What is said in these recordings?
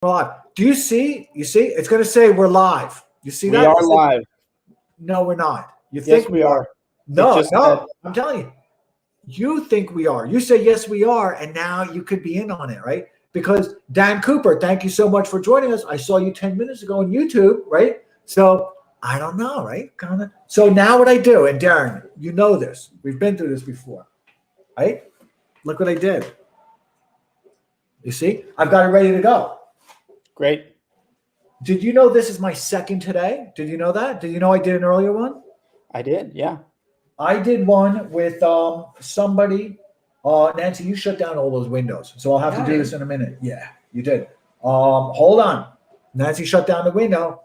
live. Do you see? You see? It's going to say we're live. You see that? We are live. No, we're not. You Yes, think we are. No, no. I'm telling you. You think we are. You say yes, we are, and now you could be in on it, right? Because Dan Cooper, thank you so much for joining us. I saw you 10 minutes ago on YouTube, right? So I don't know, right? So now what I do, and Darren, you know this. We've been through this before, right? Look what I did. You see? I've got it ready to go. Great. Did you know this is my second today? Did you know that? Did you know I did an earlier one? I did, yeah. I did one with somebody. Nancy, you shut down all those windows. So I'll have to do this in a minute. Yeah, you did. Hold on. Nancy shut down the window.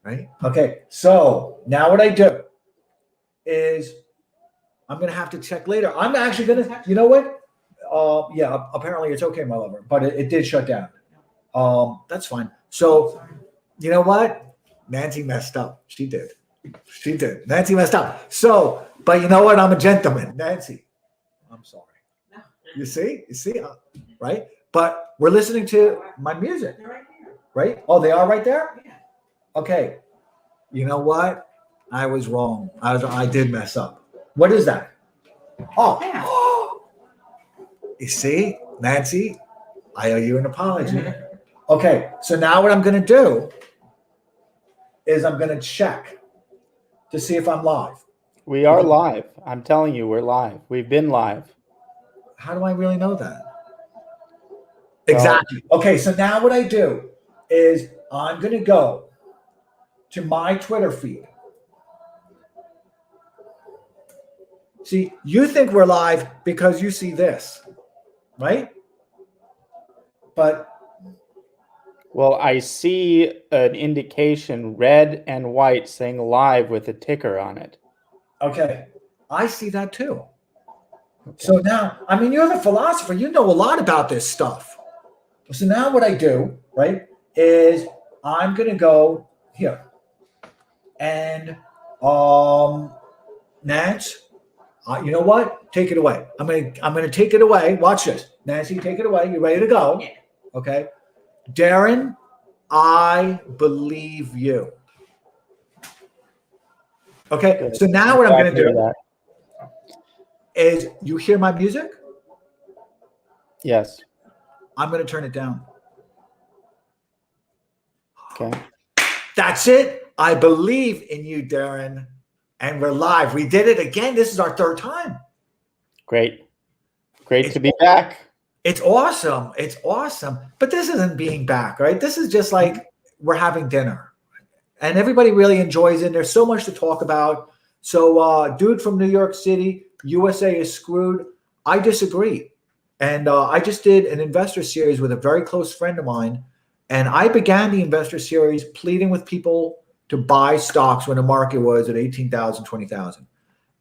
Right? Okay. So now what I do is I'm going to have to check later. I'm actually going to, you know what? Yeah, apparently it's okay, my lover, but it did shut down. That's fine. So you know what? Nancy messed up. She did. She did. Nancy messed up. So, but you know what? I'm a gentleman. Nancy, I'm sorry. You see? You see? Right? But we're listening to my music. Right? Oh, they are right there? Okay. You know what? I was wrong. I did mess up. What is that? Oh. You see? Nancy, I owe you an apology. Okay. So now what I'm going to do is I'm going to check to see if I'm live. We are live. I'm telling you, we're live. We've been live. How do I really know that? Exactly. Okay, so now what I do is I'm going to go to my Twitter feed. See, you think we're live because you see this, right? But well, I see an indication red and white saying live with a ticker on it. Okay, I see that too. Okay. So now, I mean, you're the philosopher. You know a lot about this stuff. So now what I do, right, is I'm going to go here. And Nance, you know what? Take it away. I'm gonna take it away. Watch this. Nancy, take it away. You ready to go? Yeah. Okay. Darren, I believe you. Okay. Good. So now what I'm going to do is you hear my music? Yes. I'm going to turn it down. Okay. That's it. I believe in you, Darren. And we're live. We did it again. This is our third time. Great. Great to be back. It's awesome. It's awesome. But this isn't being back, right? This is just like we're having dinner. And everybody really enjoys it. There's so much to talk about. So, dude from New York City, USA is screwed. I disagree. And I just did an investor series with a very close friend of mine. And I began the investor series pleading with people to buy stocks when the market was at 18,000, 20,000.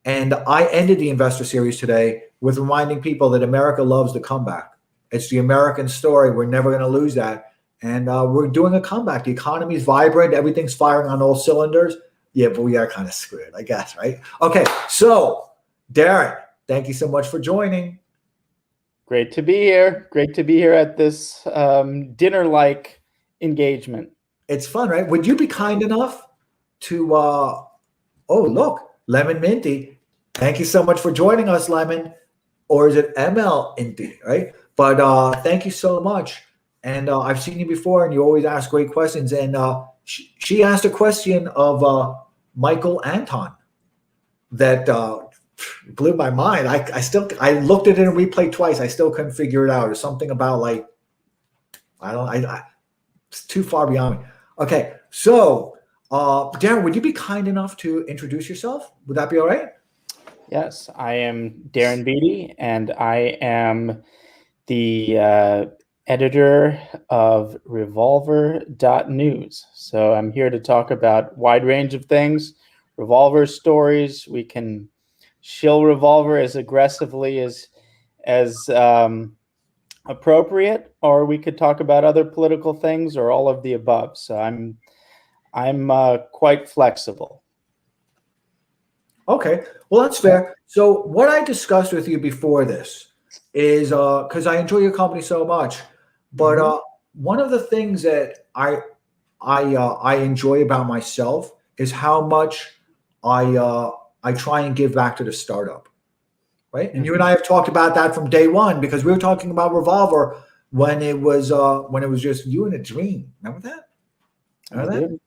And I ended the investor series today with reminding people that America loves the comeback. It's the American story. We're never going to lose that. And we're doing a comeback. The economy is vibrant. Everything's firing on all cylinders. Yeah, but we are kind of screwed, I guess, right? Okay, so Darren, thank you so much for joining. Great to be here. Great to be here at this dinner-like engagement. It's fun, right? Would you be kind enough to, oh, look, Lemon Minty. Thank you so much for joining us, Lemon. Or is it ML Inty, right? But thank you so much. And I've seen you before, and you always ask great questions. And she asked a question of Michael Anton that blew my mind. I looked at it in replay twice. I still couldn't figure it out. There's something about like, it's too far beyond me. Okay, so Darren, would you be kind enough to introduce yourself? Would that be all right? Yes, I am Darren Beattie, and I am the editor of Revolver.NEWS. So I'm here to talk about a wide range of things, Revolver stories. We can shill Revolver as aggressively as appropriate, or we could talk about other political things or all of the above. So I'm quite flexible. Okay, well, that's fair. So what I discussed with you before this is because I enjoy your company so much, but one of the things that I enjoy about myself is how much I try and give back to the startup, right? And you and I have talked about that from day one, because we were talking about Revolver when it was just you and a dream. Remember that? Remember that?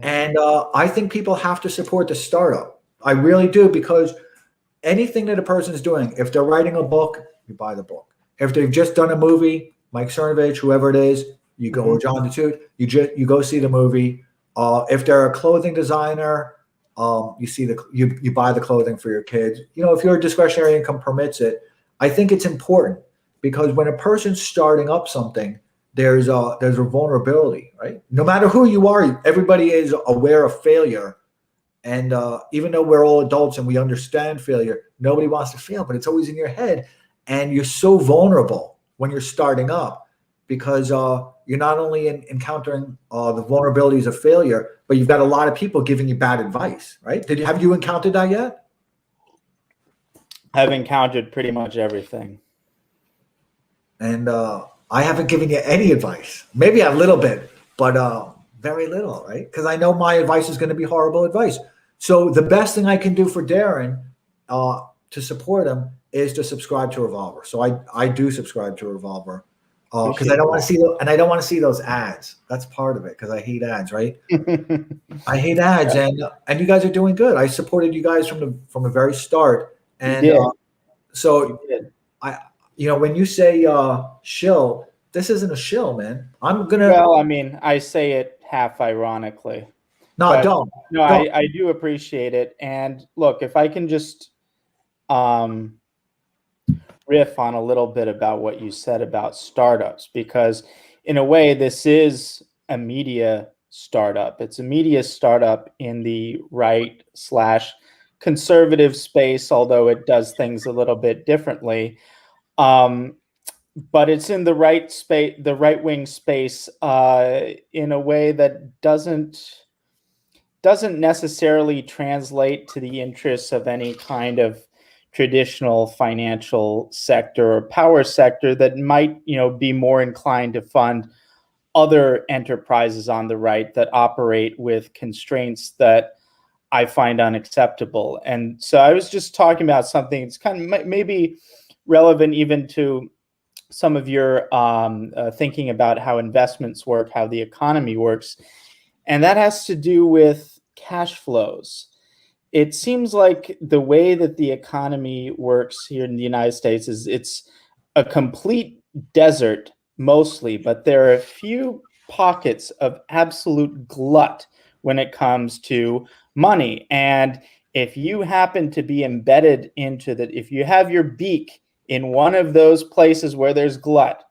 And I think people have to support the startup. I really do, because anything that a person is doing, if they're writing a book, you buy the book. If they've just done a movie, Mike Cernovich, whoever it is, you go, or John DeTute, you go see the movie. If they're a clothing designer, you buy the clothing for your kids. If your discretionary income permits it, I think it's important, because when a person's starting up something, there's a vulnerability, right? No matter who you are, everybody is aware of failure. And even though we're all adults and we understand failure, nobody wants to fail, but it's always in your head. And you're so vulnerable when you're starting up, because you're not only encountering the vulnerabilities of failure, but you've got a lot of people giving you bad advice, right? Have you encountered that yet? I've encountered pretty much everything. And I haven't given you any advice. Maybe a little bit, but very little, right? Because I know my advice is going to be horrible advice. So the best thing I can do for Darren to support him is to subscribe to Revolver. So I do subscribe to Revolver, because I don't want to see those ads. That's part of it, because I hate ads, right? I hate ads, and you guys are doing good. I supported you guys from the very start, and so when you say shill, this isn't a shill, man. Well, I mean, I say it half ironically. No, don't. No, I do appreciate it. And look, if I can just riff on a little bit about what you said about startups, because in a way, this is a media startup. It's a media startup in the right/conservative space, although it does things a little bit differently. But it's in the right space, the right-wing space, in a way that doesn't necessarily translate to the interests of any kind of traditional financial sector or power sector that might, be more inclined to fund other enterprises on the right that operate with constraints that I find unacceptable. And so I was just talking about something that's kind of maybe relevant even to some of your thinking about how investments work, how the economy works. And that has to do with cash flows. It seems like the way that the economy works here in the United States is it's a complete desert mostly, but there are a few pockets of absolute glut when it comes to money. And if you happen to be embedded into that, if you have your beak in one of those places where there's glut,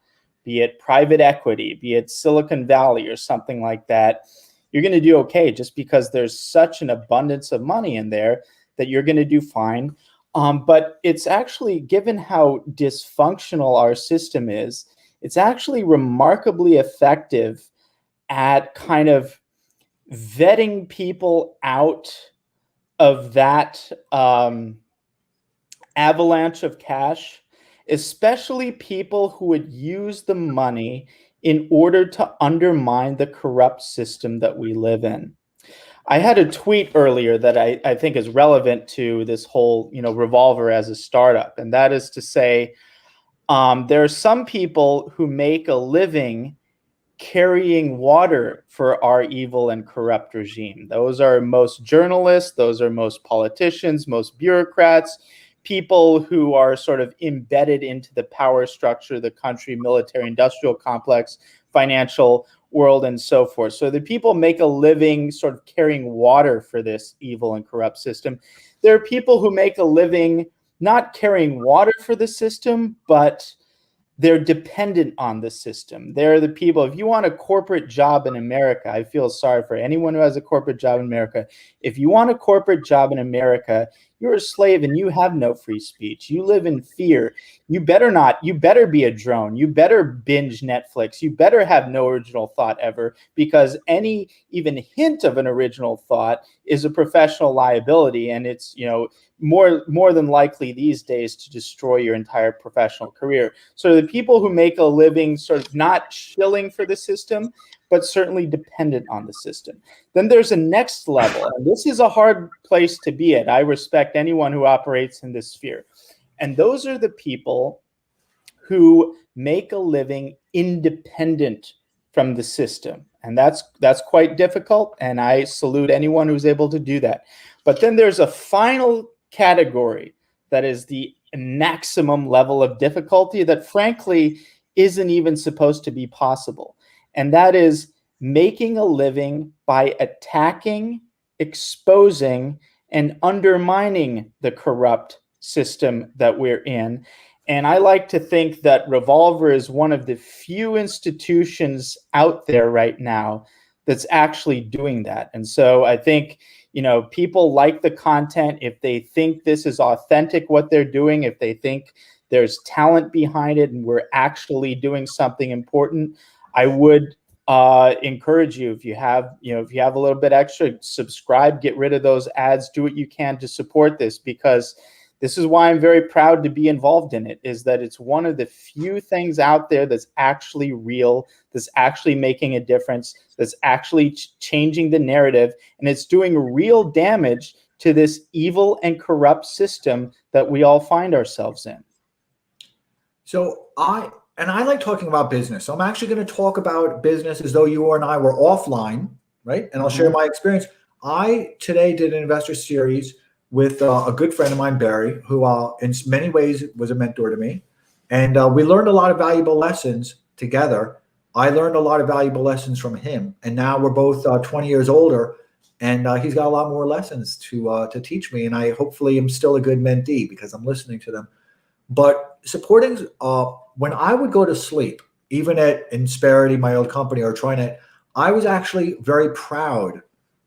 be it private equity, be it Silicon Valley or something like that, you're going to do okay, just because there's such an abundance of money in there that you're going to do fine. But it's actually, given how dysfunctional our system is, it's actually remarkably effective at kind of vetting people out of that avalanche of cash, especially people who would use the money in order to undermine the corrupt system that we live in. I had a tweet earlier that I think is relevant to this whole, Revolver as a startup. And that is to say, there are some people who make a living carrying water for our evil and corrupt regime. Those are most journalists, those are most politicians, most bureaucrats, people who are sort of embedded into the power structure, the country, military, industrial complex, financial world, and so forth. So the people make a living sort of carrying water for this evil and corrupt system. There are people who make a living not carrying water for the system, but they're dependent on the system. They're the people, if you want a corporate job in America, I feel sorry for anyone who has a corporate job in America. If you want a corporate job in America, you're a slave and you have no free speech. You live in fear. You better be a drone. You better binge Netflix. You better have no original thought ever, because any even hint of an original thought is a professional liability. And it's, more than likely these days to destroy your entire professional career. So the people who make a living sort of not shilling for the system, but certainly dependent on the system. Then there's a next level, and this is a hard place to be at. I respect anyone who operates in this sphere. And those are the people who make a living independent from the system. And that's quite difficult, and I salute anyone who's able to do that. But then there's a final category that is the maximum level of difficulty that frankly isn't even supposed to be possible. And that is making a living by attacking, exposing, and undermining the corrupt system that we're in. And I like to think that Revolver is one of the few institutions out there right now that's actually doing that. And so I think, people like the content if they think this is authentic, what they're doing, if they think there's talent behind it and we're actually doing something important. I would encourage you, if you have a little bit extra, subscribe, get rid of those ads, do what you can to support this, because this is why I'm very proud to be involved in it, is that it's one of the few things out there that's actually real, that's actually making a difference, that's actually changing the narrative, and it's doing real damage to this evil and corrupt system that we all find ourselves in. So I like talking about business. So I'm actually going to talk about business as though you and I were offline, right? And I'll share my experience. I today did an investor series with a good friend of mine, Barry, who in many ways was a mentor to me. And we learned a lot of valuable lessons together. I learned a lot of valuable lessons from him. And now we're both 20 years older, and he's got a lot more lessons to teach me. And I hopefully am still a good mentee because I'm listening to them. But supporting, when I would go to sleep, even at Insperity, my old company, or TriNet, I was actually very proud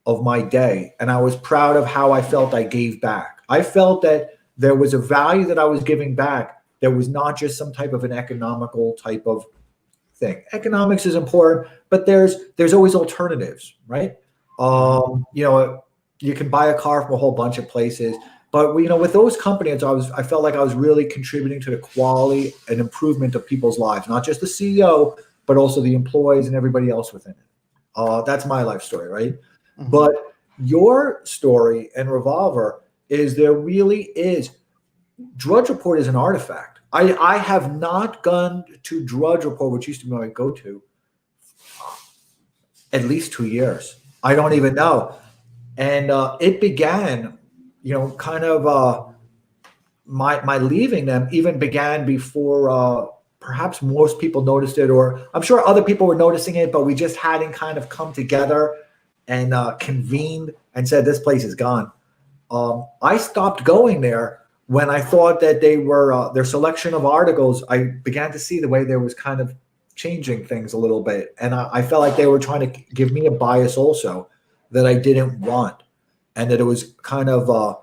of my day. And I was proud of how I felt I gave back. I felt that there was a value that I was giving back that was not just some type of an economical type of thing. Economics is important, but there's always alternatives, right? You can buy a car from a whole bunch of places. But with those companies, I felt like I was really contributing to the quality and improvement of people's lives, not just the CEO, but also the employees and everybody else within it. That's my life story, right? Mm-hmm. But your story and Revolver is there really is. Drudge Report is an artifact. I have not gone to Drudge Report, which used to be my go-to, at least 2 years. I don't even know. And it began, my leaving them even began before perhaps most people noticed it, or I'm sure other people were noticing it, but we just hadn't kind of come together and convened and said, this place is gone. I stopped going there when I thought that they were, their selection of articles, I began to see the way there was kind of changing things a little bit. And I felt like they were trying to give me a bias also that I didn't want, and that it was kind of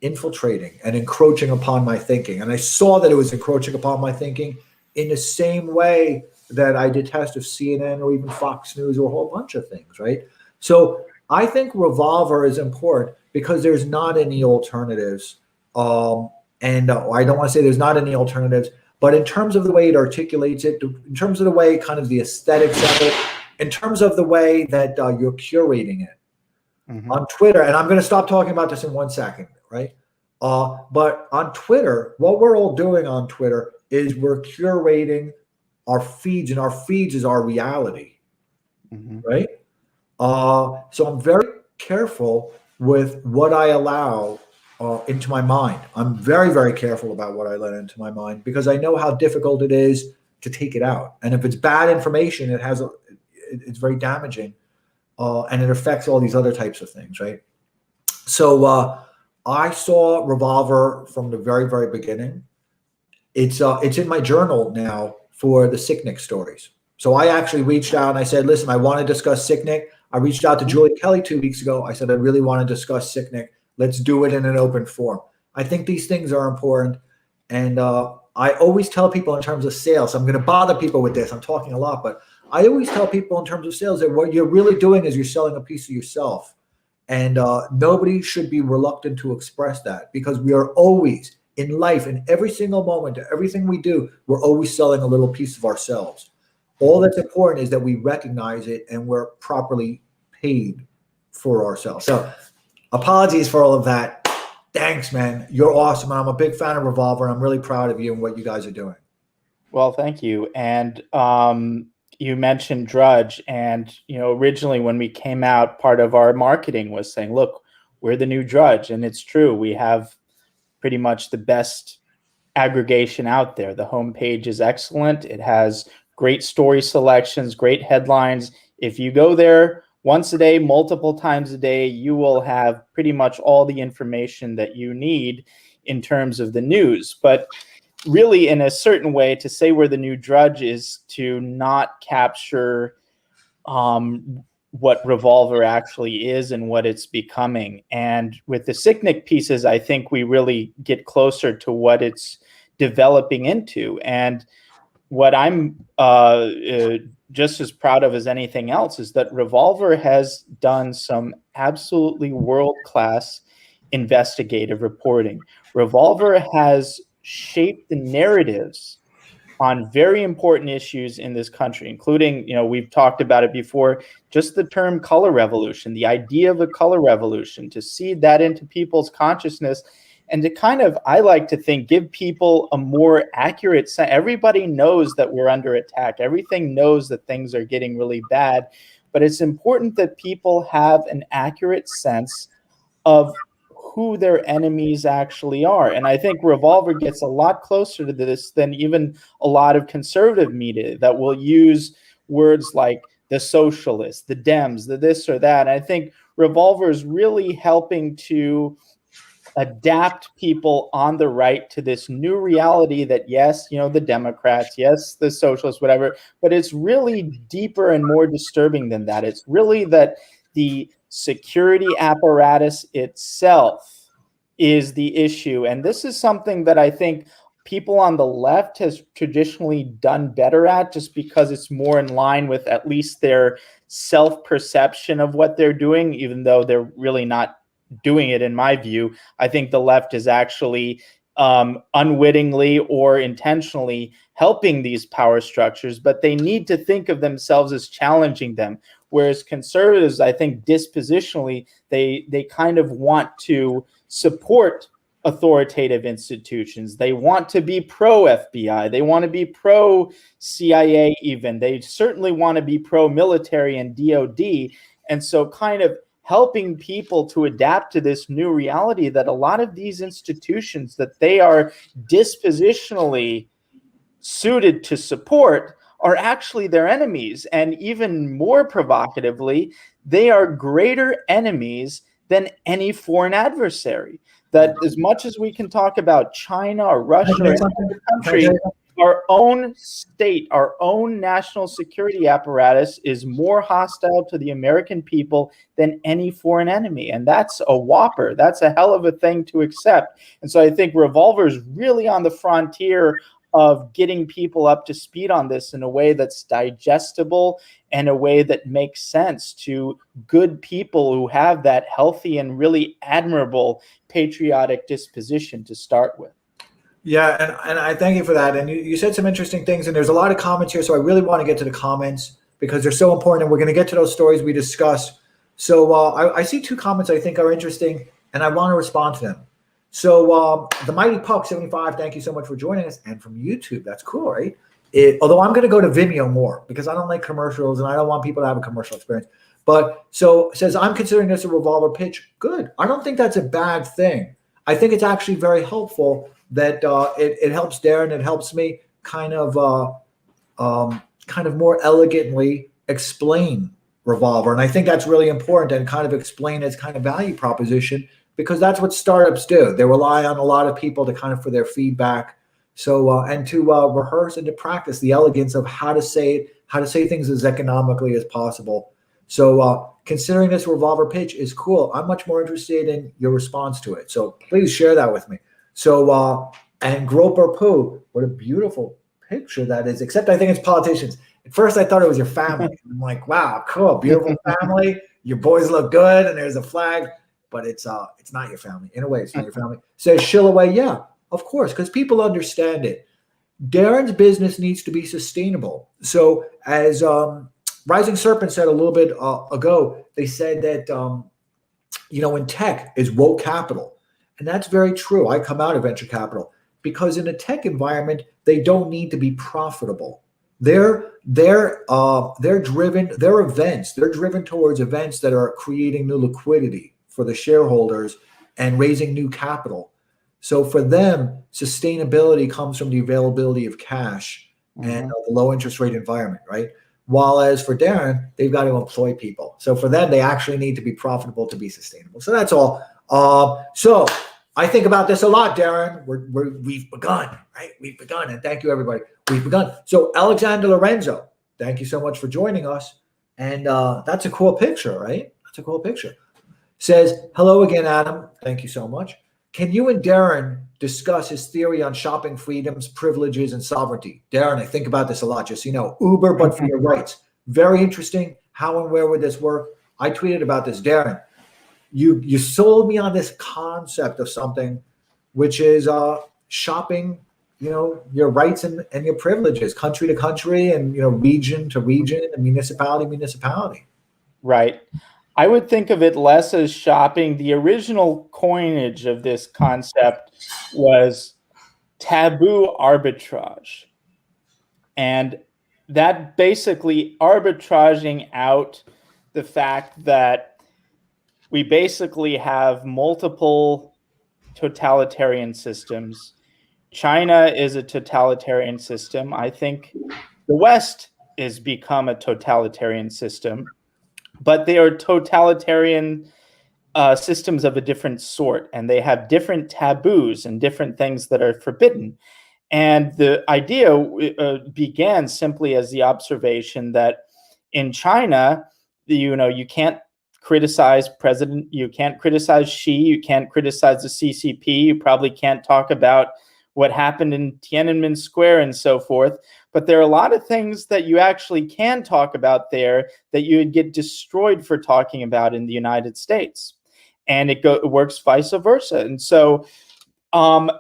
infiltrating and encroaching upon my thinking. And I saw that it was encroaching upon my thinking in the same way that I detest of CNN or even Fox News or a whole bunch of things, right? So I think Revolver is important because there's not any alternatives. I don't want to say there's not any alternatives, but in terms of the way it articulates it, in terms of the way kind of the aesthetics of it, in terms of the way that you're curating it on Twitter, and I'm going to stop talking about this in 1 second, right? But on Twitter, what we're all doing on Twitter is we're curating our feeds, and our feeds is our reality, right? So I'm very careful with what I allow into my mind. I'm very, very careful about what I let into my mind because I know how difficult it is to take it out. And if it's bad information, it's very damaging, and it affects all these other types of things, right? So I saw Revolver from the very, very beginning. It's in my journal now for the Sicknick stories. So I actually reached out and I said, listen, I want to discuss Sicknick. I reached out to Julie Kelly 2 weeks ago. I said, I really want to discuss Sicknick. Let's do it in an open forum. I think these things are important. And I always tell people in terms of sales, I'm going to bother people with this. I'm talking a lot, but I always tell people in terms of sales that what you're really doing is you're selling a piece of yourself. And nobody should be reluctant to express that, because we are always in life, in every single moment, everything we do, we're always selling a little piece of ourselves. All that's important is that we recognize it and we're properly paid for ourselves. So apologies for all of that. Thanks, man. You're awesome. I'm a big fan of Revolver, and I'm really proud of you and what you guys are doing. Well, thank you. And you mentioned Drudge, and originally when we came out, part of our marketing was saying, look, we're the new Drudge. And it's true. We have pretty much the best aggregation out there. The homepage is excellent. It has great story selections, great headlines. If you go there once a day, multiple times a day, you will have pretty much all the information that you need in terms of the news. But really, in a certain way, to say we're the new Drudge is to not capture what Revolver actually is and what it's becoming. And with the Sicknick pieces, I think we really get closer to what it's developing into. And what I'm just as proud of as anything else is that Revolver has done some absolutely world-class investigative reporting. Revolver has shaped the narratives on very important issues in this country, including, we've talked about it before, just the term color revolution, the idea of a color revolution, to seed that into people's consciousness and to kind of, I like to think, give people a more accurate sense. Everybody knows that we're under attack. Everything knows that things are getting really bad, but it's important that people have an accurate sense of who their enemies actually are. And I think Revolver gets a lot closer to this than even a lot of conservative media that will use words like the socialists, the Dems, the this or that. And I think Revolver is really helping to adapt people on the right to this new reality that, yes, the Democrats, yes, the socialists, whatever, but it's really deeper and more disturbing than that. It's really that the security apparatus itself is the issue. And this is something that I think people on the left has traditionally done better at, just because it's more in line with at least their self-perception of what they're doing, even though they're really not doing it, in my view. I think the left is actually unwittingly or intentionally helping these power structures, but they need to think of themselves as challenging them. Whereas conservatives, I think dispositionally, they kind of want to support authoritative institutions. They want to be pro-FBI. They want to be pro-CIA even. They certainly want to be pro-military and DOD. And so kind of helping people to adapt to this new reality that a lot of these institutions that they are dispositionally suited to support are actually their enemies. And even more provocatively, they are greater enemies than any foreign adversary. That as much as we can talk about China or Russia or any other country, our own state, our own national security apparatus is more hostile to the American people than any foreign enemy. And that's a whopper. That's a hell of a thing to accept. And so I think Revolver is really on the frontier of getting people up to speed on this in a way that's digestible and a way that makes sense to good people who have that healthy and really admirable patriotic disposition to start with. Yeah, and I thank you for that. And you said some interesting things, and there's a lot of comments here, so I really want to get to the comments because they're so important, and we're going to get to those stories we discussed. So I see two comments I think are interesting, and I want to respond to them. So the Mighty Puck 75, thank you so much for joining us, and from YouTube, that's cool, right? Although I'm going to go to Vimeo more because I don't like commercials, and I don't want people to have a commercial experience. But so it says, I'm considering this a Revolver pitch. Good. I don't think that's a bad thing. I think it's actually very helpful that it helps Darren, it helps me kind of more elegantly explain Revolver. And I think that's really important, and kind of explain its kind of value proposition, because that's what startups do. They rely on a lot of people to kind of for their feedback. So and to rehearse and to practice the elegance of how to say things as economically as possible. So considering this revolver pitch is cool, I'm much more interested in your response to it. So please share that with me. So and Groper Poo, what a beautiful picture that is. Except I think it's politicians. At first I thought it was your family. I'm like, wow, cool, beautiful family. Your boys look good, and there's a flag. But it's not your family. In a way, it's not your family. Says Shillaway, yeah, of course, because people understand it. Darren's business needs to be sustainable. So as Rising Serpent said a little bit ago, they said that in tech is woke capital, and that's very true. I come out of venture capital because in a tech environment they don't need to be profitable. They're driven. They're driven towards events that are creating new liquidity for the shareholders and raising new capital. So for them, sustainability comes from the availability of cash and the low interest rate environment, right? While as for Darren, they've got to employ people. So for them, they actually need to be profitable to be sustainable. So that's all. So I think about this a lot, Darren. We've begun, right? We've begun, and thank you, everybody. We've begun. So Alexander Lorenzo, thank you so much for joining us. And that's a cool picture, right? That's a cool picture. Says, hello again, Adam. Thank you so much. Can you and Darren discuss his theory on shopping freedoms, privileges, and sovereignty? Darren, I think about this a lot, just so you know. Uber, but for your rights. Very interesting. How and where would this work? I tweeted about this. Darren, you sold me on this concept of something, which is shopping, your rights and your privileges, country to country, and region to region, and municipality to municipality. Right. I would think of it less as shopping. The original coinage of this concept was taboo arbitrage. And that basically arbitraging out the fact that we basically have multiple totalitarian systems. China is a totalitarian system. I think the West has become a totalitarian system. But they are totalitarian systems of a different sort, and they have different taboos and different things that are forbidden. And the idea began simply as the observation that in China, you can't criticize president, you can't criticize Xi, you can't criticize the CCP, you probably can't talk about what happened in Tiananmen Square and so forth. But there are a lot of things that you actually can talk about there that you would get destroyed for talking about in the United States. And it works vice versa. And so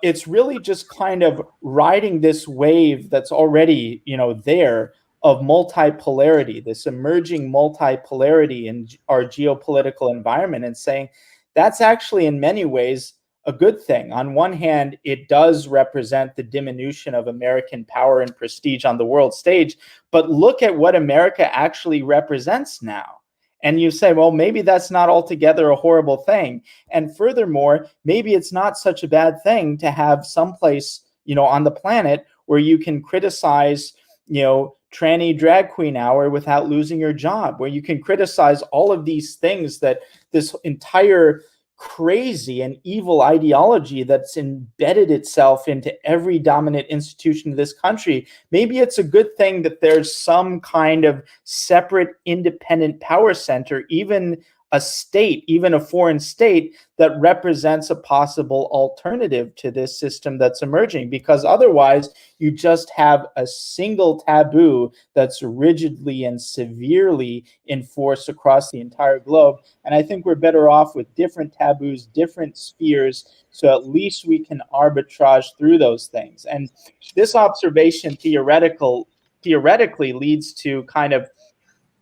it's really just kind of riding this wave that's already, there of multipolarity, this emerging multipolarity in our geopolitical environment, and saying that's actually in many ways a good thing. On one hand, it does represent the diminution of American power and prestige on the world stage, but look at what America actually represents now. And you say, well, maybe that's not altogether a horrible thing. And furthermore, maybe it's not such a bad thing to have someplace, on the planet where you can criticize, tranny drag queen hour without losing your job, where you can criticize all of these things that this entire crazy and evil ideology that's embedded itself into every dominant institution of this country. Maybe it's a good thing that there's some kind of separate independent power center, even a state, even a foreign state, that represents a possible alternative to this system that's emerging, because otherwise you just have a single taboo that's rigidly and severely enforced across the entire globe. And I think we're better off with different taboos, different spheres, so at least we can arbitrage through those things. And this observation theoretically leads to kind of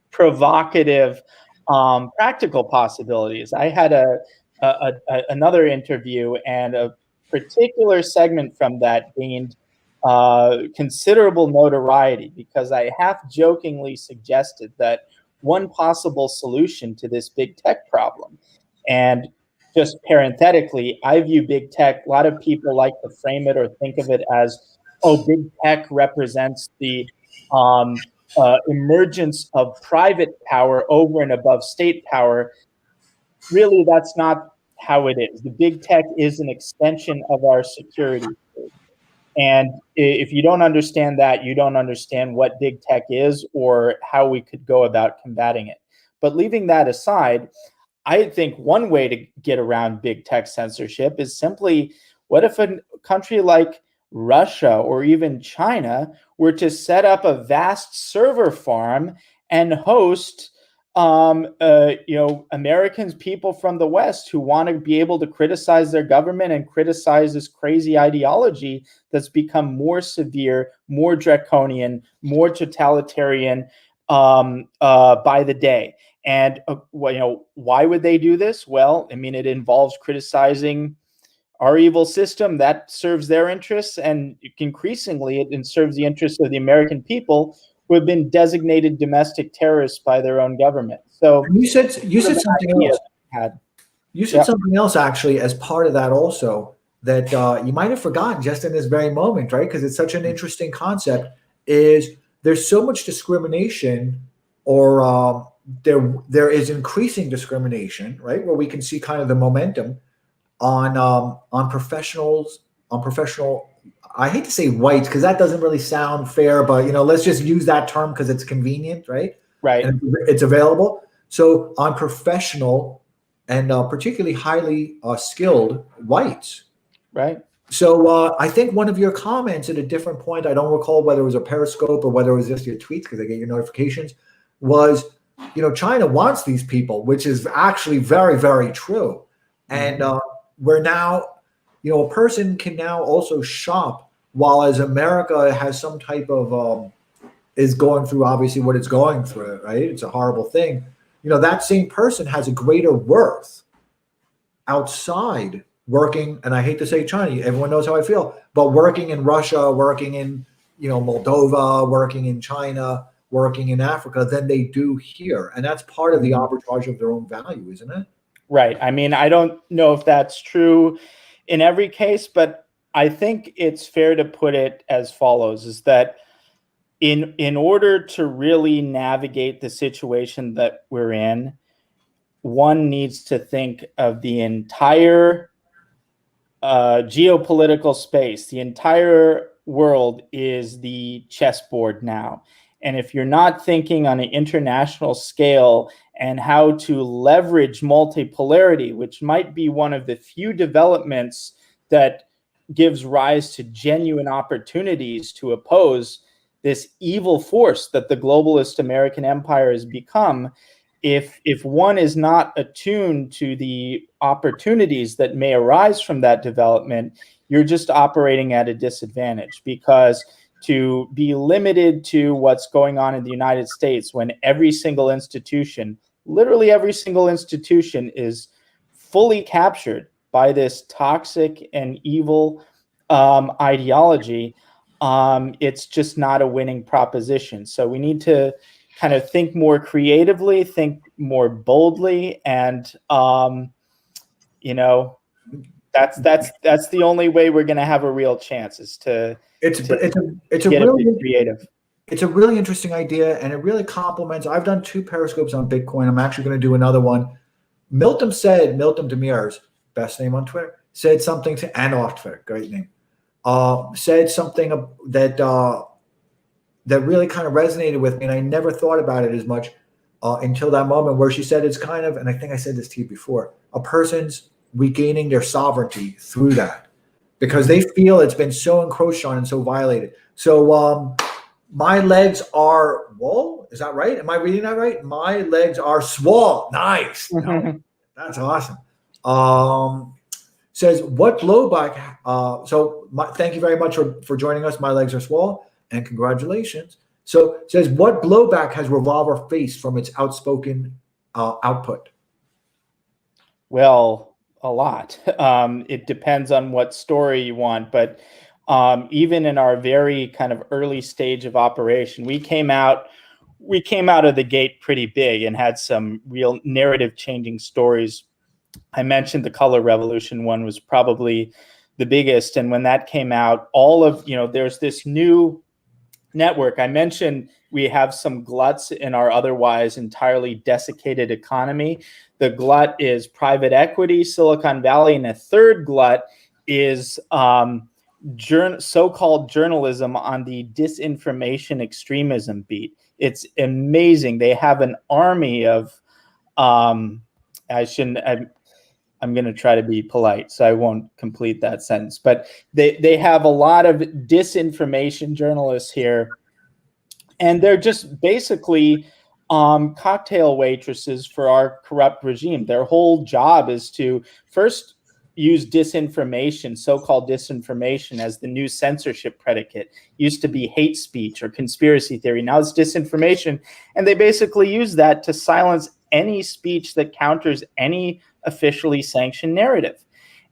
provocative practical possibilities. I had another interview, and a particular segment from that gained considerable notoriety because I half jokingly suggested that one possible solution to this big tech problem, and just parenthetically, I view big tech, a lot of people like to frame it or think of it as, oh, big tech represents the emergence of private power over and above state power. Really, that's not how it is. The big tech is an extension of our security. And if you don't understand that, you don't understand what big tech is or how we could go about combating it. But leaving that aside, I think one way to get around big tech censorship is simply, what if a country like Russia or even China were to set up a vast server farm and host Americans, people from the West who want to be able to criticize their government and criticize this crazy ideology that's become more severe, more draconian, more totalitarian by the day. And why would they do this? Well, I mean, it involves criticizing our evil system that serves their interests, and increasingly it serves the interests of the American people, who have been designated domestic terrorists by their own government. So you said something else. You said something else actually as part of that also, that you might have forgotten just in this very moment, right? Because it's such an interesting concept. Is there's so much discrimination, or there is increasing discrimination, right? Where we can see kind of the momentum on professionals, on professional. I hate to say whites because that doesn't really sound fair, but let's just use that term because it's convenient, right? Right. And it's available. So on professional and particularly highly skilled whites. Right. So I think one of your comments at a different point, I don't recall whether it was a Periscope or whether it was just your tweets because I get your notifications, was, China wants these people, which is actually very, very true. And we're now, a person can now also shop, while as America has some type of is going through obviously what it's going through, right? It's a horrible thing. That same person has a greater worth outside working, and I hate to say China, everyone knows how I feel, but working in Russia, working in, Moldova, working in China, working in Africa than they do here. And that's part of the arbitrage of their own value, isn't it? Right. I mean, I don't know if that's true in every case, but I think it's fair to put it as follows, is that in order to really navigate the situation that we're in, one needs to think of the entire geopolitical space. The entire world is the chessboard now. And if you're not thinking on an international scale and how to leverage multipolarity, which might be one of the few developments that gives rise to genuine opportunities to oppose this evil force that the globalist American empire has become, if one is not attuned to the opportunities that may arise from that development, you're just operating at a disadvantage, because to be limited to what's going on in the United States when every single institution, literally every single institution, is fully captured by this toxic and evil ideology, it's just not a winning proposition. So we need to kind of think more creatively, think more boldly, and that's the only way we're going to have a real chance, is to it's a get really a bit creative. It's a really interesting idea, and it really complements. I've done 2 Periscopes on Bitcoin. I'm actually going to do another one. Milton Demers, best name on Twitter, said something to, and off Twitter, great name, said something that really kind of resonated with me, and I never thought about it as much until that moment, where she said it's kind of, and I think I said this to you before, a person's regaining their sovereignty through that, because they feel it's been so encroached on and so violated. So my legs are wool. Is that right? Am I reading that right? My legs are swole. Nice. No, that's awesome. Says what blowback? Thank you very much for joining us. My legs are swole, and congratulations. So says what blowback has Revolver faced from its outspoken output? Well, a lot. It depends on what story you want, but even in our very kind of early stage of operation, we came out of the gate pretty big and had some real narrative changing stories. I mentioned the color revolution one was probably the biggest. And when that came out, there's this new network. I mentioned we have some gluts in our otherwise entirely desiccated economy. The glut is private equity, Silicon Valley, and a third glut is so-called journalism on the disinformation extremism beat. It's amazing. They have an army of I shouldn't. I'm going to try to be polite, so I won't complete that sentence. But they have a lot of disinformation journalists here, and they're just basically cocktail waitresses for our corrupt regime. Their whole job is to first use disinformation, so-called disinformation, as the new censorship predicate. Used to be hate speech or conspiracy theory. Now it's disinformation. And they basically use that to silence any speech that counters any officially sanctioned narrative.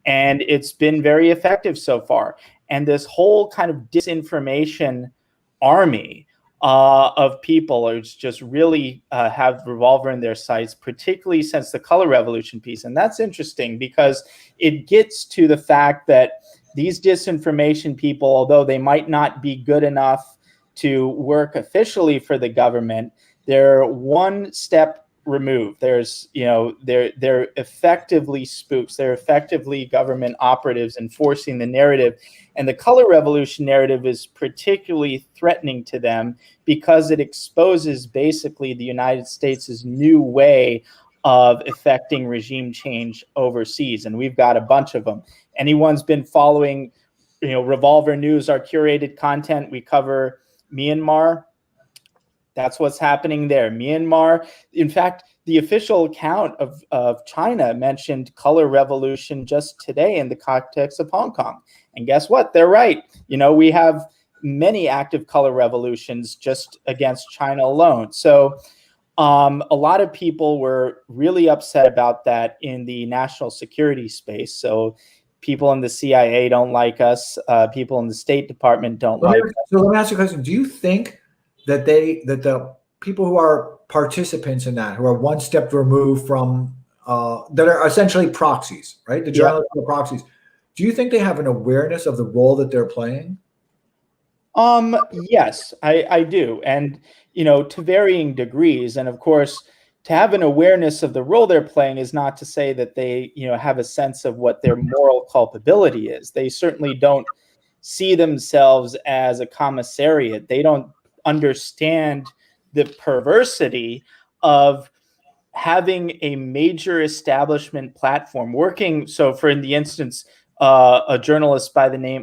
And it's been very effective so far. And this whole kind of disinformation army of people who just really have Revolver in their sights, particularly since the color revolution piece. And that's interesting because it gets to the fact that these disinformation people, although they might not be good enough to work officially for the government, they're one step removed. There's, they're effectively spooks. They're effectively government operatives enforcing the narrative. And the color revolution narrative is particularly threatening to them because it exposes basically the United States' new way of effecting regime change overseas. And we've got a bunch of them. Anyone's been following, Revolver.NEWS, our curated content, we cover Myanmar. That's what's happening there. Myanmar, in fact, the official account of China mentioned color revolution just today in the context of Hong Kong. And guess what? They're right. We have many active color revolutions just against China alone. So a lot of people were really upset about that in the national security space. So people in the CIA don't like us. People in the State Department don't like us. So let me ask you a question. Do you think that the people who are participants in that, who are one step removed from, that are essentially proxies, right? The journalists are proxies. Do you think they have an awareness of the role that they're playing? Yes, I do. And, to varying degrees. And of course, to have an awareness of the role they're playing is not to say that they, have a sense of what their moral culpability is. They certainly don't see themselves as a commissariat. They don't understand the perversity of having a major establishment platform working. So for in the instance, a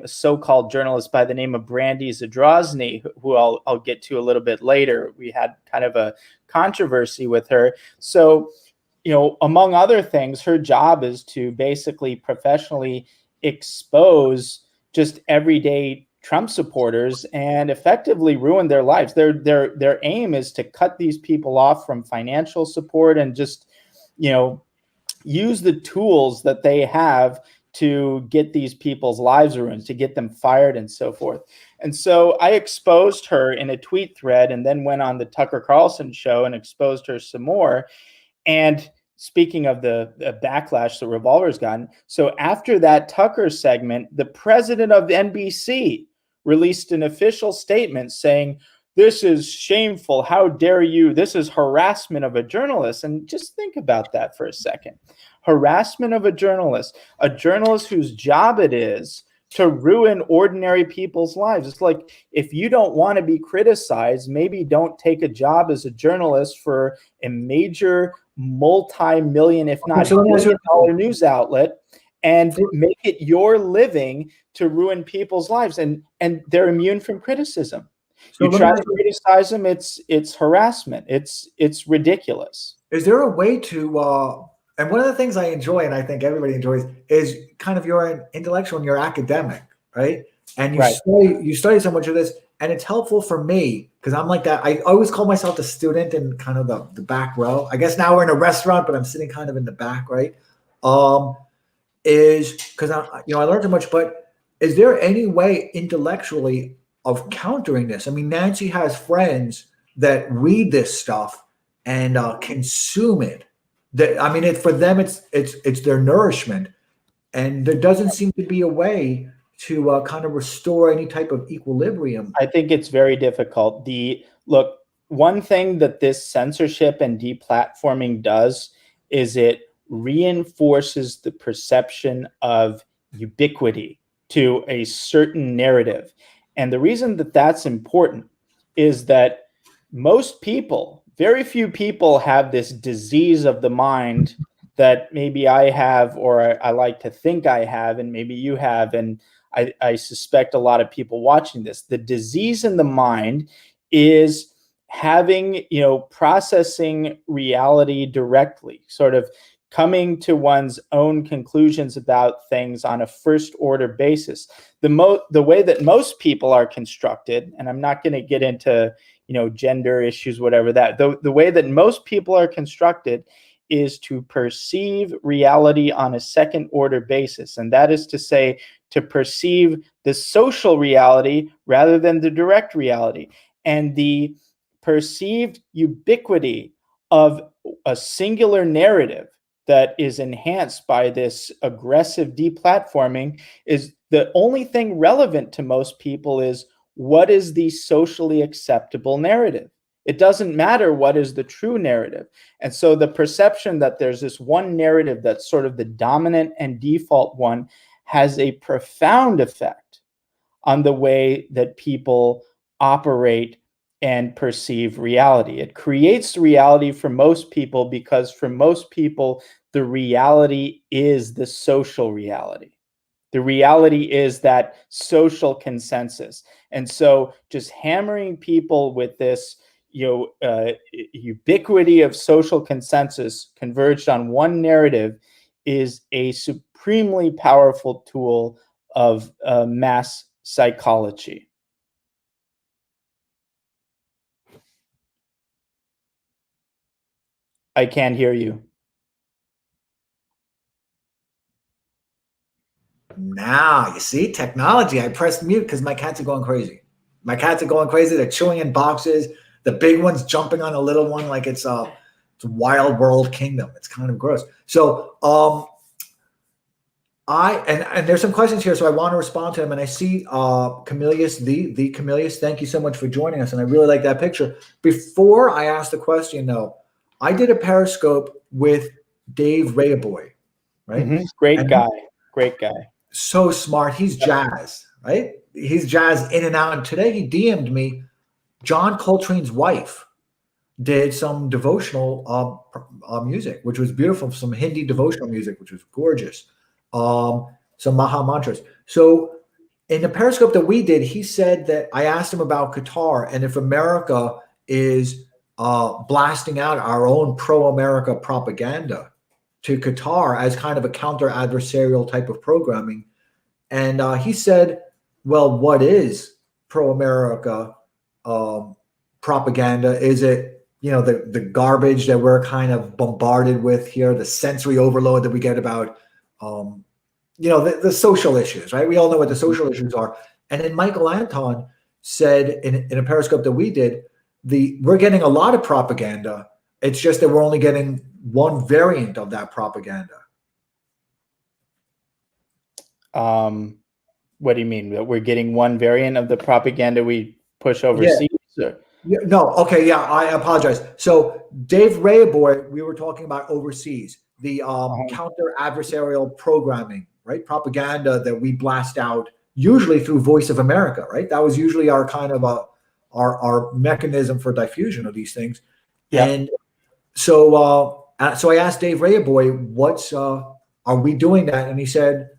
so-called journalist by the name of Brandy Zadrozny, who I'll get to a little bit later. We had kind of a controversy with her. So, among other things, her job is to basically professionally expose just everyday Trump supporters and effectively ruin their lives. Their aim is to cut these people off from financial support and just, use the tools that they have to get these people's lives ruined, to get them fired and so forth. And so I exposed her in a tweet thread and then went on the Tucker Carlson show and exposed her some more. And speaking of the backlash that Revolver's gotten, so after that Tucker segment, the president of NBC released an official statement saying, "This is shameful. How dare you? This is harassment of a journalist." And just think about that for a second. Harassment of a journalist whose job it is to ruin ordinary people's lives. It's like, if you don't want to be criticized, maybe don't take a job as a journalist for a major multi-million, if not billion-dollar news outlet, and make it your living to ruin people's lives. And they're immune from criticism. So you try to criticize them, it's harassment. It's ridiculous. Is there a way to and one of the things I enjoy, and I think everybody enjoys, is kind of you're an intellectual and you're academic, right? And you study so much of this, and it's helpful for me because I'm like that. I always call myself the student in kind of the back row. I guess now we're in a restaurant, but I'm sitting kind of in the back, right? Is because I learned so much. But is there any way intellectually of countering this? I mean, Nancy has friends that read this stuff and consume it. For them, it's their nourishment, and there doesn't seem to be a way to kind of restore any type of equilibrium. I think it's very difficult. One thing that this censorship and deplatforming does is it reinforces the perception of ubiquity to a certain narrative. And the reason that that's important is that most people, very few people have this disease of the mind that maybe I have, or I like to think I have, and maybe you have, and I suspect a lot of people watching this. The disease in the mind is having, processing reality directly, sort of coming to one's own conclusions about things on a first order basis. The way that most people are constructed, and I'm not going to get into, gender issues, whatever that, the way that most people are constructed is to perceive reality on a second order basis. And that is to say, to perceive the social reality rather than the direct reality. And the perceived ubiquity of a singular narrative that is enhanced by this aggressive deplatforming is the only thing relevant to most people is what is the socially acceptable narrative. It doesn't matter what is the true narrative. And so the perception that there's this one narrative that's sort of the dominant and default one has a profound effect on the way that people operate and perceive reality. It creates reality for most people because for most people, the reality is the social reality. The reality is that social consensus. And so just hammering people with this ubiquity of social consensus converged on one narrative is a supremely powerful tool of mass psychology. I can't hear you. Now, you see, technology. I pressed mute because my cats are going crazy. My cats are going crazy. They're chewing in boxes. The big one's jumping on the little one like it's a wild world kingdom. It's kind of gross. So and there's some questions here, so I want to respond to them. And I see Camillus, the Camillus. Thank you so much for joining us. And I really like that picture. Before I ask the question, though, I did a Periscope with Dave Rayaboy, right? Mm-hmm. Great guy. So smart. He's jazz, right? He's jazz in and out. And today he DM'd me. John Coltrane's wife did some devotional music, which was beautiful. Some Hindi devotional music, which was gorgeous. Some Maha mantras. So in the Periscope that we did, he said that I asked him about Qatar and if America is blasting out our own pro-America propaganda to Qatar as kind of a counter-adversarial type of programming. And he said, well, what is pro-America propaganda? Is it, the garbage that we're kind of bombarded with here, the sensory overload that we get about, the social issues, right? We all know what the social issues are. And then Michael Anton said in a Periscope that we did, we're getting a lot of propaganda. It's just that we're only getting one variant of that propaganda. What do you mean? That we're getting one variant of the propaganda we push overseas? Yeah. No. Okay. Yeah. I apologize. So Dave Rayaboy, we were talking about overseas, the counter-adversarial programming, right? Propaganda that we blast out usually through Voice of America, right? That was usually our kind of our mechanism for diffusion of these things. Yeah. And so I asked Dave Rayaboy, are we doing that? And he said,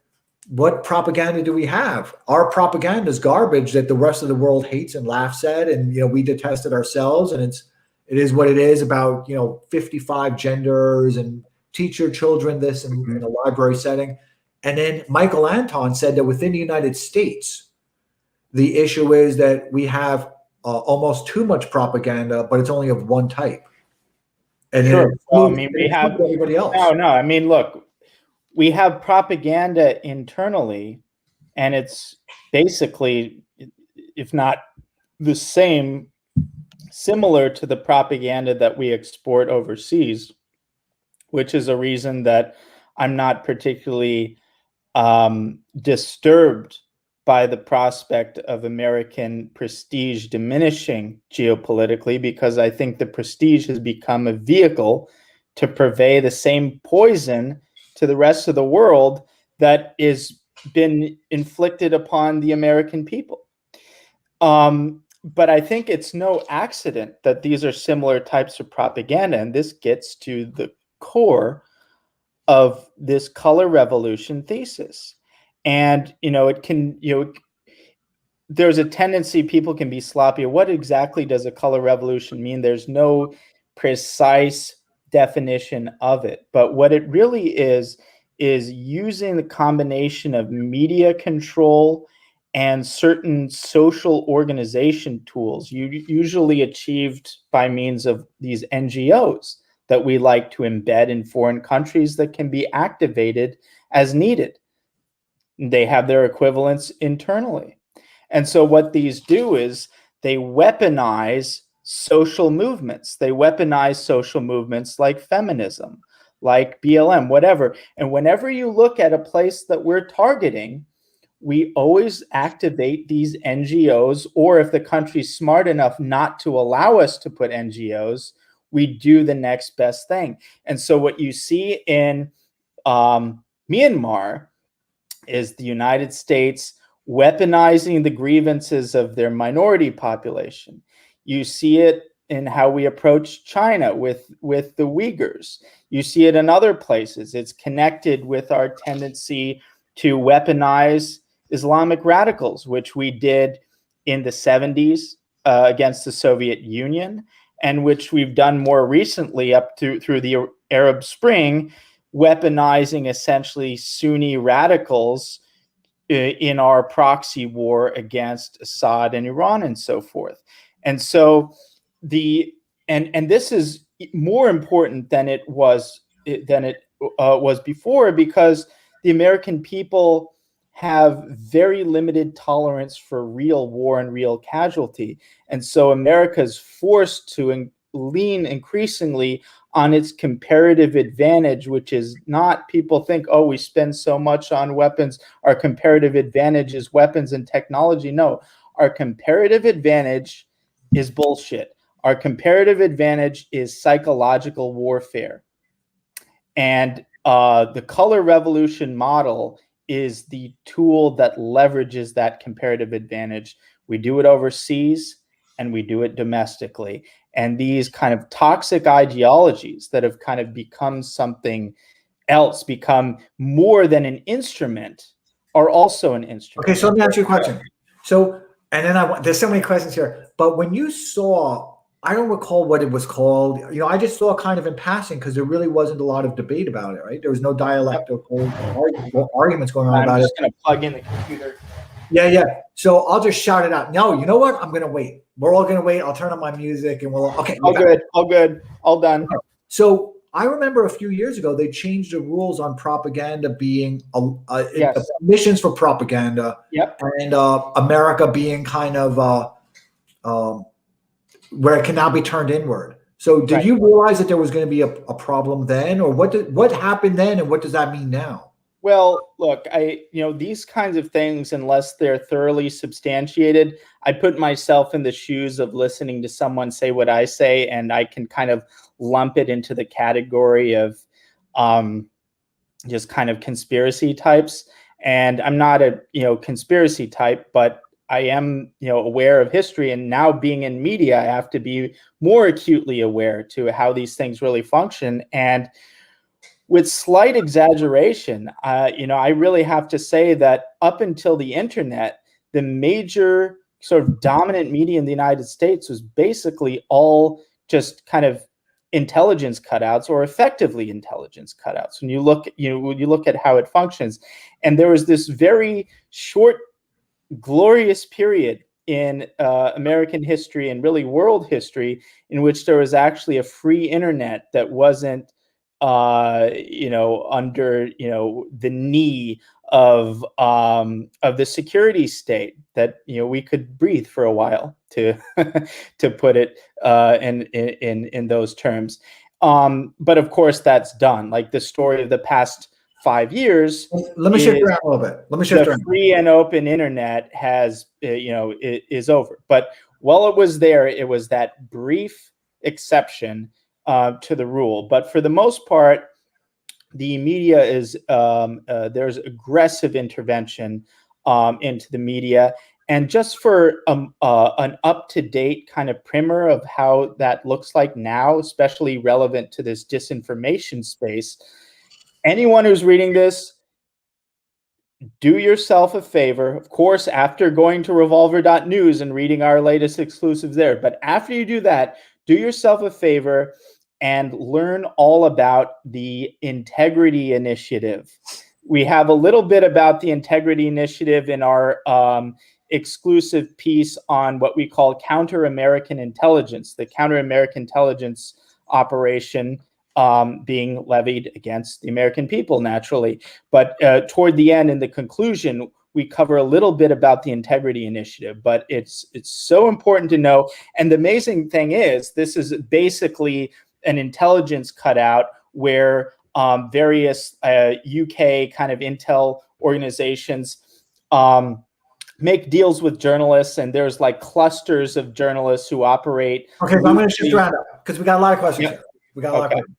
what propaganda do we have? Our propaganda is garbage that the rest of the world hates and laughs at. And, we detest it ourselves. And it is what it is about, 55 genders and teach your children this in a library setting. And then Michael Anton said that within the United States, the issue is that we have almost too much propaganda, but it's only of one type. And sure. Well, we have everybody else. No. Look, we have propaganda internally, and it's basically, if not the same, similar to the propaganda that we export overseas, which is a reason that I'm not particularly disturbed by the prospect of American prestige diminishing geopolitically, because I think the prestige has become a vehicle to purvey the same poison to the rest of the world that is been inflicted upon the American people. but I think it's no accident that these are similar types of propaganda, and this gets to the core of this color revolution thesis. And it can, there's a tendency people can be sloppy. What exactly does a color revolution mean? There's no precise definition of it, but what it really is using the combination of media control and certain social organization tools, usually achieved by means of these NGOs that we like to embed in foreign countries that can be activated as needed. They have their equivalents internally. And so what these do is they weaponize social movements. They weaponize social movements like feminism, like BLM, whatever. And whenever you look at a place that we're targeting, we always activate these NGOs, or if the country's smart enough not to allow us to put NGOs, we do the next best thing. And so what you see in Myanmar is the United States weaponizing the grievances of their minority population. You see it in how we approach China with the Uyghurs. You see it in other places. It's connected with our tendency to weaponize Islamic radicals, which we did in the 70s against the Soviet Union, and which we've done more recently up through the Arab Spring, weaponizing essentially Sunni radicals in our proxy war against Assad and Iran and so forth. And so and this is more important than it was before, because the American people have very limited tolerance for real war and real casualty. And so America is forced to lean increasingly on its comparative advantage, which is not, people think, oh, we spend so much on weapons, our comparative advantage is weapons and technology. No, our comparative advantage is bullshit. Our comparative advantage is psychological warfare. And the color revolution model is the tool that leverages that comparative advantage. We do it overseas and we do it domestically. And these kind of toxic ideologies that have kind of become something else, become more than an instrument, are also an instrument. Okay, so let me ask you a question. So, and then there's so many questions here, but when you saw, I don't recall what it was called. I just saw kind of in passing, because there really wasn't a lot of debate about it, right? There was no dialectical arguments going on about it. I'm just going to plug in the computer. Yeah. So I'll just shout it out. No, you know what? I'm going to wait. We're all going to wait. I'll turn on my music and okay. All good. All done. Okay. So I remember a few years ago, they changed the rules on propaganda being permissions for propaganda. Yep. And America being kind of where it can now be turned inward. So did you realize that there was going to be a problem then, or what happened then, and what does that mean now? Well, look, these kinds of things, unless they're thoroughly substantiated, I put myself in the shoes of listening to someone say what I say, and I can kind of lump it into the category of just kind of conspiracy types. And I'm not a conspiracy type, but I am aware of history, and now being in media, I have to be more acutely aware to how these things really function. And with slight exaggeration, I really have to say that up until the internet, the major sort of dominant media in the United States was basically all just kind of intelligence cutouts, or effectively intelligence cutouts. When you look at how it functions, and there was this very short, glorious period in American history and really world history in which there was actually a free internet that wasn't under the knee of the security state, that we could breathe for a while, to put it in those terms. But of course, that's done. Like the story of the past 5 years. Let me shift around a little bit. The free and open internet has is over. But while it was there, it was that brief exception to the rule. But for the most part, the media is there's aggressive intervention into the media, And just for an up-to-date kind of primer of how that looks like now, especially relevant to this disinformation space, anyone who's reading this, do yourself a favor, of course, after going to Revolver.NEWS and reading our latest exclusives there. But after you do that, do yourself a favor and learn all about the Integrity Initiative. We have a little bit about the Integrity Initiative in our exclusive piece on what we call Counter-American Intelligence, the Counter-American Intelligence operation being levied against the American people, naturally. But toward the end, in the conclusion, we cover a little bit about the Integrity Initiative. But it's so important to know. And the amazing thing is, this is basically an intelligence cutout where various UK kind of intel organizations make deals with journalists, and there's like clusters of journalists who operate. Okay, so I'm going to shift around because we got a lot of questions Yep. here. We got a lot of questions.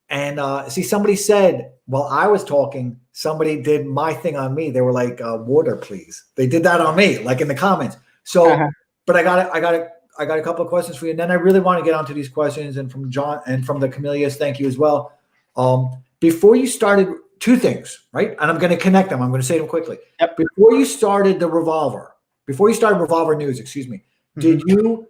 And see, somebody said while I was talking, somebody did my thing on me. They were like, "Water, please." They did that on me, like in the comments. So, but I got a couple of questions for you, and then I really want to get onto these questions. And from John and from the Camellias, thank you as well. Before you started, two things, right? And I'm going to connect them. I'm going to say them quickly. Yep. Before you started Revolver.NEWS, excuse me, do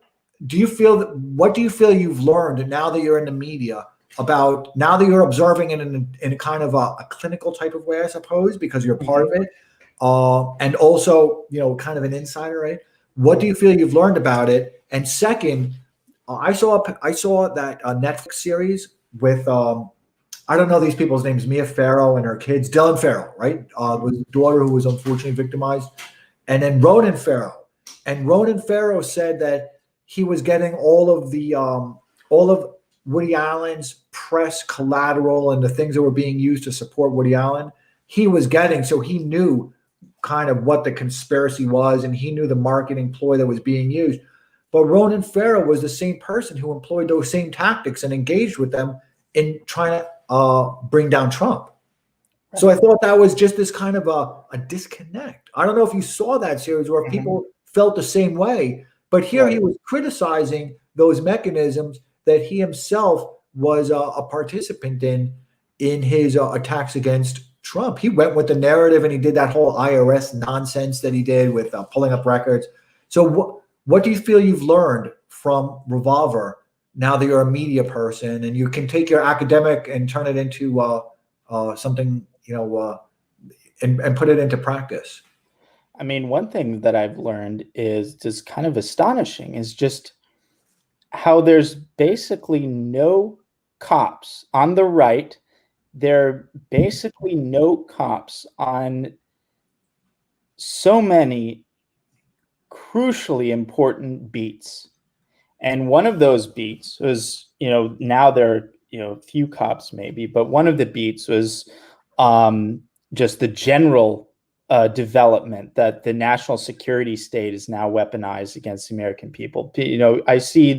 you feel that, what do you feel you've learned now that you're in the media about, now that you're observing it in a kind of a clinical type of way, I suppose, because you're part of it, and also, you know, kind of an insider, right? What do you feel you've learned about it? And second, I saw that Netflix series with I don't know these people's names, Mia Farrow and her kids, Dylan Farrow, right? Was a daughter who was unfortunately victimized, and then Ronan Farrow. And Ronan Farrow said that he was getting all of Woody Allen's press collateral and the things that were being used to support Woody Allen. He was getting, so he knew kind of what the conspiracy was, and he knew the marketing ploy that was being used. But Ronan Farrow was the same person who employed those same tactics and engaged with them in trying to bring down Trump. So I thought that was just this kind of a disconnect. I don't know if you saw that series or if people felt the same way, but here he was criticizing those mechanisms that he himself was a participant in his attacks against Trump. He went with the narrative and he did that whole IRS nonsense that he did with pulling up records. So what do you feel you've learned from Revolver now that you're a media person and you can take your academic and turn it into something, you know, and put it into practice? I mean, one thing that I've learned is just kind of astonishing is just how there's basically no cops on the right. There are basically no cops on so many crucially important beats. And one of those beats was, you know, now there are, you know, a few cops maybe, but one of the beats was just the general development that the national security state is now weaponized against the American people. You know, I see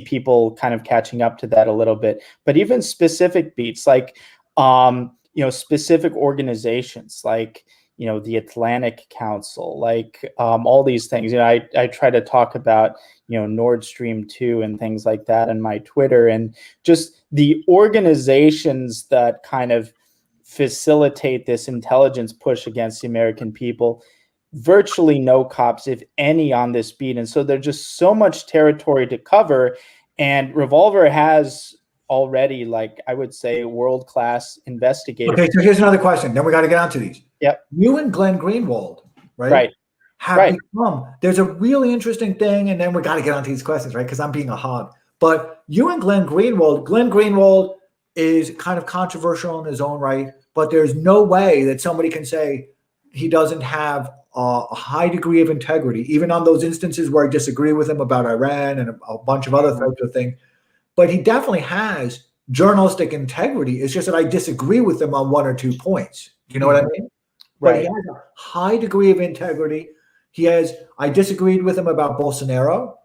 people kind of catching up to that a little bit, but even specific beats like, you know, specific organizations like, you know, the Atlantic Council, like all these things. You know, I try to talk about, you know, Nord Stream 2 and things like that on my Twitter, and just the organizations that kind of facilitate this intelligence push against the American people. Virtually no cops, if any, on this beat. And so there's just so much territory to cover. And Revolver has already, like, I would say, world-class investigators. Okay, so here's another question. Then we got to get onto these. Yep. You and Glenn Greenwald, right? Right. Have become, there's a really interesting thing, and then we got to get onto these questions, right? Because I'm being a hog. But you and Glenn Greenwald is kind of controversial in his own right, but there's no way that somebody can say he doesn't have a high degree of integrity, even on those instances where I disagree with him about Iran and a bunch of other types of things. But he definitely has journalistic integrity. It's just that I disagree with him on one or two points. You know what I mean? But he has a high degree of integrity. I disagreed with him about Bolsonaro,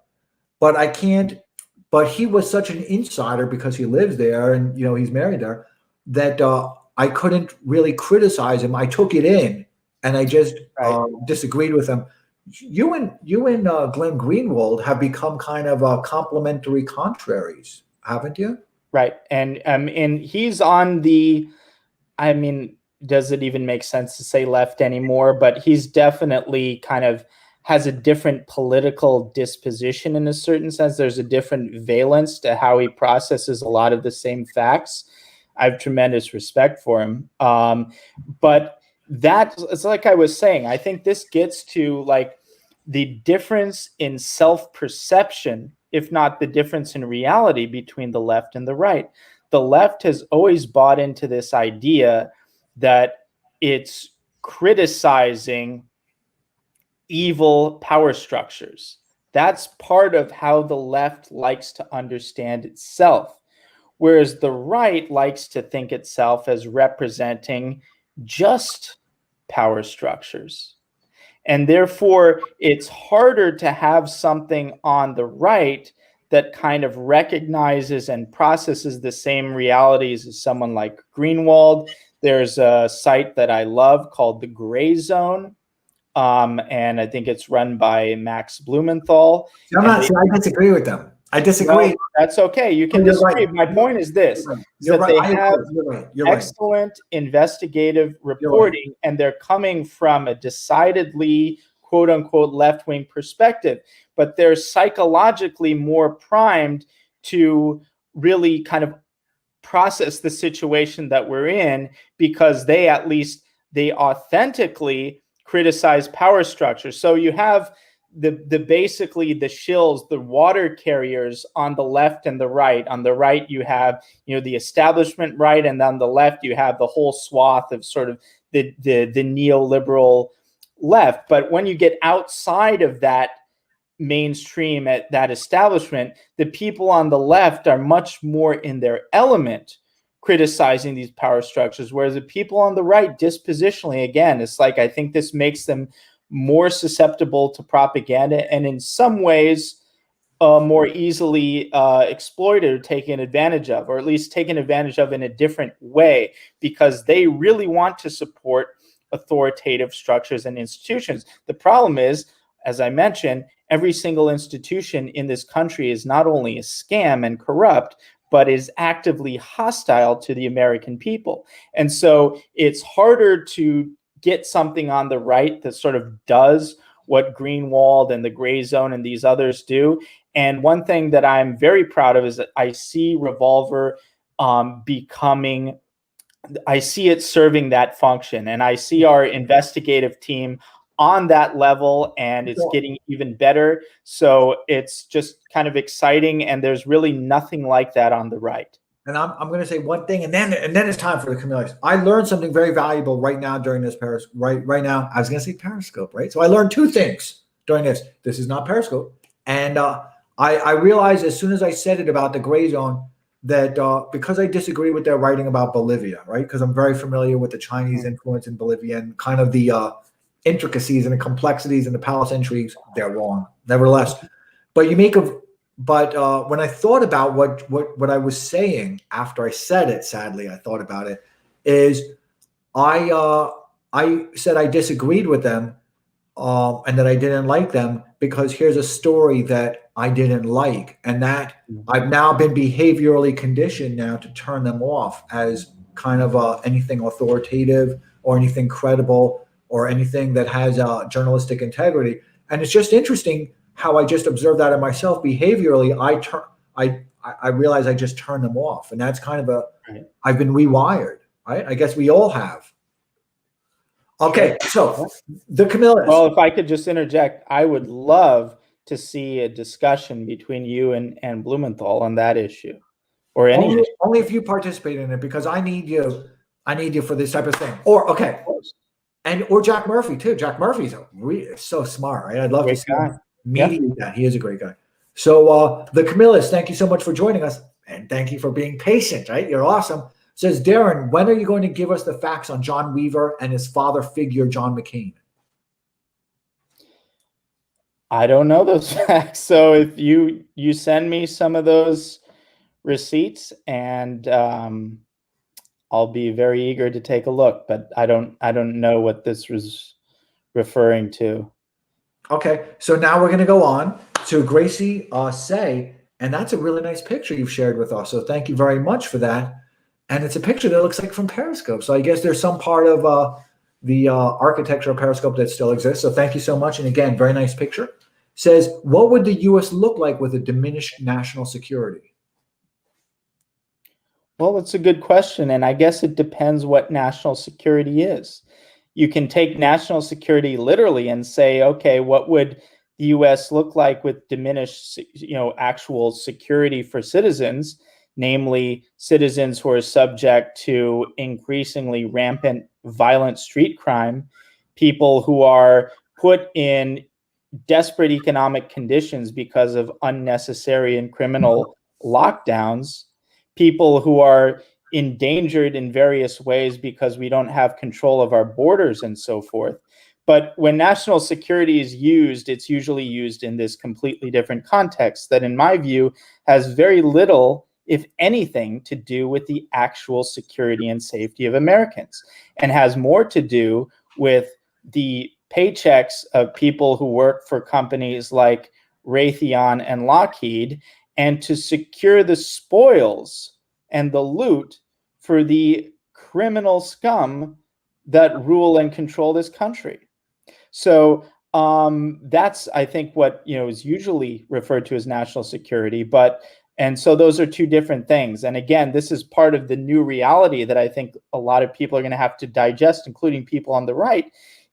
but I can't, but he was such an insider because he lives there and, you know, he's married there, that I couldn't really criticize him. I took it in and I just disagreed with him. you and Glenn Greenwald have become kind of complementary contraries, haven't you? Right. And he's on the, I mean, does it even make sense to say left anymore? But he's definitely kind of has a different political disposition in a certain sense. There's a different valence to how he processes a lot of the same facts. I have tremendous respect for him. But that, it's like I was saying, I think this gets to like the difference in self-perception, if not the difference in reality between the left and the right. The left has always bought into this idea that it's criticizing evil power structures. That's part of how the left likes to understand itself, whereas the right likes to think itself as representing just power structures. And therefore, it's harder to have something on the right that kind of recognizes and processes the same realities as someone like Greenwald. There's a site that I love called The Gray Zone, and I think it's run by Max Blumenthal. See, I disagree with them. I disagree. Well, that's okay. You can disagree. Right. My point is this: You're that right. they have You're excellent investigative reporting, and they're coming from a decidedly "quote unquote" left-wing perspective, but they're psychologically more primed to really kind of process the situation that we're in, because they authentically criticize power structures. So you have the basically the shills, the water carriers on the left and the right. On the right, you have, you know, the establishment right, and on the left, you have the whole swath of sort of the neoliberal left. But when you get outside of that mainstream, at that establishment, the people on the left are much more in their element criticizing these power structures, whereas the people on the right, dispositionally, again, it's like, I think this makes them more susceptible to propaganda, and in some ways more easily exploited or taken advantage of, or at least taken advantage of in a different way, because they really want to support authoritative structures and institutions. The problem is, as I mentioned, every single institution in this country is not only a scam and corrupt, but is actively hostile to the American people. And so it's harder to get something on the right that sort of does what Greenwald and the Gray Zone and these others do. And one thing that I'm very proud of is that I see Revolver becoming, I see it serving that function, and I see our investigative team on that level, and it's getting even better. So it's just kind of exciting, and there's really nothing like that on the right. And I'm going to say one thing, and then it's time for the chameleons. I learned something very valuable right now during this right now. I was going to say Periscope, right? So I learned two things during this. This is not Periscope, and I realized as soon as I said it about the Gray Zone that because I disagree with their writing about Bolivia, right? Because I'm very familiar with the Chinese influence in Bolivia and kind of the intricacies and the complexities and the palace intrigues, they're wrong. Nevertheless, but when I thought about what I was saying after I said it, sadly, I thought about it, is I said I disagreed with them and that I didn't like them because here's a story that I didn't like, and that I've now been behaviorally conditioned now to turn them off as kind of anything authoritative or anything credible or anything that has journalistic integrity. And it's just interesting how I just observed that in myself behaviorally. I realize I just turned them off, and that's kind of I've been rewired, right? I guess we all have. Okay, so the chameleons. Well, if I could just interject, I would love to see a discussion between you and Blumenthal on that issue, or any issue. Only if you participate in it, because I need you. I need you for this type of thing. Or or Jack Murphy too. Jack Murphy's so smart, right? I'd love to see him mediate that. He is a great guy. So the chameleons, thank you so much for joining us, and thank you for being patient. Right, you're awesome. Says Darren, when are you going to give us the facts on John Weaver and his father figure, John McCain? I don't know those facts. So if you send me some of those receipts, and I'll be very eager to take a look. But I don't know what this was referring to. Okay, so now we're going to go on to Gracie Say, and that's a really nice picture you've shared with us. So thank you very much for that. And it's a picture that looks like from Periscope. So I guess there's some part of the architecture of Periscope that still exists. So thank you so much. And again, very nice picture. Says, what would the U.S. look like with a diminished national security? Well, it's a good question, and I guess it depends what national security is. You can take national security literally and say, okay, what would the U.S. look like with diminished, actual security for citizens, namely citizens who are subject to increasingly rampant violent street crime, people who are put in desperate economic conditions because of unnecessary and criminal lockdowns, people who are endangered in various ways because we don't have control of our borders and so forth. But when national security is used, it's usually used in this completely different context that, in my view, has very little, if anything, to do with the actual security and safety of Americans, and has more to do with the paychecks of people who work for companies like Raytheon and Lockheed, and to secure the spoils and the loot for the criminal scum that rule and control this country. So that's, I think, what is usually referred to as national security. And so those are two different things. And again, this is part of the new reality that I think a lot of people are going to have to digest, including people on the right,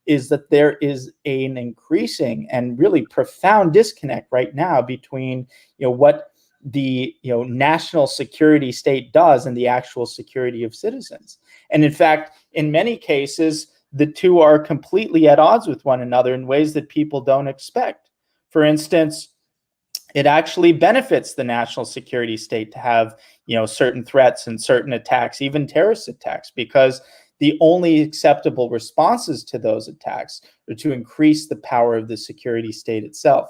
is that there is an increasing and really profound disconnect right now between what the national security state does and the actual security of citizens. And in fact, in many cases, the two are completely at odds with one another in ways that people don't expect. For instance, it actually benefits the national security state to have certain threats and certain attacks, even terrorist attacks, because the only acceptable responses to those attacks are to increase the power of the security state itself.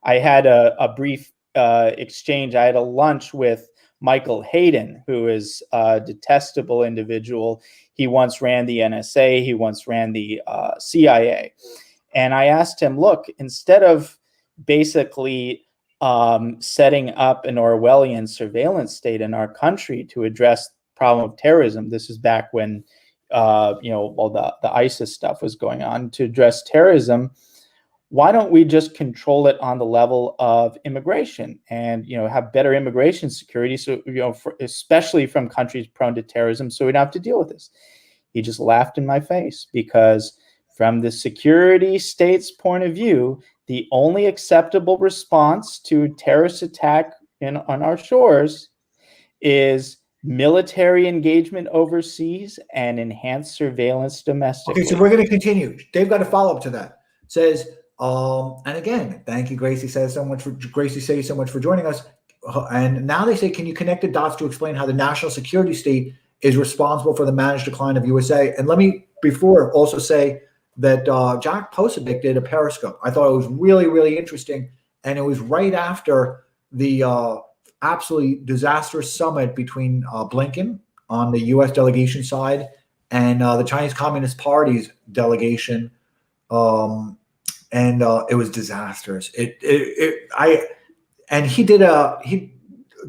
I had a brief exchange. I had a lunch with Michael Hayden, who is a detestable individual. He once ran the NSA. He once ran the CIA. And I asked him, look, instead of basically setting up an Orwellian surveillance state in our country to address the problem of terrorism, this is back when all the ISIS stuff was going on, to address terrorism, why don't we just control it on the level of immigration and have better immigration security, so especially from countries prone to terrorism, so we don't have to deal with this? He just laughed in my face, because from the security state's point of view, the only acceptable response to a terrorist attack on our shores is military engagement overseas and enhanced surveillance domestically. Okay, so we're going to continue. They've got a follow-up to that. Says, and again, thank you, Gracie Say so much for joining us. And now they say, can you connect the dots to explain how the national security state is responsible for the managed decline of USA? And let me before also say that Jack Posobiec did a Periscope. I thought it was really, really interesting, and it was right after the absolutely disastrous summit between Blinken on the U.S. delegation side and the Chinese Communist Party's delegation, and it was disastrous.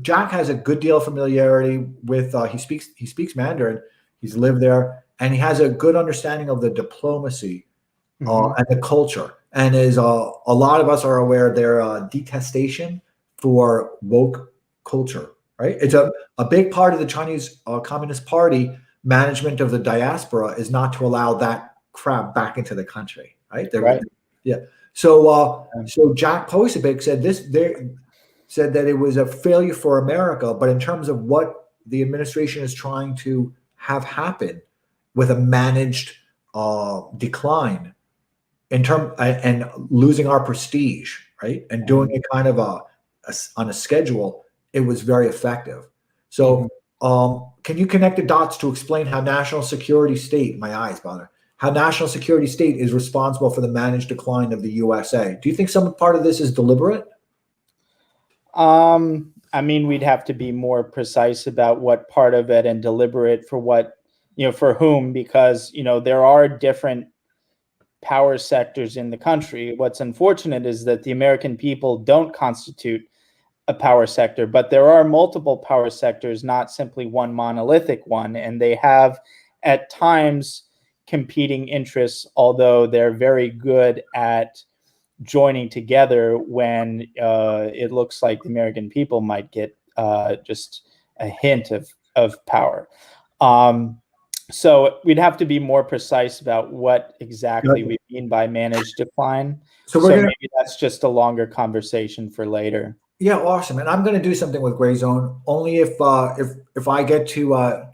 Jack has a good deal of familiarity with. He speaks Mandarin. He's lived there, and he has a good understanding of the diplomacy and the culture. And as a lot of us are aware, their detestation for woke culture, right? It's a big part of the Chinese Communist Party management of the diaspora is not to allow that crap back into the country, right? Right. Yeah. So Jack Posobiec said that it was a failure for America, but in terms of what the administration is trying to have happen with a managed decline and losing our prestige, right? And doing it kind of on a schedule, it was very effective. So can you connect the dots to explain how national security state, my eyes bother, how national security state is responsible for the managed decline of the USA? Do you think some part of this is deliberate? I mean, we'd have to be more precise about what part of it and deliberate for what, for whom, because, there are different power sectors in the country. What's unfortunate is that the American people don't constitute a power sector, but there are multiple power sectors, not simply one monolithic one, and they have at times competing interests, although they're very good at joining together when it looks like the American people might get just a hint of power. So we'd have to be more precise about what exactly we mean by managed decline. So maybe that's just a longer conversation for later. Yeah, awesome. And I'm going to do something with Gray Zone only if I get to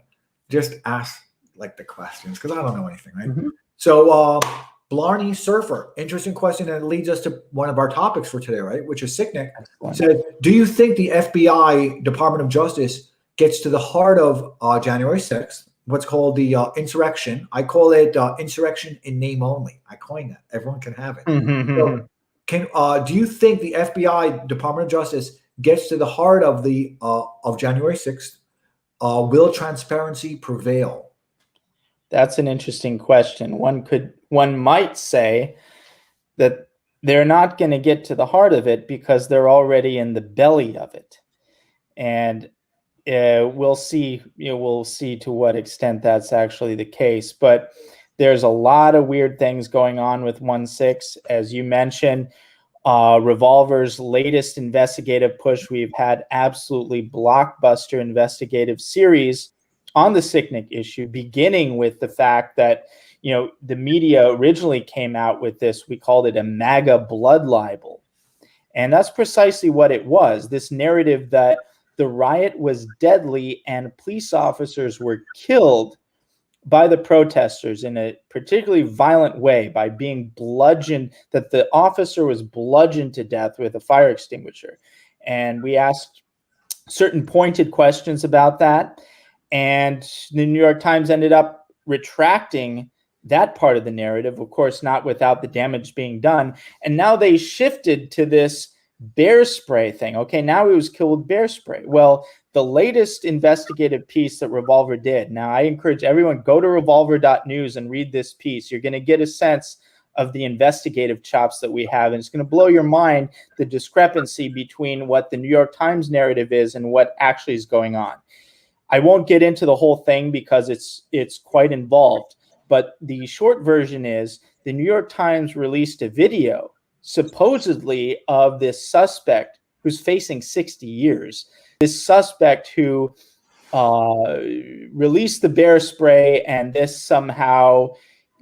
just ask like the questions, because I don't know anything, right? Mm-hmm. So Blarney Surfer, interesting question, and it leads us to one of our topics for today, right? Which is Sicknick. Said, do you think the FBI, Department of Justice, gets to the heart of January 6th, what's called the insurrection? I call it insurrection in name only. I coined that. Everyone can have it. Mm-hmm. So, do you think the FBI, Department of Justice, gets to the heart of the of January 6th? Will transparency prevail? That's an interesting question. One might say that they're not going to get to the heart of it because they're already in the belly of it, and we'll see. We'll see to what extent that's actually the case. But there's a lot of weird things going on with 1/6, as you mentioned. Revolver's latest investigative push. We've had absolutely blockbuster investigative series on the Sicknick issue, beginning with the fact that, the media originally came out with this, we called it a MAGA blood libel. And that's precisely what it was. This narrative that the riot was deadly and police officers were killed by the protesters in a particularly violent way by being bludgeoned, that the officer was bludgeoned to death with a fire extinguisher. And we asked certain pointed questions about that. And the New York Times ended up retracting that part of the narrative, of course, not without the damage being done. And now they shifted to this bear spray thing. Okay, now he was killed with bear spray. Well, the latest investigative piece that Revolver did. Now, I encourage everyone, go to Revolver.NEWS and read this piece. You're going to get a sense of the investigative chops that we have. And it's going to blow your mind, the discrepancy between what the New York Times narrative is and what actually is going on. I won't get into the whole thing because it's quite involved. But the short version is the New York Times released a video supposedly of this suspect who's facing 60 years. This suspect who released the bear spray, and this somehow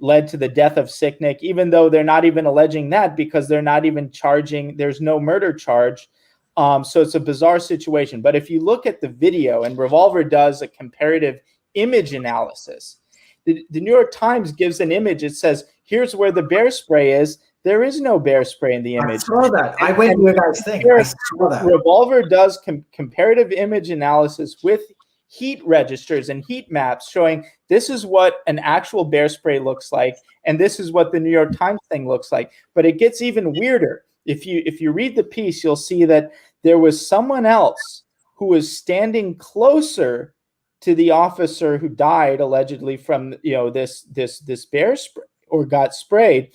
led to the death of Sicknick, even though they're not even alleging that because they're not even charging, there's no murder charge. So it's a bizarre situation. But if you look at the video, and Revolver does a comparative image analysis, the New York Times gives an image. It says, here's where the bear spray is. There is no bear spray in the image. I saw that. I went to your guys' thing. I saw that. Revolver does comparative image analysis with heat registers and heat maps showing this is what an actual bear spray looks like, and this is what the New York Times thing looks like. But it gets even weirder. If you read the piece, you'll see that there was someone else who was standing closer to the officer who died allegedly from this bear spray or got sprayed.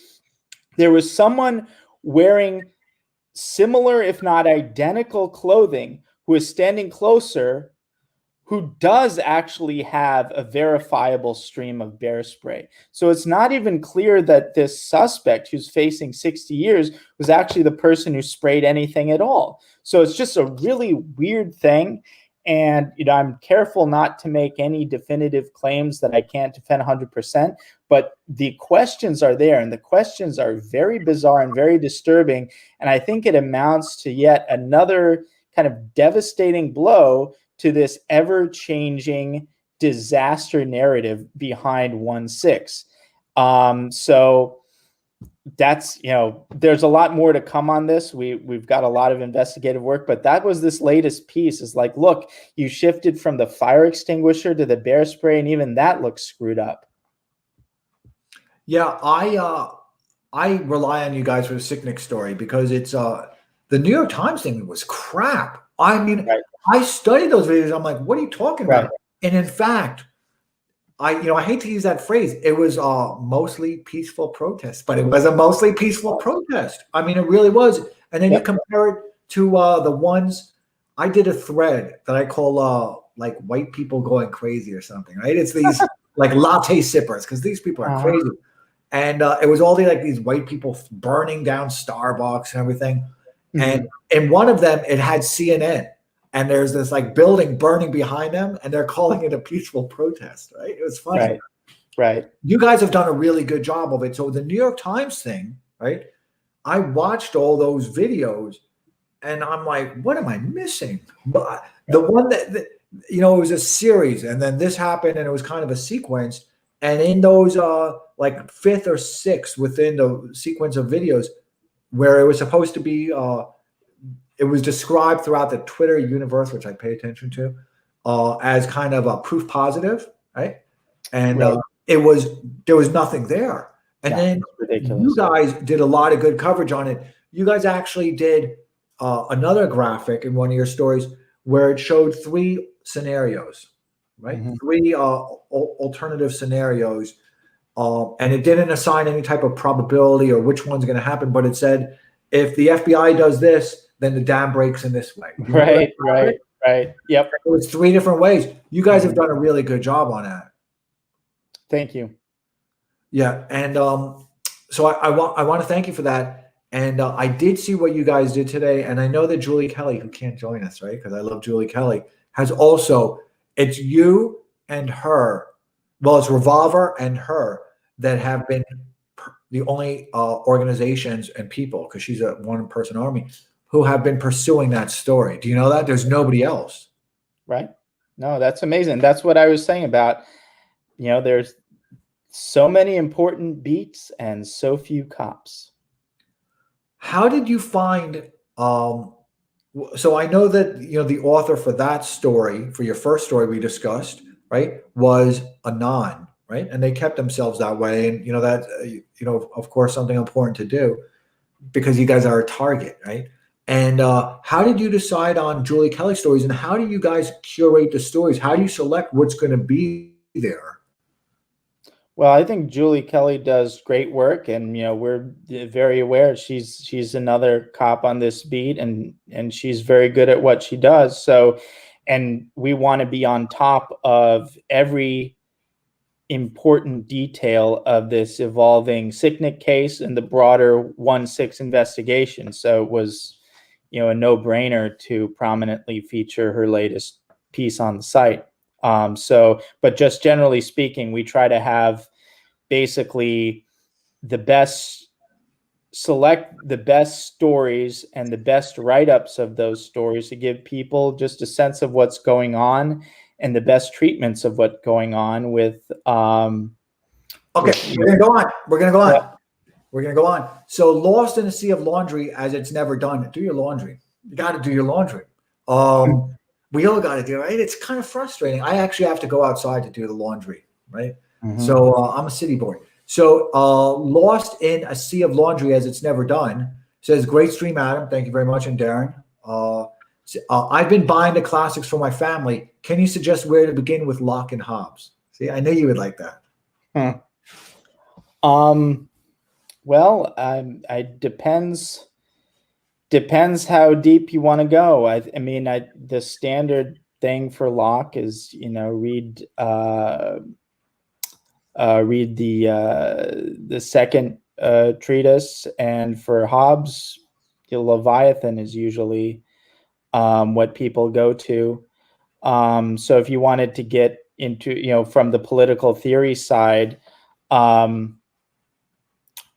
There was someone wearing similar, if not identical, clothing who is standing closer, who does actually have a verifiable stream of bear spray. So it's not even clear that this suspect who's facing 60 years was actually the person who sprayed anything at all. So it's just a really weird thing. And I'm careful not to make any definitive claims that I can't defend 100%, but the questions are there, and the questions are very bizarre and very disturbing. And I think it amounts to yet another kind of devastating blow to this ever-changing disaster narrative behind 1/6. So that's, there's a lot more to come on this. We've got a lot of investigative work, but that was this latest piece. Is like, look, you shifted from the fire extinguisher to the bear spray, and even that looks screwed up. Yeah, I rely on you guys for the Sicknick story because it's the New York Times thing was crap. I mean, right. I studied those videos. I'm like, what are you talking about? And in fact, I hate to use that phrase. It was mostly peaceful protest, but it was a mostly peaceful protest. I mean, it really was. And then you compare it to the ones I did a thread that I call like white people going crazy or something, right? It's these like latte sippers because these people are crazy. And it was all these white people burning down Starbucks and everything. And in one of them, it had CNN. And there's this like building burning behind them, and they're calling it a peaceful protest, right? It was funny. Right. You guys have done a really good job of it. So the New York Times thing, right? I watched all those videos, and I'm like, what am I missing? But the one that it was a series, and then this happened, and it was kind of a sequence. And in those like fifth or sixth within the sequence of videos, where it was supposed to be it was described throughout the Twitter universe, which I pay attention to, as kind of a proof positive, right? And there was nothing there. And then you guys did a lot of good coverage on it. You guys actually did another graphic in one of your stories where it showed 3 scenarios, right? 3 alternative scenarios, and it didn't assign any type of probability or which one's going to happen, but it said if the FBI does this, then the dam breaks in this way. Right. Yep. It was 3 different ways. You guys have done a really good job on that. Thank you. Yeah, and so I want to thank you for that. And I did see what you guys did today, and I know that Julie Kelly, who can't join us, right? Because I love Julie Kelly, has also. It's you and her. Well, it's Revolver and her that have been the only organizations and people, because she's a one-person army, who have been pursuing that story. Do you know that? There's nobody else. Right. No, that's amazing. That's what I was saying about, there's so many important beats and so few cops. How did you find, so I know that, the author for that story, for your first story we discussed, right, was Anon, right? And they kept themselves that way. And, that, of course, something important to do because you guys are a target, right? And how did you decide on Julie Kelly stories, and how do you guys curate the stories? How do you select what's going to be there? Well, I think Julie Kelly does great work, and we're very aware she's another cop on this beat, and she's very good at what she does. So, and we want to be on top of every important detail of this evolving Sicknick case and the broader 1-6 investigation. So it was a no-brainer to prominently feature her latest piece on the site. But just generally speaking, we try to have basically select the best stories and the best write-ups of those stories to give people just a sense of what's going on and the best treatments of what's going on with. Okay, we're gonna go on. We're gonna go on. So, lost in a sea of laundry as it's never done. Do your laundry. You got to do your laundry. We all got to do it, right? It's kind of frustrating. I actually have to go outside to do the laundry, right? So I'm a city boy. So, lost in a sea of laundry as it's never done says, great stream, Adam. Thank you very much, and Darren. I've been buying the classics for my family. Can you suggest where to begin with Locke and Hobbes? See, I knew you would like that. Well, it depends how deep you want to go. I mean, the standard thing for Locke is, read the second treatise, and for Hobbes, the Leviathan is usually what people go to. So if you wanted to get into, from the political theory side, for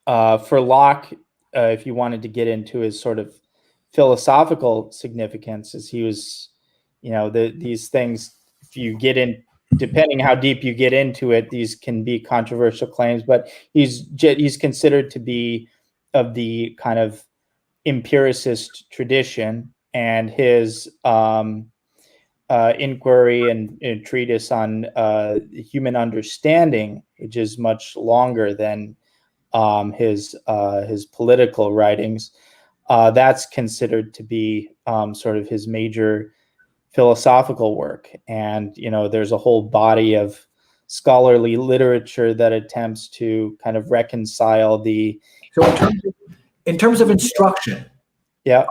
Locke, if you wanted to get into his sort of philosophical significance, as he was, these things, if you get in, depending how deep you get into it, these can be controversial claims, but he's considered to be of the kind of empiricist tradition, and his inquiry and treatise on human understanding, which is much longer than his political writings, that's considered to be sort of his major philosophical work. And there's a whole body of scholarly literature that attempts to kind of reconcile the. So in terms of instruction, Yeah.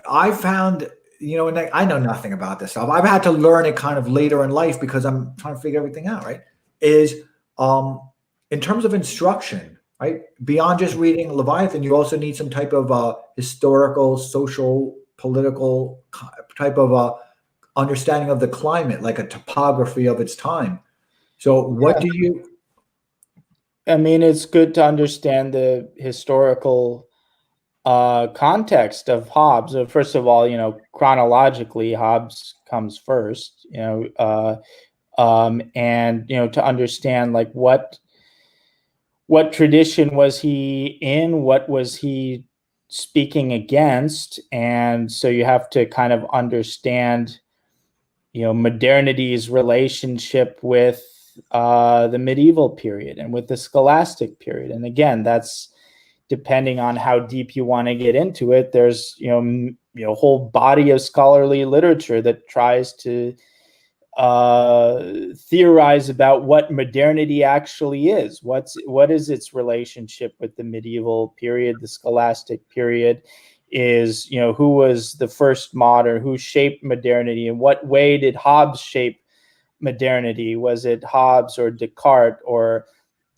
I found, and I know nothing about this stuff. I've had to learn it kind of later in life because I'm trying to figure everything out, right? In terms of instruction, right? Beyond just reading Leviathan, you also need some type of historical, social, political type of understanding of the climate, like a topography of its time. So what do you? I mean, it's good to understand the historical context of Hobbes. First of all, chronologically, Hobbes comes first, and, to understand like what tradition was he in, what was he speaking against. And so you have to kind of understand, modernity's relationship with the medieval period and with the scholastic period. And again, that's depending on how deep you want to get into it. There's a whole body of scholarly literature that tries to theorize about what modernity actually is. What is its relationship with the medieval period, the scholastic period? Is who was the first modern, who shaped modernity, in what way did Hobbes shape modernity? Was it Hobbes or Descartes or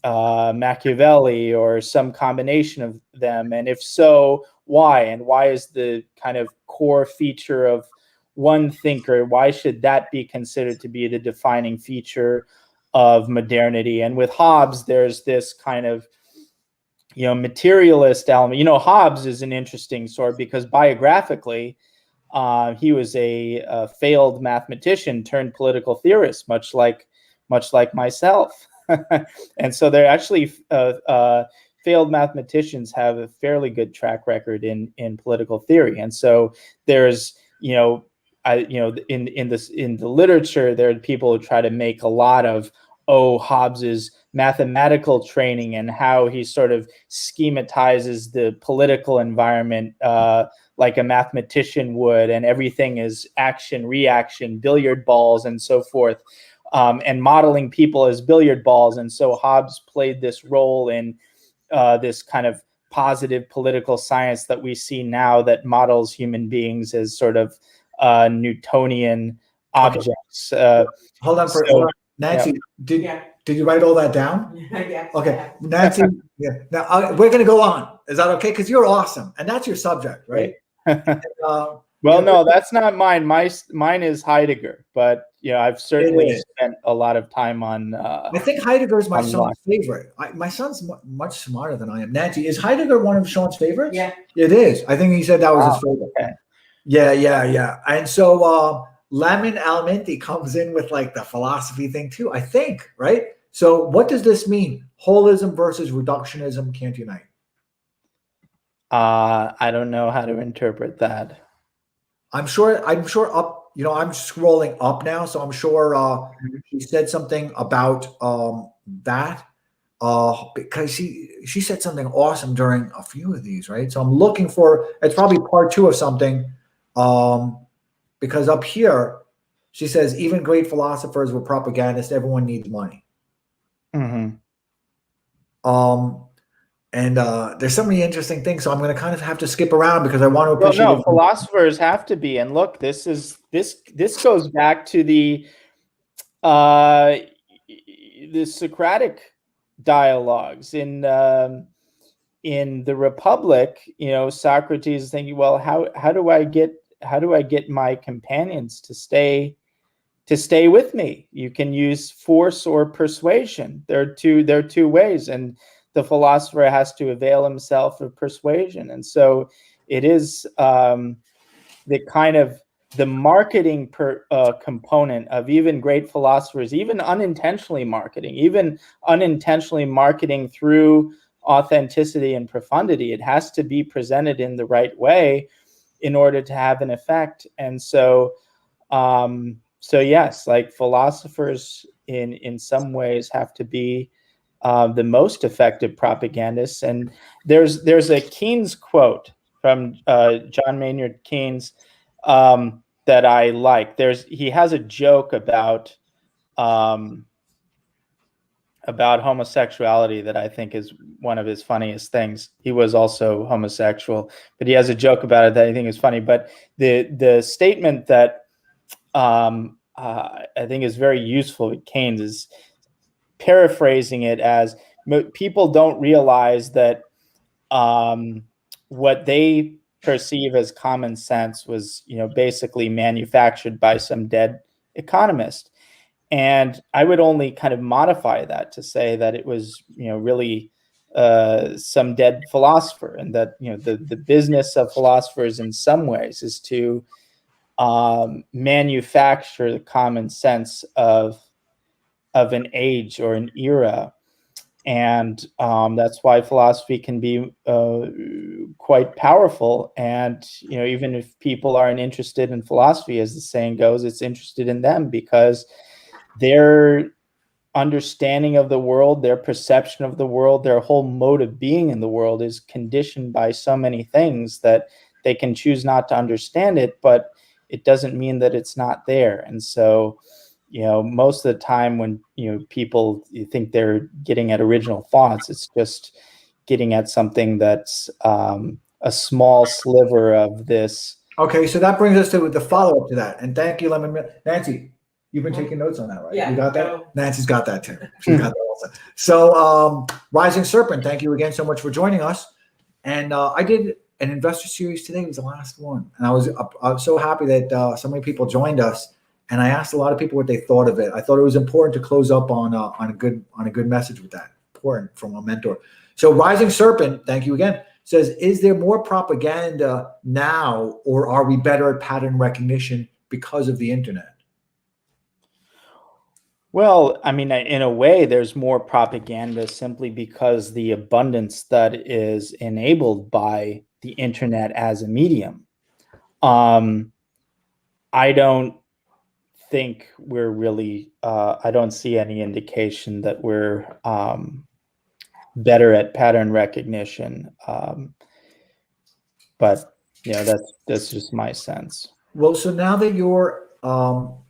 Machiavelli or some combination of them? And if so, why? And why is the kind of core feature of one thinker, why should that be considered to be the defining feature of modernity? And with Hobbes, there's this kind of materialist element. Hobbes is an interesting sort because biographically, he was a failed mathematician turned political theorist, much like myself. And so they're actually failed mathematicians have a fairly good track record in political theory. And so there's in the literature, there are people who try to make a lot of Hobbes's mathematical training and how he sort of schematizes the political environment like a mathematician would, and everything is action, reaction, billiard balls, and so forth, and modeling people as billiard balls. And so Hobbes played this role in this kind of positive political science that we see now that models human beings as sort of Newtonian objects. Hold on, Nancy. Yeah. Did you write all that down? Yeah. Okay, Nancy. Yeah. Now we're going to go on. Is that okay? Because you're awesome, and that's your subject, right? Well, no, that's not mine. Mine is Heidegger, but I've certainly spent a lot of time on. I think Heidegger is my son's favorite. My son's much smarter than I am. Nancy, is Heidegger one of Sean's favorites? Yeah, it is. I think he said that was his favorite. Okay. Yeah. And so Lamin Alminti comes in with like the philosophy thing too, I think, right? So what does this mean? Holism versus reductionism can't unite. I don't know how to interpret that. I'm sure up, I'm scrolling up now, so I'm sure he said something about that because she said something awesome during a few of these, right? So I'm looking for, it's probably part 2 of something, because up here she says even great philosophers were propagandists. Everyone needs money. Mm-hmm. And there's so many interesting things, so I'm going to kind of have to skip around because I want to appreciate. Well, no, philosophers have to be. And look, this goes back to the Socratic dialogues in the Republic. Socrates is thinking, well, how do I get my companions to stay with me? You can use force or persuasion. There are two ways, and the philosopher has to avail himself of persuasion. And so it is the kind of the marketing component of even great philosophers, even unintentionally marketing through authenticity and profundity. It has to be presented in the right way in order to have an effect. And so yes, like philosophers in some ways have to be the most effective propagandists. And there's a Keynes quote from John Maynard Keynes that I like. He has a joke about about homosexuality that I think is one of his funniest things. He was also homosexual, but he has a joke about it that I think is funny. But the statement that I think is very useful with Keynes is paraphrasing it as people don't realize that what they perceive as common sense was, basically manufactured by some dead economist. And I would only kind of modify that to say that it was, really some dead philosopher, and that, the business of philosophers in some ways is to manufacture the common sense of an age or an era. And that's why philosophy can be quite powerful. And, even if people aren't interested in philosophy, as the saying goes, it's interested in them, because their understanding of the world, their perception of the world, their whole mode of being in the world is conditioned by so many things that they can choose not to understand it, but it doesn't mean that it's not there. And so, most of the time when, people think they're getting at original thoughts, it's just getting at something that's a small sliver of this. Okay, so that brings us to the follow-up to that. And thank you, Nancy. You've been taking notes on that, right? Yeah. You got that? Nancy's got that too. She's got that also. So, Rising Serpent, thank you again so much for joining us. And I did an investor series today. It was the last one. And I was so happy that so many people joined us. And I asked a lot of people what they thought of it. I thought it was important to close up on a good message with that. Important from a mentor. So Rising Serpent, thank you again, says, is there more propaganda now, or are we better at pattern recognition because of the internet? Well, I mean, in a way, there's more propaganda simply because the abundance that is enabled by the internet as a medium. I don't think we're really, I don't see any indication that we're better at pattern recognition. But that's just my sense. Well, so now that you're, now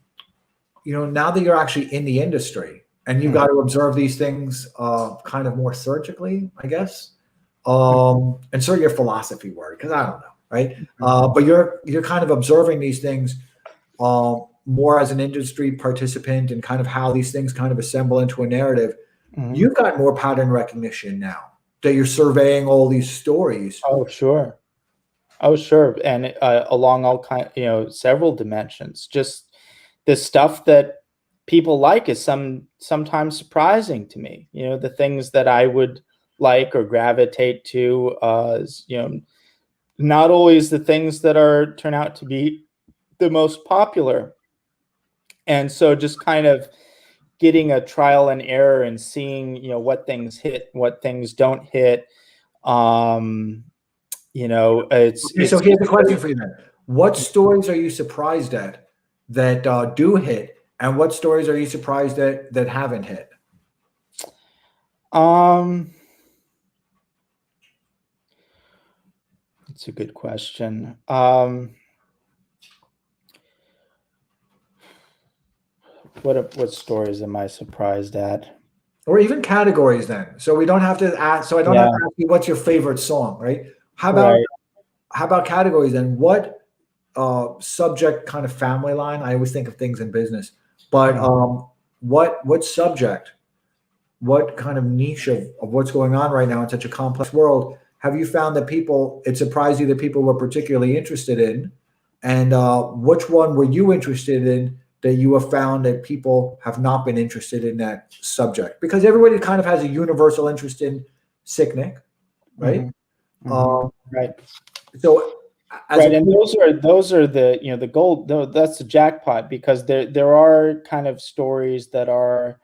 that you're actually in the industry and you've got to observe these things kind of more surgically, I guess, insert your philosophy word, because I don't know, right? But you're kind of observing these things more as an industry participant, and kind of how these things kind of assemble into a narrative. You've got more pattern recognition now that you're surveying all these stories. Oh, sure. And along all several dimensions. Just the stuff that people like is sometimes surprising to me. The things that I would like or gravitate to, not always the things that turn out to be the most popular. And so just kind of getting a trial and error and seeing, what things hit, what things don't hit. So here's the question for you then. What stories are you surprised at that do hit, and what stories are you surprised at that haven't hit? That's a good question. What stories am I surprised at? Or even categories then. So we don't have to ask, so I don't have to ask you what's your favorite song, right? How about categories then? What subject, kind of family line? I always think of things in business, but what subject, what kind of niche of what's going on right now in such a complex world have you found that it surprised you that people were particularly interested in? And which one were you interested in that you have found that people have not been interested in that subject? Because everybody kind of has a universal interest in sicknick, right? Right. So, and those are the the gold. That's the jackpot, because there are kind of stories that are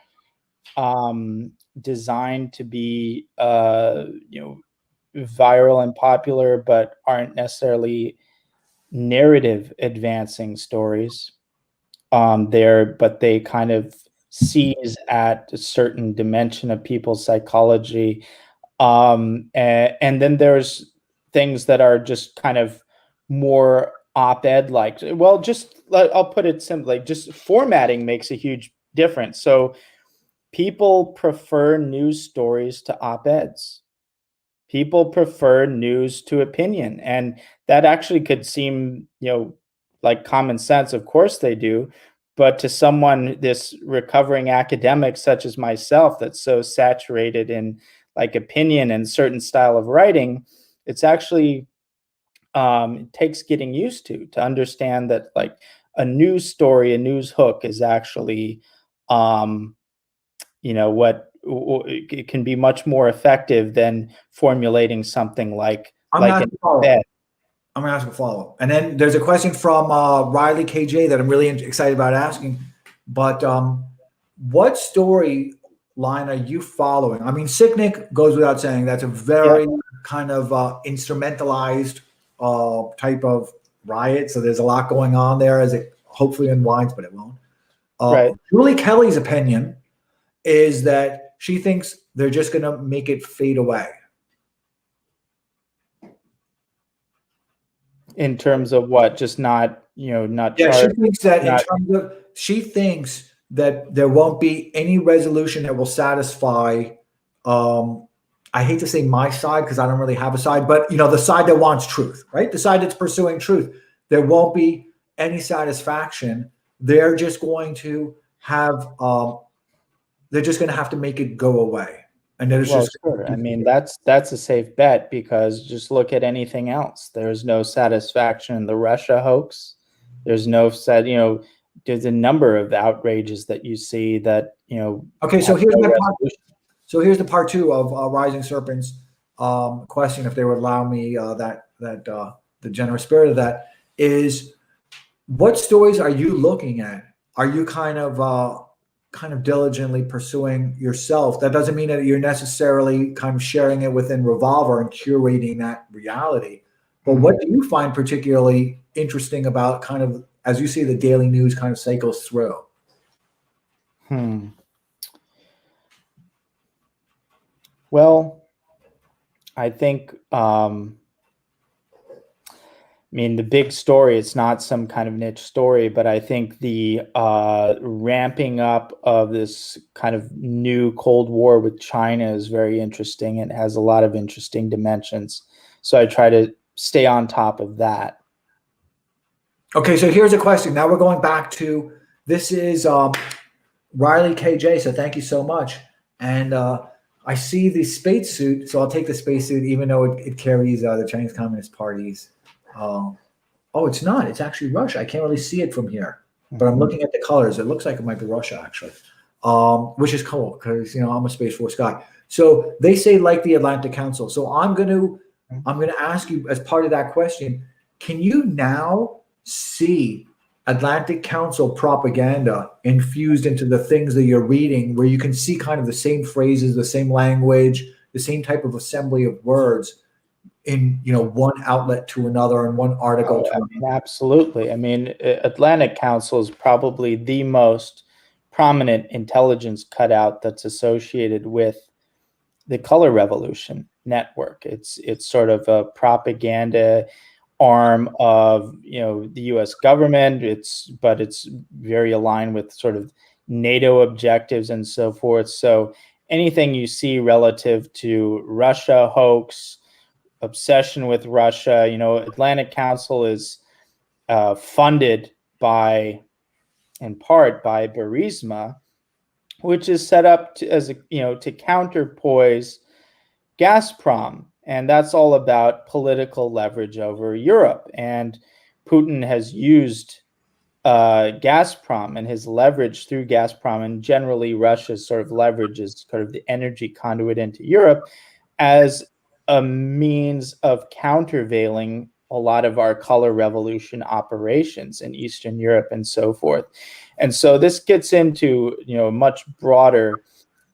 designed to be viral and popular, but aren't necessarily narrative advancing stories. But they kind of seize at a certain dimension of people's psychology. And then there's things that are just kind of more op-ed like. Well, I'll put it simply, just formatting makes a huge different. So people prefer news stories to op-eds. People prefer news to opinion. And that actually could seem, like common sense. Of course they do. But to someone, this recovering academic such as myself, that's so saturated in like opinion and certain style of writing, it's actually it takes getting used to understand that like a news story, a news hook is actually, it can be much more effective than formulating something like I'm gonna ask an a follow-up. ed. I'm gonna ask a follow-up, and then there's a question from Riley KJ that I'm really excited about asking. But what story line are you following? I mean, Sicknick goes without saying. That's a very kind of instrumentalized type of riot. So there's a lot going on there as it hopefully unwinds, but it won't. Right. Julie Kelly's opinion is that she thinks they're just going to make it fade away. In terms of what? Just not, not Yeah, charged. she thinks that in terms of, she thinks that there won't be any resolution that will satisfy, I hate to say my side because I don't really have a side, but the side that wants truth, right? The side that's pursuing truth. There won't be any satisfaction. They're just going to have, they're just going to have to make it go away. And then it's just, sure. I mean, that's a safe bet, because just look at anything else. There's no satisfaction in the Russia hoax. There's no there's a number of outrages that you see that, okay, so here's my part. So here's the part two of Rising Serpent's question, if they would allow me the generous spirit of that, is what stories are you looking at? Are you kind of diligently pursuing yourself? That doesn't mean that you're necessarily kind of sharing it within Revolver and curating that reality. But what do you find particularly interesting about kind of, as you see the daily news kind of cycles through? Well, I think, the big story, it's not some kind of niche story, but I think the ramping up of this kind of new Cold War with China is very interesting. It has a lot of interesting dimensions. So I try to stay on top of that. Okay, so here's a question. Now we're going back to, this is Riley KJ, so thank you so much. And I see the spacesuit, so I'll take the spacesuit, even though it carries the Chinese Communist Party's. Oh, it's not. It's actually Russia. I can't really see it from here, but I'm looking at the colors. It looks like it might be Russia, actually, which is cool because I'm a Space Force guy. So they say like the Atlantic Council. So I'm gonna ask you as part of that question. Can you now see Atlantic Council propaganda infused into the things that you're reading, where you can see kind of the same phrases, the same language, the same type of assembly of words in one outlet to another and one article to another? Absolutely. Atlantic Council is probably the most prominent intelligence cutout that's associated with the Color Revolution network. It's sort of a propaganda arm of the U.S. government. But it's very aligned with sort of NATO objectives and so forth. So anything you see relative to Russia hoax, obsession with Russia, Atlantic Council is funded in part by Burisma, which is set up to counterpoise Gazprom. And that's all about political leverage over Europe. And Putin has used Gazprom and his leverage through Gazprom, and generally Russia's sort of leverage is sort of the energy conduit into Europe, as a means of countervailing a lot of our color revolution operations in Eastern Europe and so forth. And so this gets into a much broader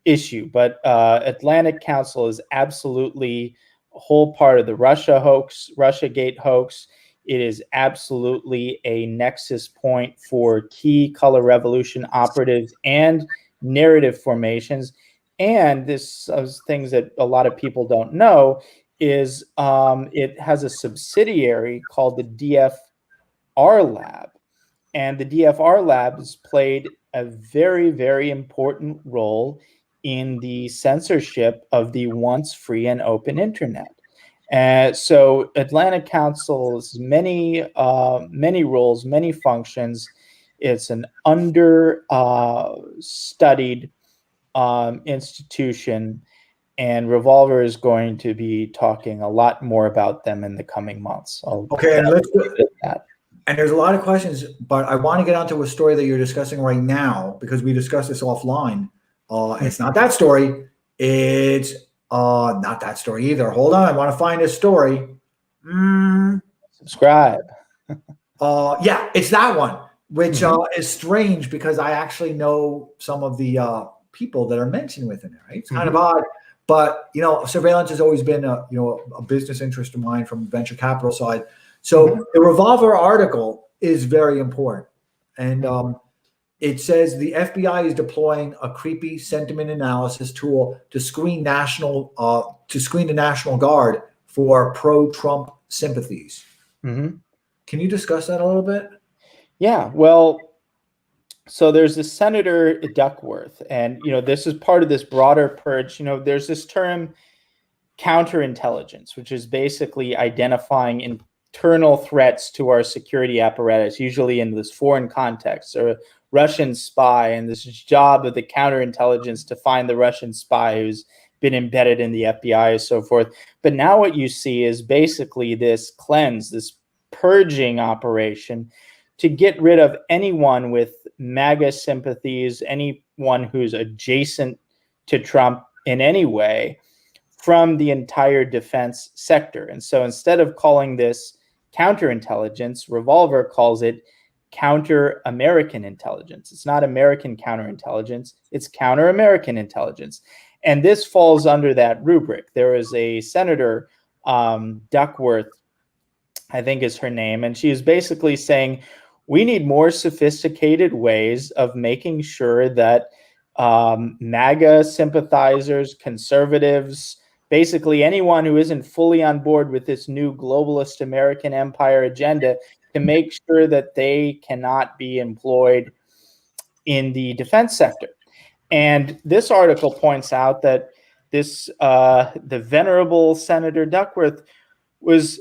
issue, but Atlantic Council is absolutely a whole part of the Russia hoax, Russiagate hoax. It is absolutely a nexus point for key color revolution operatives and narrative formations. And this things that a lot of people don't know is it has a subsidiary called the DFR Lab, And the DFR labs played a very, very important role in the censorship of the once free and open internet. So Atlantic Council's many roles, many functions. It's an studied institution, and Revolver is going to be talking a lot more about them in the coming months. Okay, and and there's a lot of questions, but I want to get onto a story that you're discussing right now because we discussed this offline. It's not that story. It's not that story either. Hold on, I want to find this story. Subscribe. Yeah, it's that one, which is strange because I actually know some of the people that are mentioned within it. Right? It's kind of odd, but surveillance has always been a business interest of mine from the venture capital side. So the Revolver article is very important, and it says the FBI is deploying a creepy sentiment analysis tool to screen the National Guard for pro-Trump sympathies. Can you discuss that a little bit? Yeah, well, so there's this Senator Duckworth, and this is part of this broader purge. There's this term counterintelligence, which is basically identifying internal threats to our security apparatus, usually in this foreign context, or a Russian spy, and this job of the counterintelligence to find the Russian spy who's been embedded in the FBI and so forth. But now what you see is basically this cleanse, this purging operation to get rid of anyone with MAGA sympathies, anyone who's adjacent to Trump in any way, from the entire defense sector. And so instead of calling this counterintelligence, Revolver calls it counter-American intelligence. It's not American counterintelligence, it's counter-American intelligence. And this falls under that rubric. There is a Senator, Duckworth, I think is her name, and she is basically saying, we need more sophisticated ways of making sure that MAGA sympathizers, conservatives, basically anyone who isn't fully on board with this new globalist American empire agenda, to make sure that they cannot be employed in the defense sector. And this article points out that the venerable Senator Duckworth was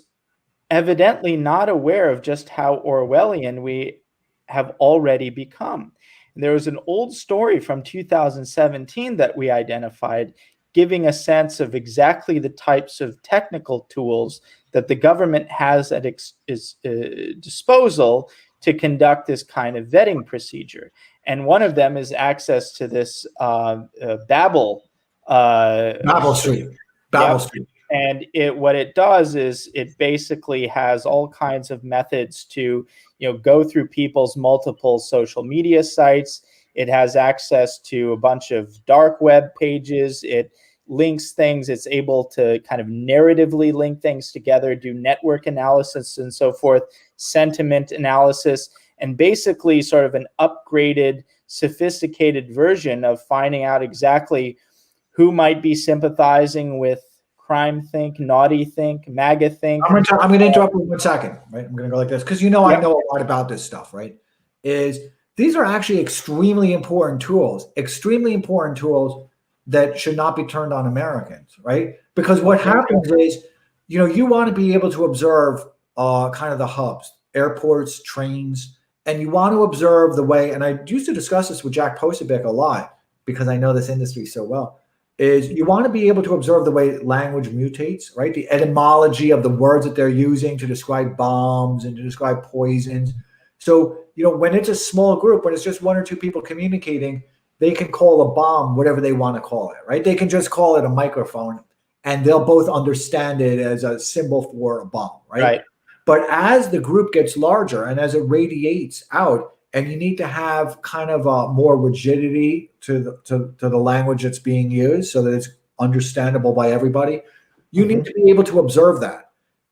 evidently not aware of just how Orwellian we have already become. And there was an old story from 2017 that we identified, giving a sense of exactly the types of technical tools that the government has at its disposal to conduct this kind of vetting procedure. And one of them is access to this Babel Street. And what it does is it basically has all kinds of methods to go through people's multiple social media sites. It has access to a bunch of dark web pages. It links things. It's able to kind of narratively link things together, do network analysis and so forth, sentiment analysis, and basically sort of an upgraded, sophisticated version of finding out exactly who might be sympathizing with crime think, naughty think, MAGA think. I'm going to interrupt you 1 second, right? I'm going to go like this because I know a lot about this stuff, right? These are actually extremely important tools that should not be turned on Americans, right? Because what happens is, you want to be able to observe kind of the hubs, airports, trains, and you want to observe the way, and I used to discuss this with Jack Posobiec a lot because I know this industry so well, is you want to be able to observe the way language mutates, right? The etymology of the words that they're using to describe bombs and to describe poisons. So, when it's a small group, when it's just 1 or 2 people communicating, they can call a bomb whatever they want to call it, right? They can just call it a microphone and they'll both understand it as a symbol for a bomb, right? But as the group gets larger and as it radiates out, and you need to have kind of more rigidity to the language that's being used so that it's understandable by everybody, you need to be able to observe that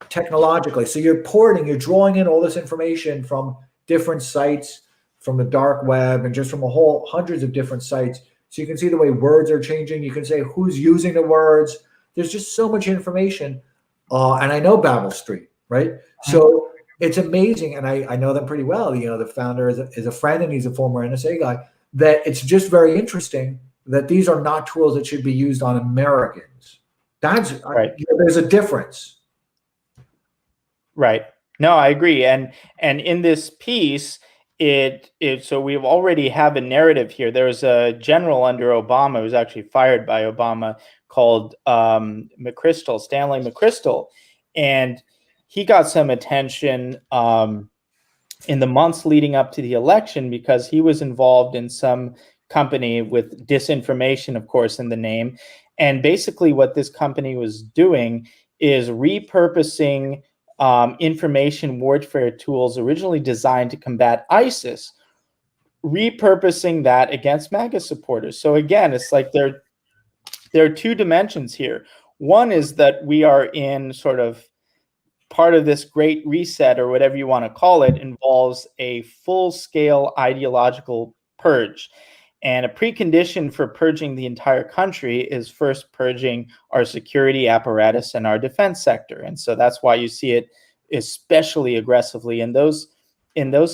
technologically. So you're drawing in all this information from different sites, from the dark web, and just from hundreds of different sites. So you can see the way words are changing. You can say who's using the words. There's just so much information. And I know Babel Street, right? So it's amazing, and I know them pretty well. The founder is a friend, and he's a former NSA guy. That it's just very interesting that these are not tools that should be used on Americans. That's Right. There's a difference. Right. No, I agree. And in this piece, so we already have a narrative here. There was a general under Obama who was actually fired by Obama called McChrystal, Stanley McChrystal, and he got some attention in the months leading up to the election because he was involved in some company with disinformation, of course, in the name. And basically what this company was doing is repurposing information warfare tools originally designed to combat ISIS, repurposing that against MAGA supporters. So again, it's like there are two dimensions here. One is that we are in sort of part of this great reset, or whatever you want to call it, involves a full-scale ideological purge. And a precondition for purging the entire country is first purging our security apparatus and our defense sector. And so that's why you see it especially aggressively in those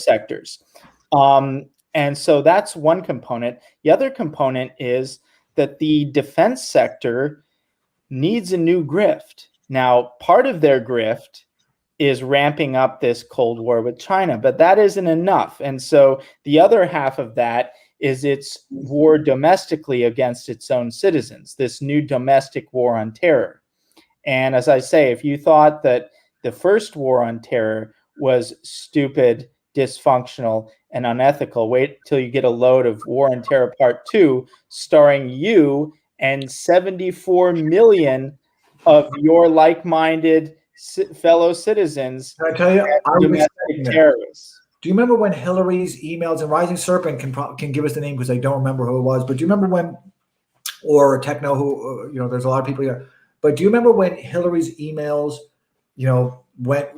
sectors. And so that's one component. The other component is that the defense sector needs a new grift. Now, part of their grift is ramping up this Cold War with China, but that isn't enough. And so the other half of that is its war domestically against its own citizens, this new domestic war on terror. And as I say, if you thought that the first war on terror was stupid, dysfunctional, and unethical, wait till you get a load of War on Terror Part 2, starring you and 74 million of your like-minded fellow citizens. Can I tell you, domestic terrorists. Do you remember when Hillary's emails, and Rising Serpent can give us the name because I don't remember who it was, but do you remember when, or Techno, who, there's a lot of people here, but do you remember when Hillary's emails, went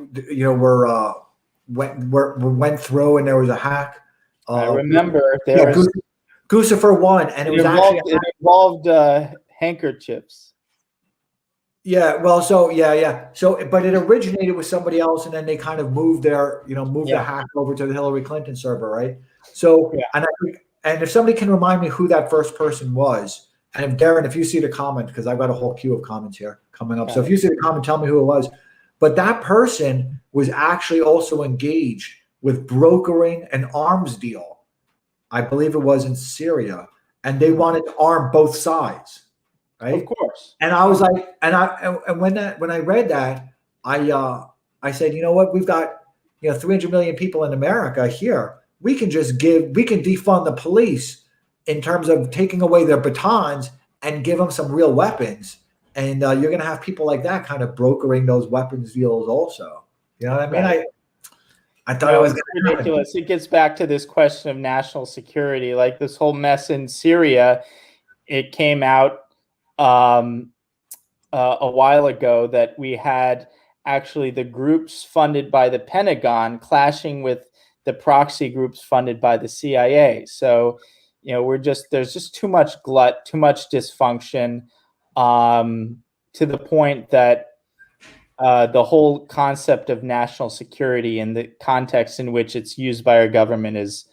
through and there was a hack? I remember there was Guccifer 1, and it involved handkerchiefs. Yeah, well, so yeah. So, but it originated with somebody else, and then they kind of moved the hack over to the Hillary Clinton server, right? So, and if somebody can remind me who that first person was, and if Darren, if you see the comment, because I've got a whole queue of comments here coming up. So if you see the comment, tell me who it was. But that person was actually also engaged with brokering an arms deal. I believe it was in Syria, and they wanted to arm both sides. Right? Of course. And I was like, and when I read that, I said, you know what? We've got 300 million people in America here. We can defund the police in terms of taking away their batons and give them some real weapons. And you're going to have people like that kind of brokering those weapons deals also. You know what I mean? Right. I thought it was ridiculous. It gets back to this question of national security, like this whole mess in Syria. It came out a while ago that we had actually the groups funded by the Pentagon clashing with the proxy groups funded by the CIA. So, there's just too much glut, too much dysfunction, to the point that the whole concept of national security and the context in which it's used by our government is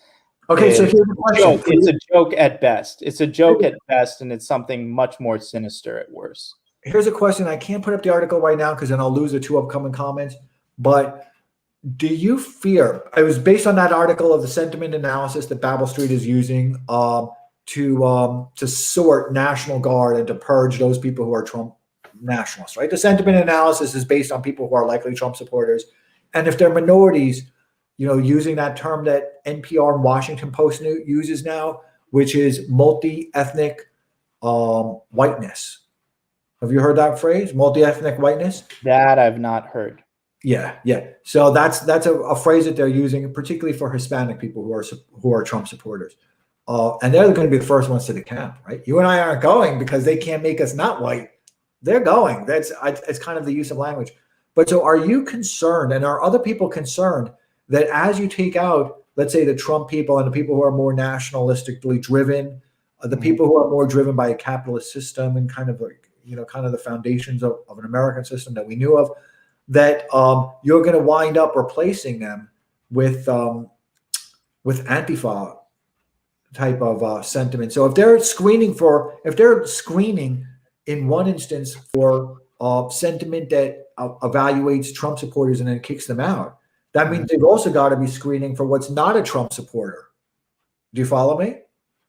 okay. So here's the question. It's a joke at best. It's a joke at best, and it's something much more sinister at worst. Here's a question. I can't put up the article right now because then I'll lose the two upcoming comments. But do you fear? It was based on that article of the sentiment analysis that Babel Street is using to sort National Guard and to purge those people who are Trump nationalists. Right. The sentiment analysis is based on people who are likely Trump supporters, and if they're minorities, using that term that NPR and Washington Post uses now, which is multi-ethnic whiteness. Have you heard that phrase, multi-ethnic whiteness? That I've not heard. Yeah. So that's a phrase that they're using, particularly for Hispanic people who are Trump supporters, and they're going to be the first ones to the camp, right? You and I aren't going because they can't make us not white. They're going. It's kind of the use of language. But so, are you concerned, and are other people concerned that as you take out, let's say, the Trump people and the people who are more nationalistically driven, the people who are more driven by a capitalist system and kind of the foundations of an American system that we knew of, that you're going to wind up replacing them with Antifa type of sentiment. So if they're screening in one instance for sentiment that evaluates Trump supporters and then kicks them out, that means they've also got to be screening for what's not a Trump supporter. Do you follow me?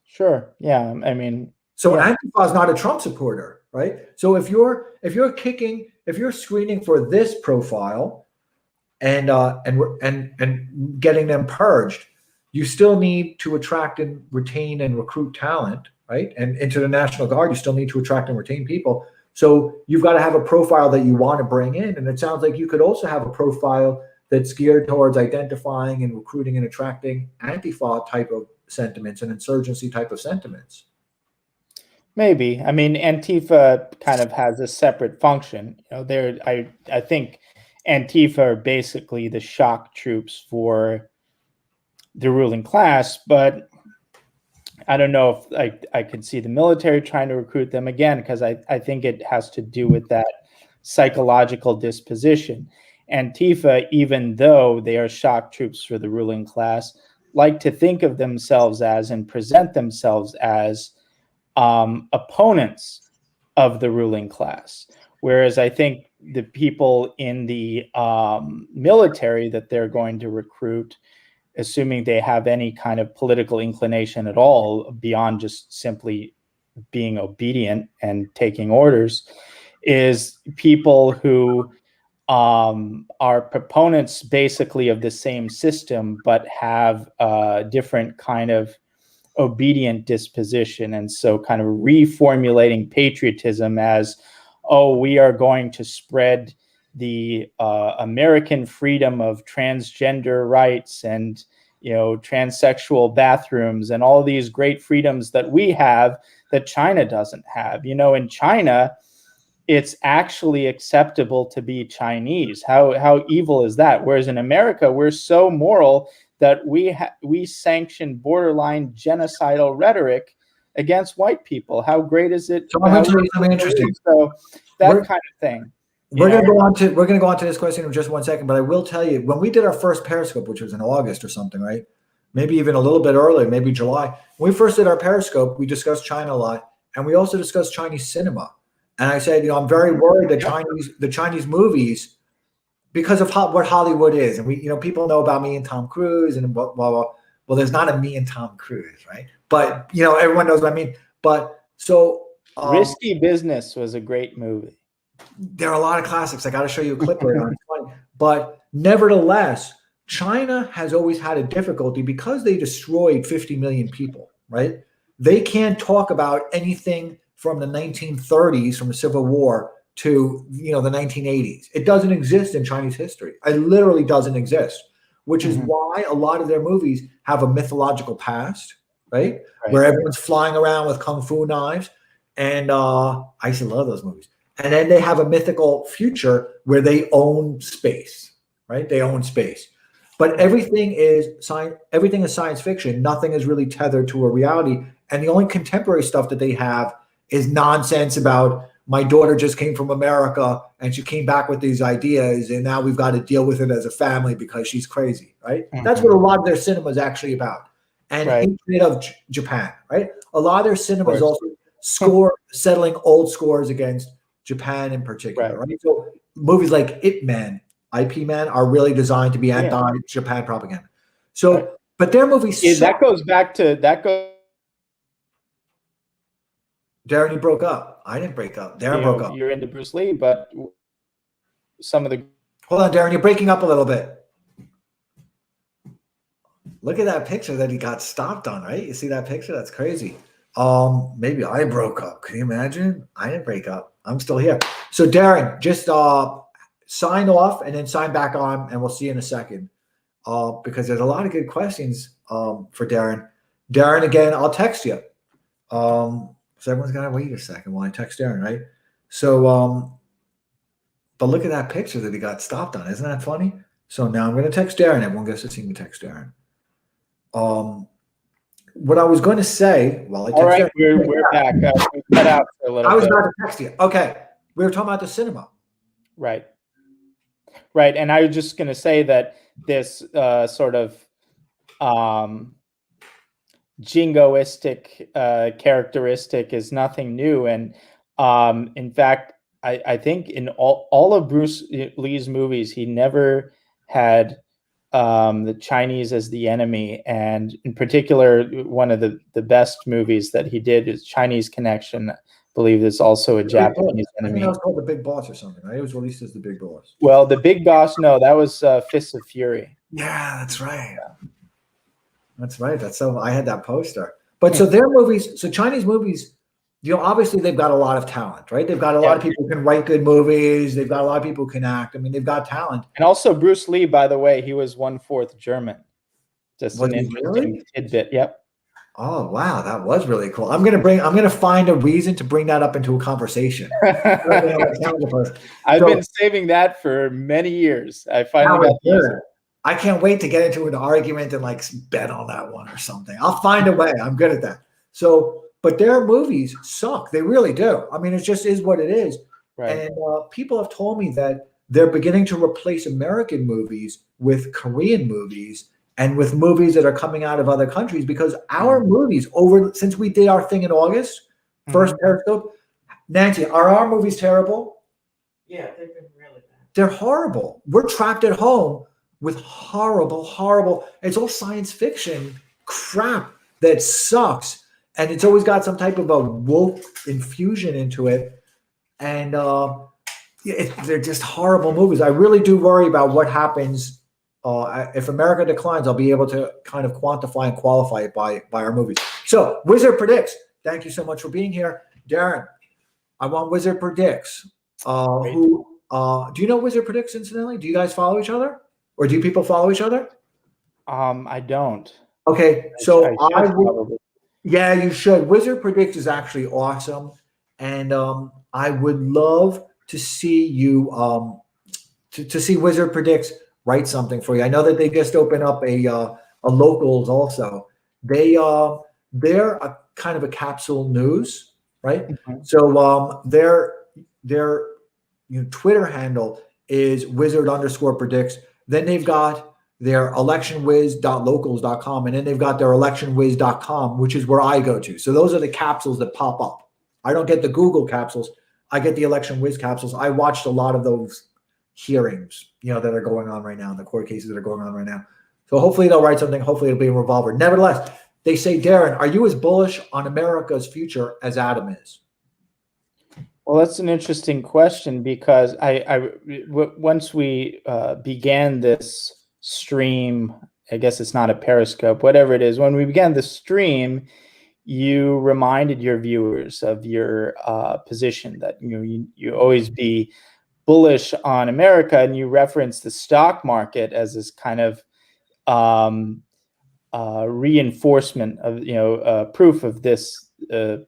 Sure. Yeah. I mean, so yeah. Antifa is not a Trump supporter, right? So if you're screening for this profile and getting them purged, you still need to attract and retain and recruit talent, right? And into the National Guard, you still need to attract and retain people. So you've got to have a profile that you want to bring in. And it sounds like you could also have a profile that's geared towards identifying and recruiting and attracting Antifa type of sentiments and insurgency type of sentiments. Maybe. I mean, Antifa kind of has a separate function. You know, I think Antifa are basically the shock troops for the ruling class, but I don't know if I could see the military trying to recruit them again, because I think it has to do with that psychological disposition. Antifa, even though they are shock troops for the ruling class, like to think of themselves as and present themselves as opponents of the ruling class. Whereas I think the people in the military that they're going to recruit, assuming they have any kind of political inclination at all beyond just simply being obedient and taking orders, is people who are proponents basically of the same system, but have a different kind of obedient disposition. And so kind of reformulating patriotism as, oh, we are going to spread the American freedom of transgender rights and, you know, transsexual bathrooms and all these great freedoms that we have that China doesn't have. You know, in China, it's actually acceptable to be Chinese. How evil is that? Whereas in America, we're so moral that we sanction borderline genocidal rhetoric against white people. How great is it? So I'm going to tell you something interesting. So that kind of thing. We're going to go on to this question in just 1 second, but I will tell you, when we did our first Periscope, which was in August or something, right? Maybe even a little bit earlier, maybe July. When we first did our Periscope, we discussed China a lot, and we also discussed Chinese cinema. And I said, you know, I'm very worried that the Chinese movies, because of what Hollywood is, and we, you know, people know about me and Tom Cruise and blah, blah, blah. Well, there's not a me and Tom Cruise, right? But, you know, everyone knows what I mean. But so Risky Business was a great movie. There are a lot of classics. I got to show you a clip right now. But nevertheless, China has always had a difficulty because they destroyed 50 million people, right? They can't talk about anything from the 1930s, from the Civil War, to, you know, the 1980s. It doesn't exist in Chinese history. It literally doesn't exist, which is why a lot of their movies have a mythological past, right? Where everyone's flying around with kung fu knives. And I used to love those movies. And then they have a mythical future where they own space, right? They own space. But everything is science fiction. Nothing is really tethered to a reality. And the only contemporary stuff that they have is nonsense about, my daughter just came from America and she came back with these ideas, and now we've got to deal with it as a family because she's crazy, right? That's what a lot of their cinema is actually about. And hatred of Japan, right? A lot of their cinema is also settling old scores against Japan in particular, right? So movies like Ip Man, IP Man, are really designed to be anti-Japan propaganda. So, but their movies that goes back to Darren, you broke up. I didn't break up. Darren broke up. You're into Bruce Lee, but some of the... Hold on, Darren, you're breaking up a little bit. Look at that picture that he got stopped on, right? You see that picture? That's crazy. Maybe I broke up. Can you imagine? I didn't break up. I'm still here. So Darren, just sign off and then sign back on, and we'll see you in a second. Because there's a lot of good questions for Darren. Darren, again, I'll text you. So everyone's got to wait a second while I text Darren, right? So, but look at that picture that he got stopped on. Isn't that funny? So now I'm going to text Darren. Everyone gets to see me text Darren. What I was going to say, well, all right, we're back. We cut out for a little bit. I was about to text you. Okay, we were talking about the cinema, right? Right. And I was just going to say that this sort of jingoistic characteristic is nothing new. And in fact, I think in all of Bruce Lee's movies, he never had the Chinese as the enemy. And in particular, one of the best movies that he did is Chinese Connection. I believe is also a Japanese I think enemy. that was called The Big Boss or something, right? It was released as The Big Boss. Well, The Big Boss, no, that was Fists of Fury. Yeah, that's right. That's right. That's so I had that poster. But so their movies, so Chinese movies, obviously they've got a lot of talent, right? They've got a lot of people who can write good movies. They've got a lot of people who can act. I mean, they've got talent. And also Bruce Lee, by the way, he was 1/4 German. Just Was an he interesting really? tidbit. Yep. Oh wow, that was really cool. I'm gonna find a reason to bring that up into a conversation. I've been saving that for many years. I finally got to use it. I can't wait to get into an argument and like bet on that one or something. I'll find a way. I'm good at that. So, but their movies suck. They really do. I mean, it just is what it is. Right. And people have told me that they're beginning to replace American movies with Korean movies and with movies that are coming out of other countries, because our movies since we did our thing in August, first Periscope, Nancy, are our movies terrible? Yeah, they've been really bad. They're horrible. We're trapped at home with horrible. It's all science fiction crap that sucks. And it's always got some type of a woke infusion into it. And they're just horrible movies. I really do worry about what happens. If America declines, I'll be able to kind of quantify and qualify it by our movies. So Wizard Predicts, thank you so much for being here. Darren, I want Wizard Predicts. Do you know Wizard Predicts, incidentally? Do you guys follow each other? Or do people follow each other? I don't. Okay, so probably. Yeah, you should. Wizard Predicts is actually awesome. And I would love to see you, to see Wizard Predicts write something for you. I know that they just opened up a locals also. They're a kind of a capsule news, right? Mm-hmm. So their Twitter handle is wizard_predicts. Then they've got their electionwiz.locals.com, and then they've got their electionwiz.com, which is where I go to. So those are the capsules that pop up. I don't get the Google capsules. I get the Election Wiz capsules. I watched a lot of those hearings, that are going on right now, the court cases that are going on right now. So hopefully they'll write something. Hopefully it'll be a Revolver. Nevertheless, they say, Darren, are you as bullish on America's future as Adam is? Well, that's an interesting question, because once we began this stream, I guess it's not a Periscope, whatever it is, when we began the stream, you reminded your viewers of your position that you always be bullish on America, and you referenced the stock market as this kind of reinforcement of proof of this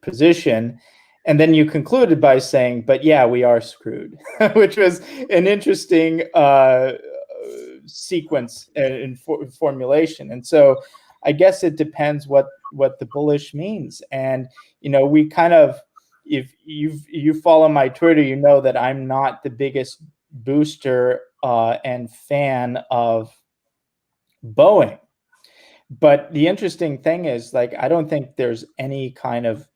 position. And then you concluded by saying, but yeah, we are screwed, which was an interesting sequence in formulation. And so I guess it depends what the bullish means. And, we kind of, if you follow my Twitter, you know that I'm not the biggest booster and fan of Boeing. But the interesting thing is, I don't think there's any kind of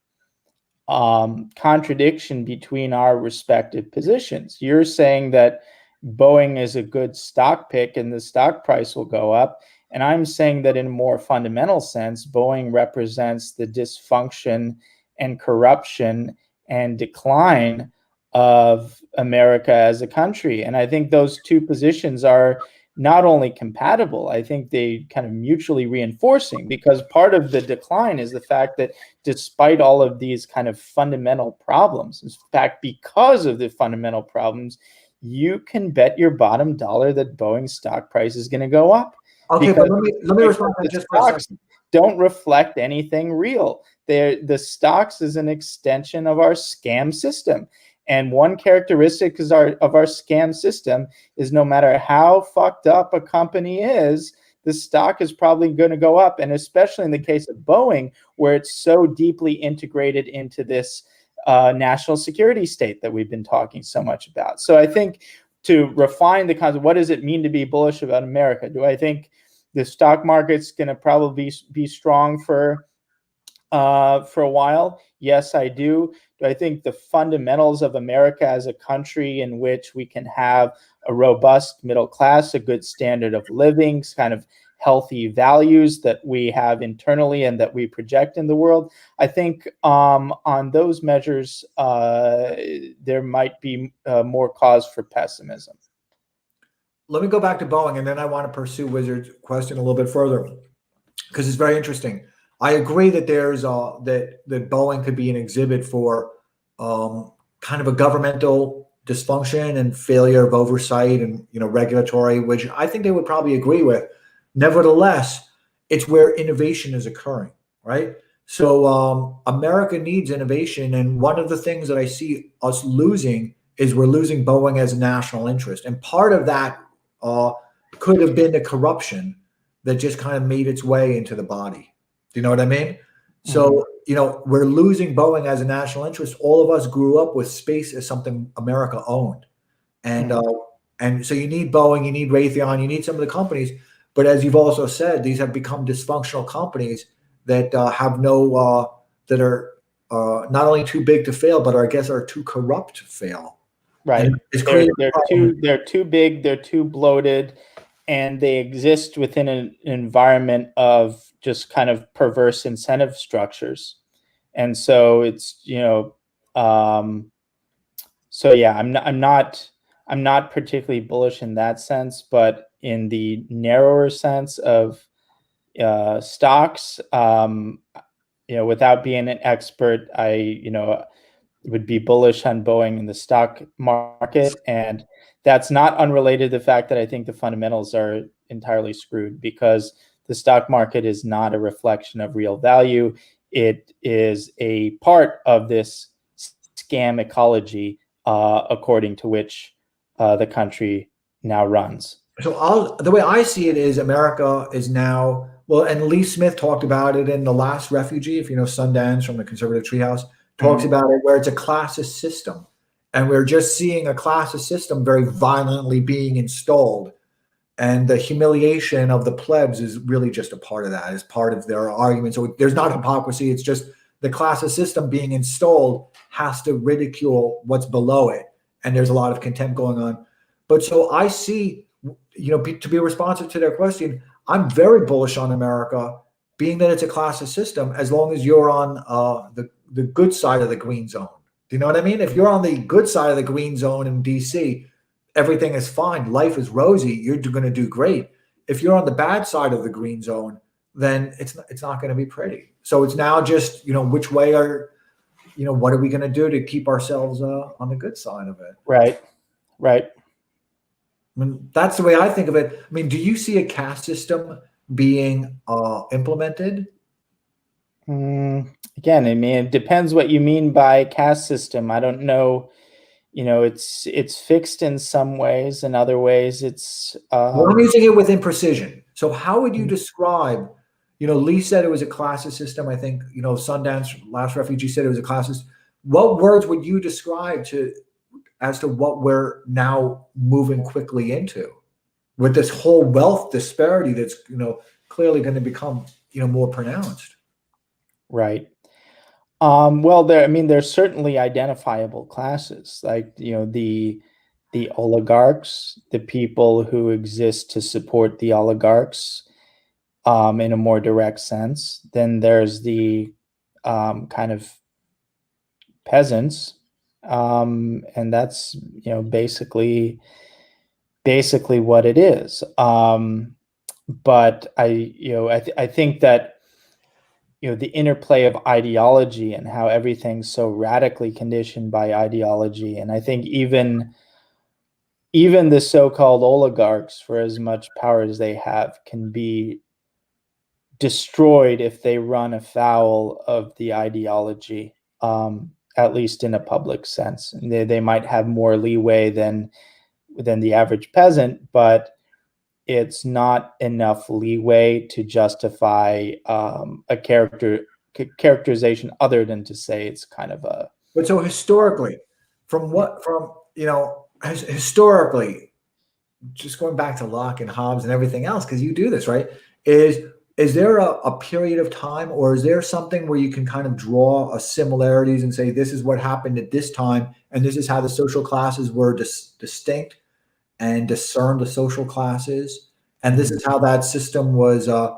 contradiction between our respective positions. You're saying that Boeing is a good stock pick and the stock price will go up. And I'm saying that in a more fundamental sense, Boeing represents the dysfunction and corruption and decline of America as a country. And I think those two positions are not only compatible, I think they kind of mutually reinforcing, because part of the decline is the fact that despite all of these kind of fundamental problems, in fact, because of the fundamental problems, you can bet your bottom dollar that Boeing's stock price is going to go up. Okay, but let me respond to that just for a second. Don't reflect anything real. The stocks is an extension of our scam system. And one characteristic of our scam system is no matter how fucked up a company is, the stock is probably going to go up. And especially in the case of Boeing, where it's so deeply integrated into this national security state that we've been talking so much about. So I think to refine the concept, what does it mean to be bullish about America? Do I think the stock market's going to probably be strong for a while? Yes, I do. Do I think the fundamentals of America as a country in which we can have a robust middle class, a good standard of living, kind of healthy values that we have internally and that we project in the world? I think on those measures, there might be more cause for pessimism. Let me go back to Boeing, and then I want to pursue Wizard's question a little bit further, because it's very interesting. I agree that there's that Boeing could be an exhibit for kind of a governmental dysfunction and failure of oversight and regulatory, which I think they would probably agree with. Nevertheless, it's where innovation is occurring, right? So America needs innovation, and one of the things that I see us losing is we're losing Boeing as a national interest, and part of that could have been the corruption that just kind of made its way into the body. Do you know what I mean? So, we're losing Boeing as a national interest. All of us grew up with space as something America owned. And so you need Boeing, you need Raytheon, you need some of the companies. But as you've also said, these have become dysfunctional companies that have that are not only too big to fail, but I guess are too corrupt to fail. Right. They're too big, they're too bloated, and they exist within an environment of just kind of perverse incentive structures. And so it's, so yeah, I'm not particularly bullish in that sense, but in the narrower sense of stocks, without being an expert, I would be bullish on Boeing in the stock market. And that's not unrelated to the fact that I think the fundamentals are entirely screwed, because the stock market is not a reflection of real value. It is a part of this scam ecology, according to which the country now runs. So the way I see it is America is now, well, and Lee Smith talked about it in The Last Refugee, if you know Sundance from the Conservative Treehouse, talks about it, where it's a classist system. And we're just seeing a classist system very violently being installed. And the humiliation of the plebs is really just a part of that, as part of their argument. So there's not hypocrisy. It's just the classist system being installed has to ridicule what's below it. And there's a lot of contempt going on. But so I see, to be responsive to their question, I'm very bullish on America, being that it's a classist system, as long as you're on the good side of the green zone. Do you know what I mean? If you're on the good side of the green zone in DC, everything is fine. Life is rosy. You're going to do great. If you're on the bad side of the green zone, then it's not going to be pretty. So it's now just, which way what are we going to do to keep ourselves on the good side of it? Right. I mean, that's the way I think of it. I mean, do you see a caste system being implemented? Again, I mean, it depends what you mean by caste system. I don't know. It's fixed in some ways. In other ways, it's. Well, I'm using it with imprecision. So how would you describe? Lee said it was a classist system. I think Sundance, Last Refugee said it was a classist. What words would you describe as to what we're now moving quickly into, with this whole wealth disparity that's clearly going to become more pronounced? Right. Well, there's certainly identifiable classes, like the oligarchs, the people who exist to support the oligarchs, in a more direct sense. Then there's the kind of peasants, and that's basically what it is. But I think that the interplay of ideology and how everything's so radically conditioned by ideology, and I think even the so-called oligarchs, for as much power as they have, can be destroyed if they run afoul of the ideology, at least in a public sense. And they might have more leeway than the average peasant, but it's not enough leeway to justify a characterization other than to say it's kind of a. But so historically, from historically, just going back to Locke and Hobbes and everything else, because you do this, right? Is there a period of time, or is there something where you can kind of draw a similarities and say, this is what happened at this time, and this is how the social classes were distinct and discern the social classes, and this is how that system was, a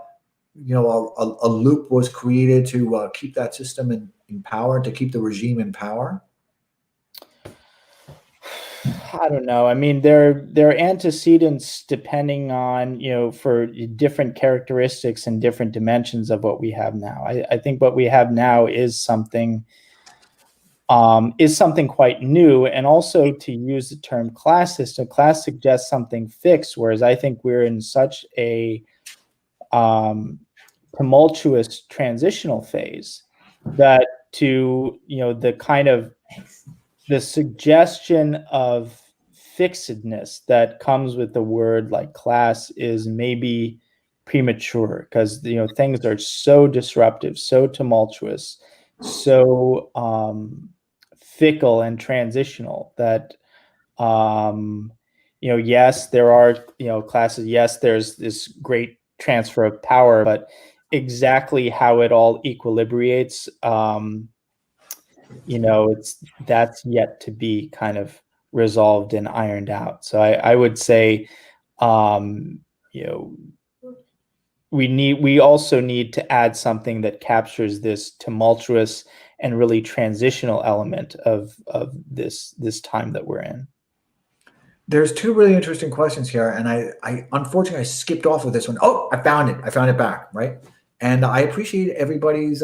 loop was created to keep that system in power, to keep the regime in power? I don't know. I mean, there are antecedents depending on, for different characteristics and different dimensions of what we have now. I think what we have now is something quite new. And also, to use the term class system, class suggests something fixed, whereas I think we're in such a tumultuous transitional phase that the suggestion of fixedness that comes with the word like class is maybe premature, because things are so disruptive, so tumultuous, so fickle and transitional that yes, there are classes, yes, there's this great transfer of power, but exactly how it all equilibrates, that's yet to be kind of resolved and ironed out. So I would say, we also need to add something that captures this tumultuous and really transitional element of this time that we're in. There's two really interesting questions here, and I unfortunately I skipped off with this one. Oh, I found it back, right? And I appreciate everybody's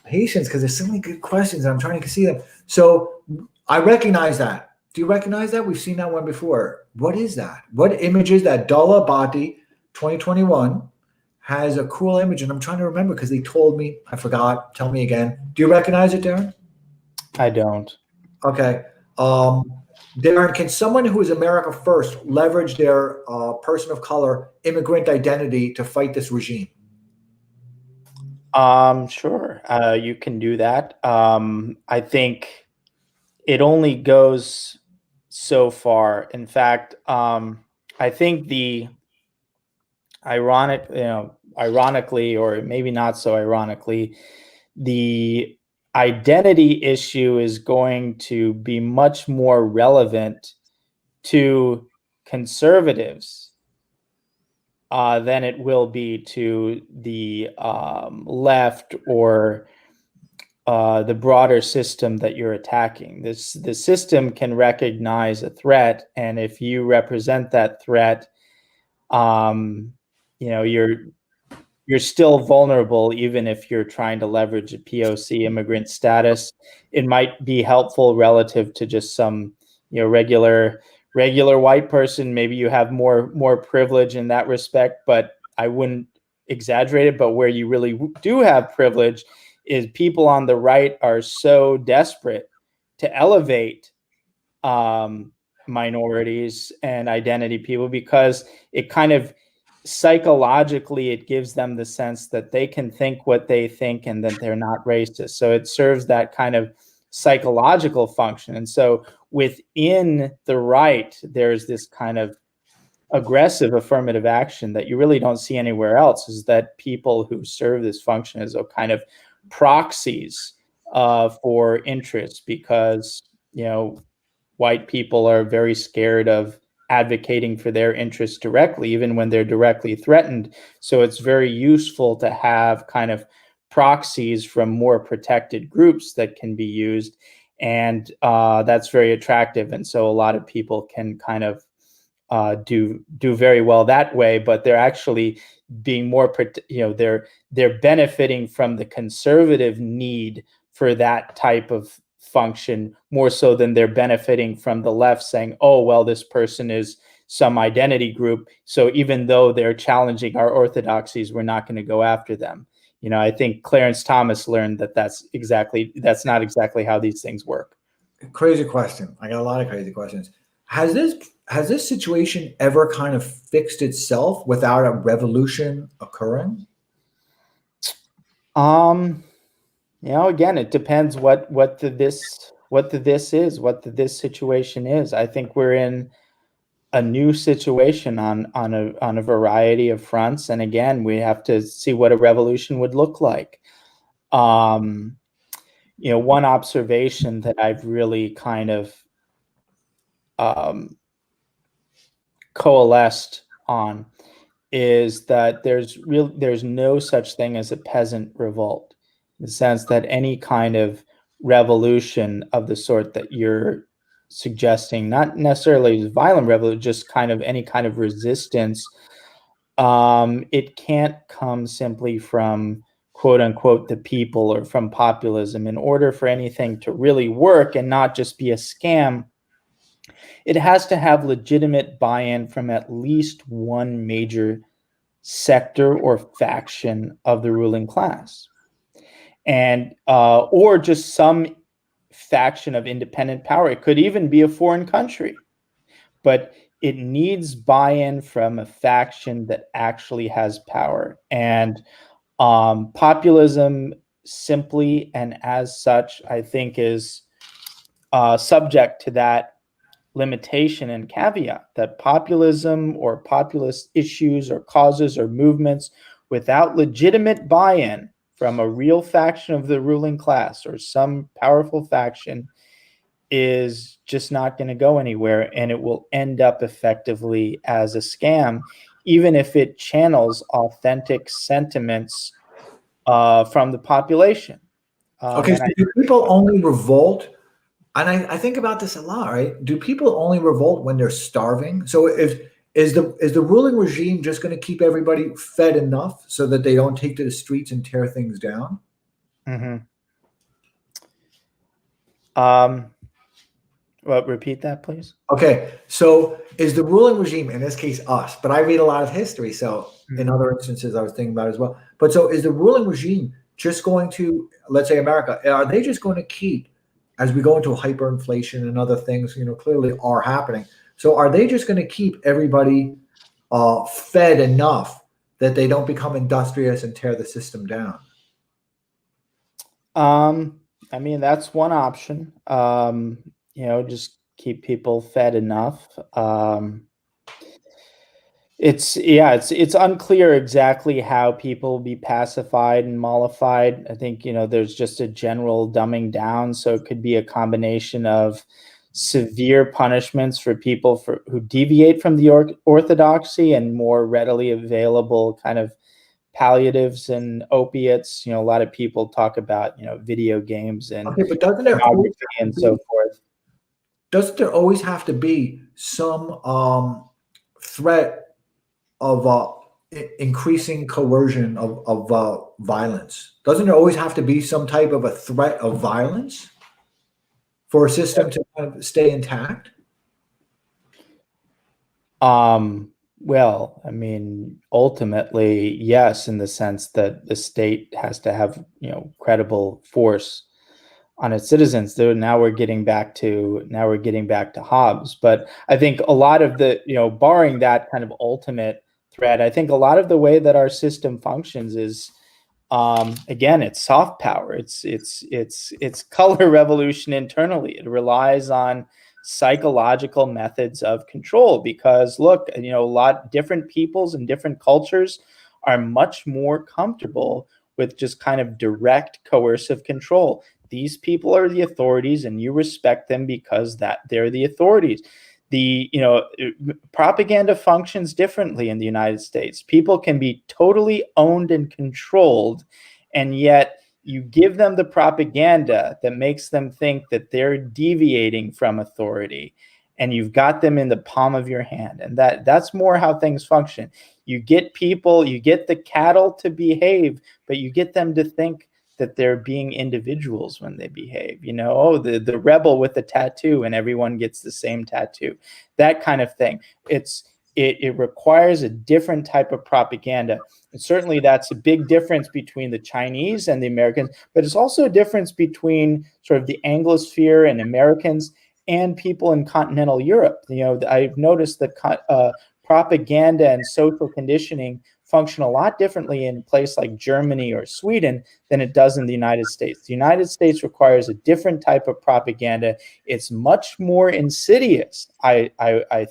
patience, because there's so many good questions and I'm trying to see them. So I recognize that. Do you recognize that? We've seen that one before. What is that? What image is that? Darren Beattie 2021 has a cool image, and I'm trying to remember because they told me. I forgot. Tell me again. Do you recognize it, Darren? I don't. Okay. Darren, can someone who is America First leverage their person of color immigrant identity to fight this regime? Sure. You can do that. I think it only goes so far. In fact, I think ironically, or maybe not so ironically, the identity issue is going to be much more relevant to conservatives than it will be to the left or the broader system that you're attacking. The system can recognize a threat, and if you represent that threat, you're still vulnerable, even if you're trying to leverage a POC immigrant status. It might be helpful relative to just some regular white person. Maybe you have more privilege in that respect, but I wouldn't exaggerate it. But where you really do have privilege is people on the right are so desperate to elevate minorities and identity people, because it kind of psychologically it gives them the sense that they can think what they think and that they're not racist. So it serves that kind of psychological function. And so within the right, there's this kind of aggressive affirmative action that you really don't see anywhere else, is that people who serve this function as a kind of proxies for interests, because white people are very scared of advocating for their interests directly, even when they're directly threatened. So it's very useful to have kind of proxies from more protected groups that can be used, and that's very attractive. And so a lot of people can kind of do very well that way, but they're actually being more, they're benefiting from the conservative need for that type of function more so than they're benefiting from the left saying, oh, well, this person is some identity group, so even though they're challenging our orthodoxies, we're not going to go after them. I think Clarence Thomas learned that that's not exactly how these things work. Crazy question. I got a lot of crazy questions. Has this situation ever kind of fixed itself without a revolution occurring? Again, it depends what this what this situation is. I think we're in a new situation on a variety of fronts, and again, we have to see what a revolution would look like. One observation that I've really kind of coalesced on is that there's no such thing as a peasant revolt, in the sense that any kind of revolution of the sort that you're suggesting, not necessarily violent revolution, just kind of any kind of resistance, it can't come simply from quote unquote the people or from populism. In order for anything to really work and not just be a scam, it has to have legitimate buy-in from at least one major sector or faction of the ruling class, and or just some faction of independent power. It could even be a foreign country, but it needs buy-in from a faction that actually has power. And populism simply and as such, I think, is subject to that limitation and caveat, that populism or populist issues or causes or movements without legitimate buy-in from a real faction of the ruling class or some powerful faction is just not going to go anywhere, and it will end up effectively as a scam, even if it channels authentic sentiments from the population. Okay, so do people only revolt? And I think about this a lot, right? Do people only revolt when they're starving? So is the ruling regime just going to keep everybody fed enough so that they don't take to the streets and tear things down? Well, repeat that, please. Okay, so is the ruling regime, in this case us, but I read a lot of history, so in other instances I was thinking about it as well. But so is the ruling regime just going to, let's say America, are they just going to keep, as we go into hyperinflation and other things, clearly are happening. So are they just going to keep everybody fed enough that they don't become industrious and tear the system down? I mean, that's one option. Just keep people fed enough. It's unclear exactly how people will be pacified and mollified. I think, there's just a general dumbing down. So it could be a combination of severe punishments for people who deviate from the orthodoxy, and more readily available kind of palliatives and opiates. A lot of people talk about, video games and but doesn't there pornography and so forth. Doesn't there always have to be some threat of increasing coercion of violence? Doesn't there always have to be some type of a threat of violence for a system to kind of stay intact? Well, I mean, ultimately, yes, in the sense that the state has to have, credible force on its citizens. Now we're getting back to Hobbes. But I think a lot of the, barring that kind of ultimate threat, I think a lot of the way that our system functions is, again, it's soft power. It's color revolution internally. It relies on psychological methods of control, because look, a lot different peoples and different cultures are much more comfortable with just kind of direct coercive control. These people are the authorities, and you respect them because they're the authorities. The propaganda functions differently in the United States. People can be totally owned and controlled, and yet you give them the propaganda that makes them think that they're deviating from authority, and you've got them in the palm of your hand. And that's more how things function. You get the cattle to behave, but you get them to think that they're being individuals when they behave. The rebel with the tattoo, and everyone gets the same tattoo, that kind of thing. It requires a different type of propaganda. And certainly that's a big difference between the Chinese and the Americans, but it's also a difference between sort of the Anglosphere and Americans and people in continental Europe. I've noticed that propaganda and social conditioning function a lot differently in a place like Germany or Sweden than it does in the United States. The United States requires a different type of propaganda. It's much more insidious, I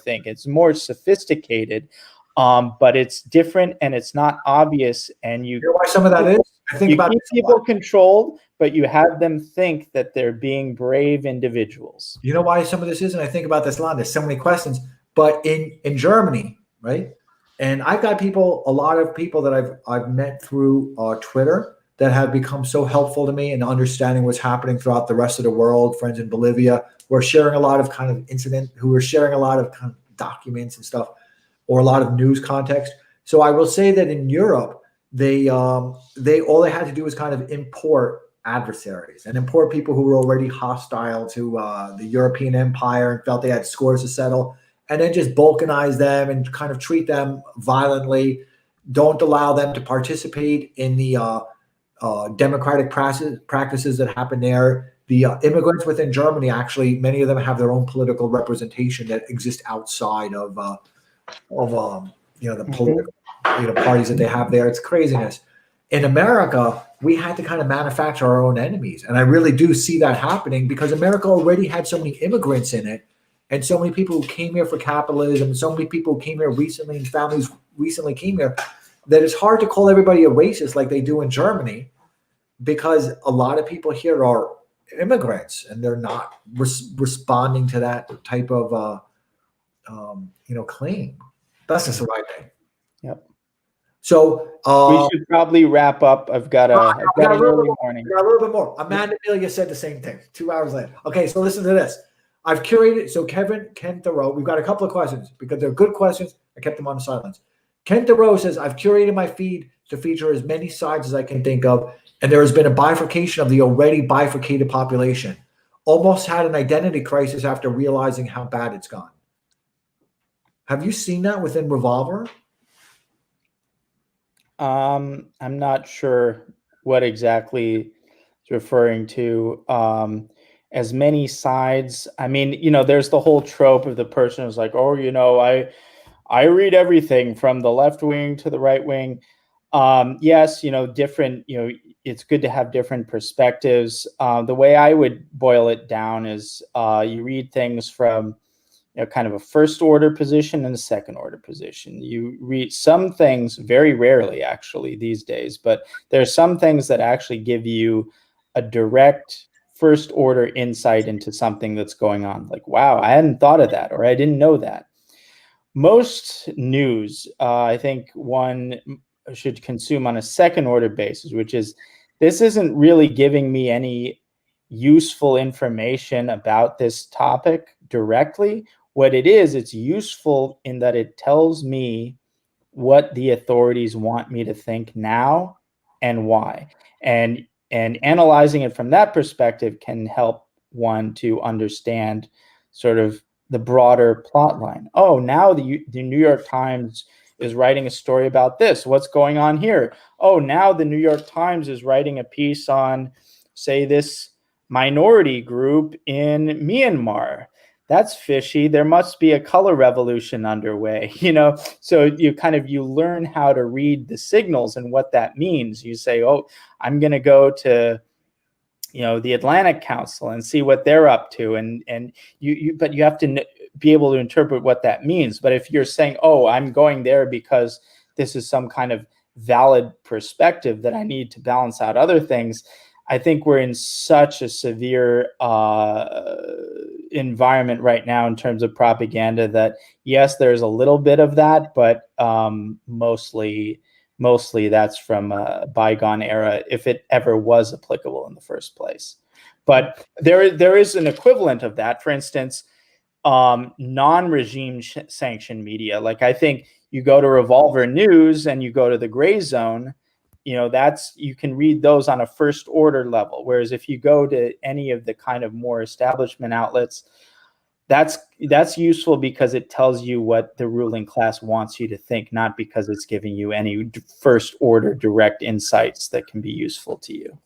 think. It's more sophisticated, but it's different and it's not obvious. And You know why some of that is? I think about keep this a people lot. controlled, but you have them think that they're being brave individuals. You know why some of this is, and I think about this a lot. There's so many questions, but in Germany, right? And I've got a lot of people that I've met through Twitter that have become so helpful to me in understanding what's happening throughout the rest of the world. Friends in Bolivia, we're sharing a lot of kind of who are sharing a lot of kind of documents and stuff, or a lot of news context. So I will say that in Europe, they all they had to do was kind of import adversaries and import people who were already hostile to the European empire and felt they had scores to settle, and then just balkanize them and kind of treat them violently. Don't allow them to participate in the democratic practices that happen there. The immigrants within Germany, actually, many of them have their own political representation that exist outside of the political parties that they have there. It's craziness. In America, we had to kind of manufacture our own enemies, and I really do see that happening because America already had so many immigrants in it, and so many people who came here for capitalism, so many people who came here recently, and families recently came here, that it's hard to call everybody a racist like they do in Germany, because a lot of people here are immigrants and they're not responding to that type of claim. That's just the right thing. Yep. So we should probably wrap up. I've got an early morning. A little bit more. Amanda Amelia said the same thing 2 hours later. Okay, so listen to this. I've curated. So Ken Thoreau, we've got a couple of questions because they're good questions. I kept them on silence. Ken Thoreau says, I've curated my feed to feature as many sides as I can think of, and there has been a bifurcation of the already bifurcated population. Almost had an identity crisis after realizing how bad it's gone. Have you seen that within Revolver? I'm not sure what exactly it's referring to. As many sides. I mean, there's the whole trope of the person who's like, oh, I read everything from the left wing to the right wing. Yes, different, it's good to have different perspectives. The way I would boil it down is you read things from kind of a first order position and a second order position. You read some things, very rarely actually these days, but there are some things that actually give you a direct first order insight into something that's going on. Like, wow, I hadn't thought of that, or I didn't know that. Most news, I think one should consume on a second order basis, which is, this isn't really giving me any useful information about this topic directly. What it is, it's useful in that it tells me what the authorities want me to think now and why. And analyzing it from that perspective can help one to understand sort of the broader plot line. Oh, now the New York Times is writing a story about this. What's going on here? Oh, now the New York Times is writing a piece on, say, this minority group in Myanmar. That's fishy. There must be a color revolution underway, So you learn how to read the signals and what that means. You say, oh, I'm going to go to, the Atlantic Council and see what they're up to. But you have to be able to interpret what that means. But if you're saying, oh, I'm going there because this is some kind of valid perspective that I need to balance out other things, I think we're in such a severe environment right now in terms of propaganda that, yes, there's a little bit of that, but mostly that's from a bygone era, if it ever was applicable in the first place. But there is an equivalent of that. For instance, non-regime sanctioned media. Like, I think you go to Revolver.NEWS and you go to the gray zone, you can read those on a first order level. Whereas if you go to any of the kind of more establishment outlets, that's useful because it tells you what the ruling class wants you to think, not because it's giving you any first order direct insights that can be useful to you.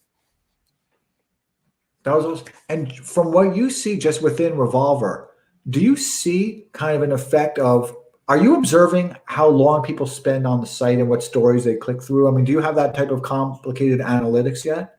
And from what you see just within Revolver, do you see kind of an effect of Are you observing how long people spend on the site and what stories they click through? I mean, do you have that type of complicated analytics yet?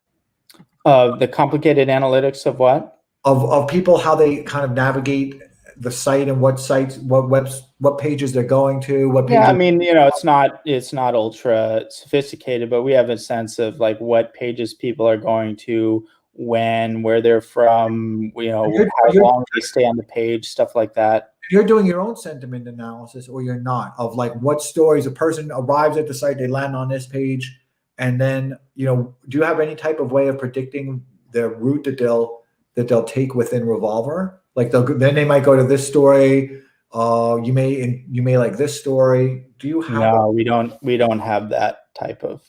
The complicated analytics of what? Of people, how they kind of navigate the site and what sites, what pages they're going to, what pages. Yeah, I mean, it's not ultra sophisticated, but we have a sense of like what pages people are going to, when, where they're from, how long they stay on the page, stuff like that. You're doing your own sentiment analysis, or you're not, of like what stories a person arrives at the site, they land on this page, and then do you have any type of way of predicting the route that they'll take within Revolver? Like then they might go to this story. You may like this story. Do you have? No, we don't have that type of.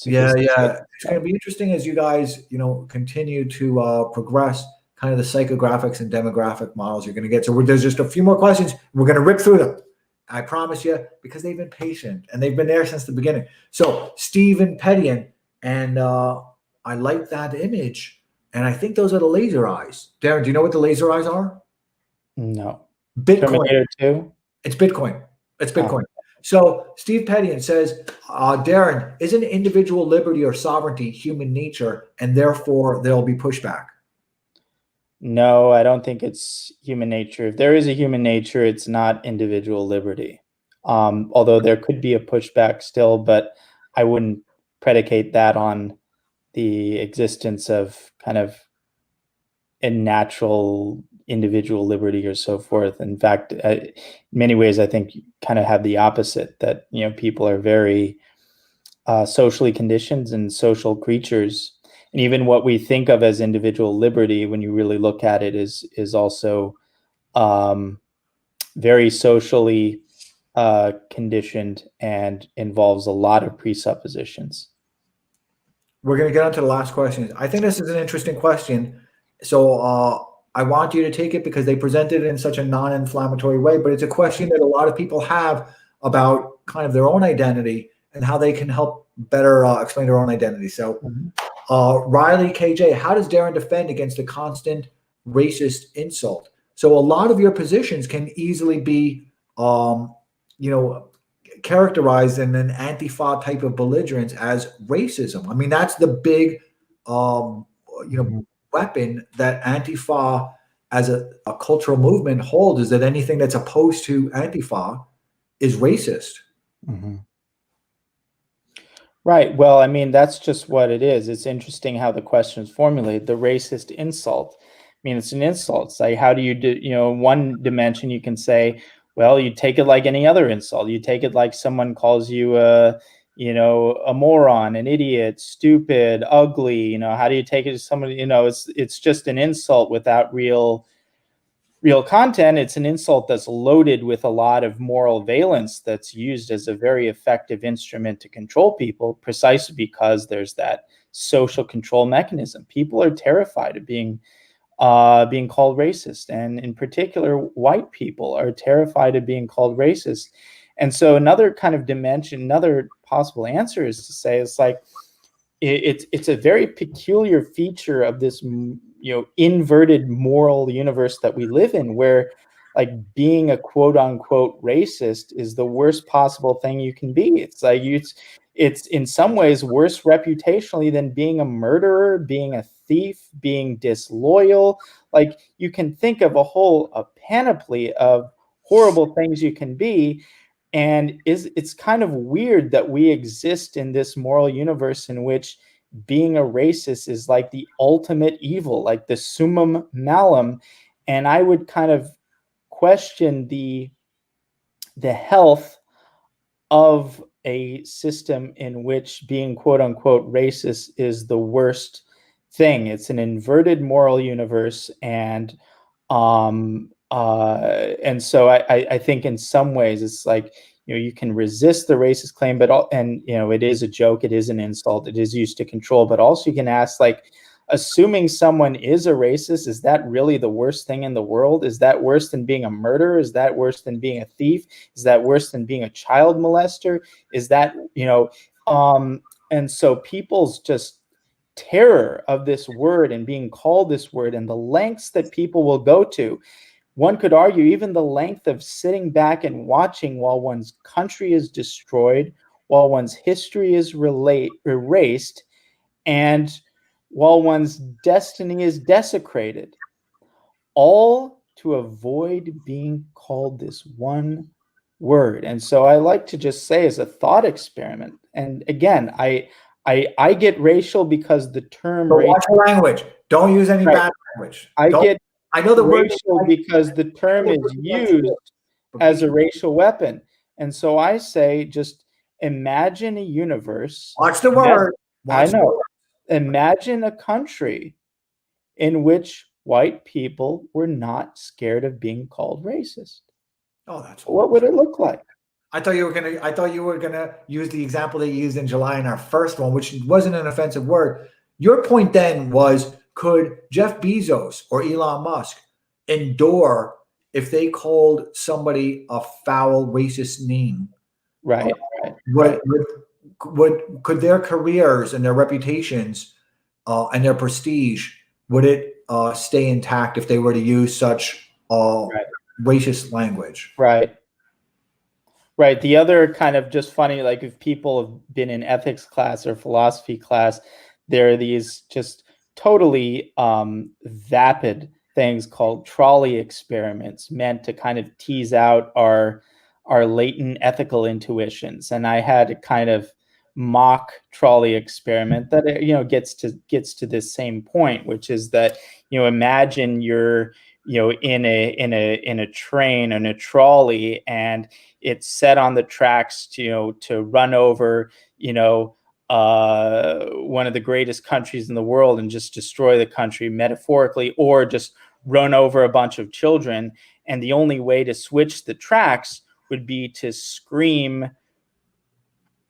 Yeah. It's going to be interesting as you guys continue to progress. Kind of the psychographics and demographic models you're going to get. So there's just a few more questions. We're going to rip through them. I promise you, because they've been patient and they've been there since the beginning. So Stephen Pettian, and I like that image. And I think those are the laser eyes. Darren, do you know what the laser eyes are? No. Bitcoin. Terminator 2? It's Bitcoin. So Steve Pettian says, Darren, isn't individual liberty or sovereignty human nature, and therefore there'll be pushback? No, I don't think it's human nature. If there is a human nature, it's not individual liberty. Although there could be a pushback still, but I wouldn't predicate that on the existence of kind of a natural individual liberty or so forth. In fact, in many ways, I think you kind of have the opposite, that people are very socially conditioned and social creatures. And even what we think of as individual liberty, when you really look at it, is also very socially conditioned and involves a lot of presuppositions. We're going to get on to the last question. I think this is an interesting question. So I want you to take it because they presented it in such a non-inflammatory way, but it's a question that a lot of people have about kind of their own identity and how they can help better explain their own identity. So Riley KJ, how does Darren defend against a constant racist insult? So a lot of your positions can easily be, characterized in an Antifa type of belligerence as racism. I mean, that's the big, weapon that Antifa as a cultural movement holds, is that anything that's opposed to Antifa is racist. Mm-hmm. Right. Well, I mean, that's just what it is. It's interesting how the question is formulated. The racist insult. I mean, it's an insult. It's like, how do you do, one dimension you can say, well, you take it like any other insult. You take it like someone calls you a moron, an idiot, stupid, ugly. How do you take it as somebody, it's just an insult without real content. It's an insult that's loaded with a lot of moral valence that's used as a very effective instrument to control people, precisely because there's that social control mechanism. People are terrified of being called racist, and in particular, white people are terrified of being called racist. And so another kind of dimension, another possible answer is to say, it's like, it's a very peculiar feature of this, inverted moral universe that we live in, where like being a quote unquote racist is the worst possible thing you can be. It's like it's in some ways worse reputationally than being a murderer, being a thief, being disloyal. Like, you can think of a panoply of horrible things you can be. And it's kind of weird that we exist in this moral universe in which being a racist is like the ultimate evil, like the summum malum. And I would kind of question the health of a system in which being quote unquote racist is the worst thing. It's an inverted moral universe, and so I think in some ways it's like, you can resist the racist claim, but it is a joke, it is an insult, it is used to control, but also you can ask, like, assuming someone is a racist, is that really the worst thing in the world? Is that worse than being a murderer? Is that worse than being a thief? Is that worse than being a child molester? Is that, and so people's just terror of this word and being called this word, and the lengths that people will go to one could argue even the length of sitting back and watching while one's country is destroyed, while one's history is erased, and while one's destiny is desecrated, all to avoid being called this one word. And so I like to just say, as a thought experiment, and again, I get racial because the term So watch your language. Don't use any bad language. I know the word racial because the term is used as a racial weapon. And so I say, just imagine a universe. Watch the word. I know. Imagine a country in which white people were not scared of being called racist. Oh, that's what would it look like? I thought you were gonna use the example they used in July in our first one, which wasn't an offensive word. Your point then was, could Jeff Bezos or Elon Musk endure if they called somebody a foul, racist name? Right. Could their careers and their reputations and their prestige, would it stay intact if they were to use such racist language? Right. The other kind of just funny, like if people have been in ethics class or philosophy class, there are these just totally vapid things called trolley experiments, meant to kind of tease out our latent ethical intuitions. And I had a kind of mock trolley experiment that gets to this same point, which is that imagine you're in a train, in a trolley, and it's set on the tracks to run over one of the greatest countries in the world and just destroy the country metaphorically, or just run over a bunch of children. And the only way to switch the tracks would be to scream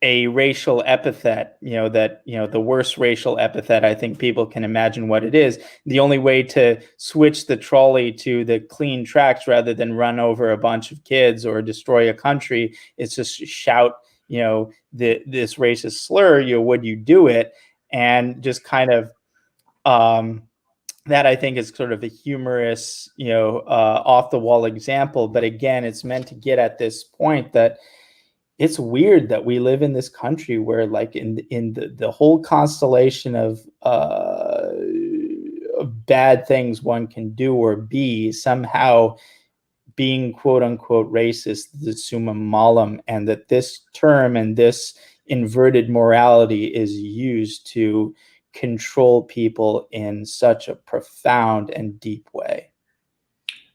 a racial epithet, the worst racial epithet I think people can imagine what it is. The only way to switch the trolley to the clean tracks rather than run over a bunch of kids or destroy a country is to shout, this racist slur, would you do it? And just kind of, that I think is sort of a humorous, off the wall example. But again, it's meant to get at this point that it's weird that we live in this country where, like, in the whole constellation of bad things one can do or be, somehow being quote unquote racist is the summa malum, and that this term and this inverted morality is used to control people in such a profound and deep way.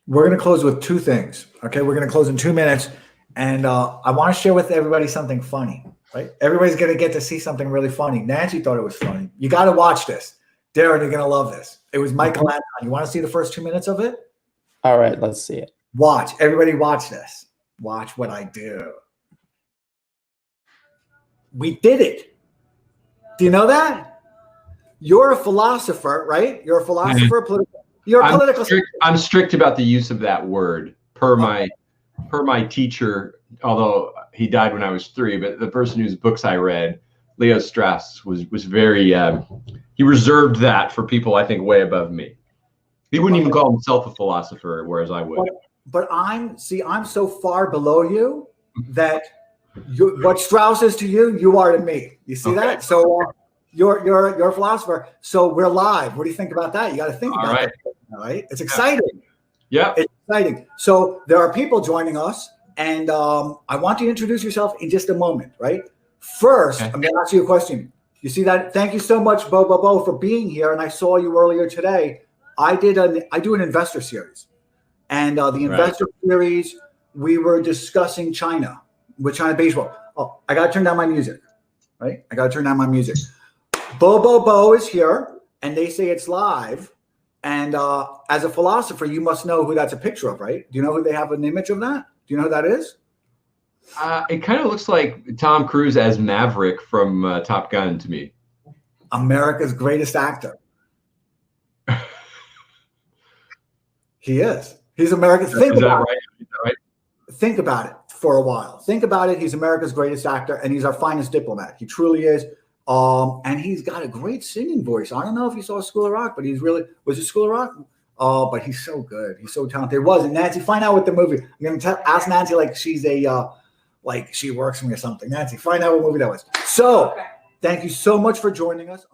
We're going to close with two things. Okay, we're going to close in 2 minutes. And I want to share with everybody something funny, right? Everybody's going to get to see something really funny. Nancy thought it was funny. You got to watch this. Darren, you're going to love this. It was Michael Anton. You want to see the first 2 minutes of it? All right, let's see it. Watch. Everybody watch this. Watch what I do. We did it. Do you know that? You're a philosopher, right? You're a philosopher. You're a political. I'm strict about the use of that word per my teacher, although he died when I was 3, but the person whose books I read, Leo Strauss, was very, he reserved that for people, I think, way above me. He wouldn't even call himself a philosopher, whereas I would. But I'm so far below you that what Strauss is to you, you are to me. You see that? So you're a philosopher. So we're live. What do you think about that? You got to think about that. All right. It's exciting. Yeah. It's exciting. So there are people joining us, and I want you to introduce yourself in just a moment, right? First, I'm going to ask you a question. You see that? Thank you so much, Bo, for being here. And I saw you earlier today. I do an investor series, and the investor series, we were discussing China with China baseball. Oh, I got to turn down my music, right? I got to turn down my music. Bo is here, and they say it's live. And as a philosopher, you must know who that's a picture of, right? Do you know who they have an image of that? Do you know who that is? It kind of looks like Tom Cruise as Maverick from Top Gun to me. America's greatest actor. He is. He's America's. Is that right? Think about it for a while. Think about it. He's America's greatest actor, and he's our finest diplomat. He truly is. And he's got a great singing voice. I don't know if you saw School of Rock, but he's really, was it School of Rock? Oh, but he's so good. He's so talented. It was. And Nancy, find out what the movie. I'm going to ask Nancy like she's a like she works for me or something. Nancy, find out what movie that was. So, thank you so much for joining us.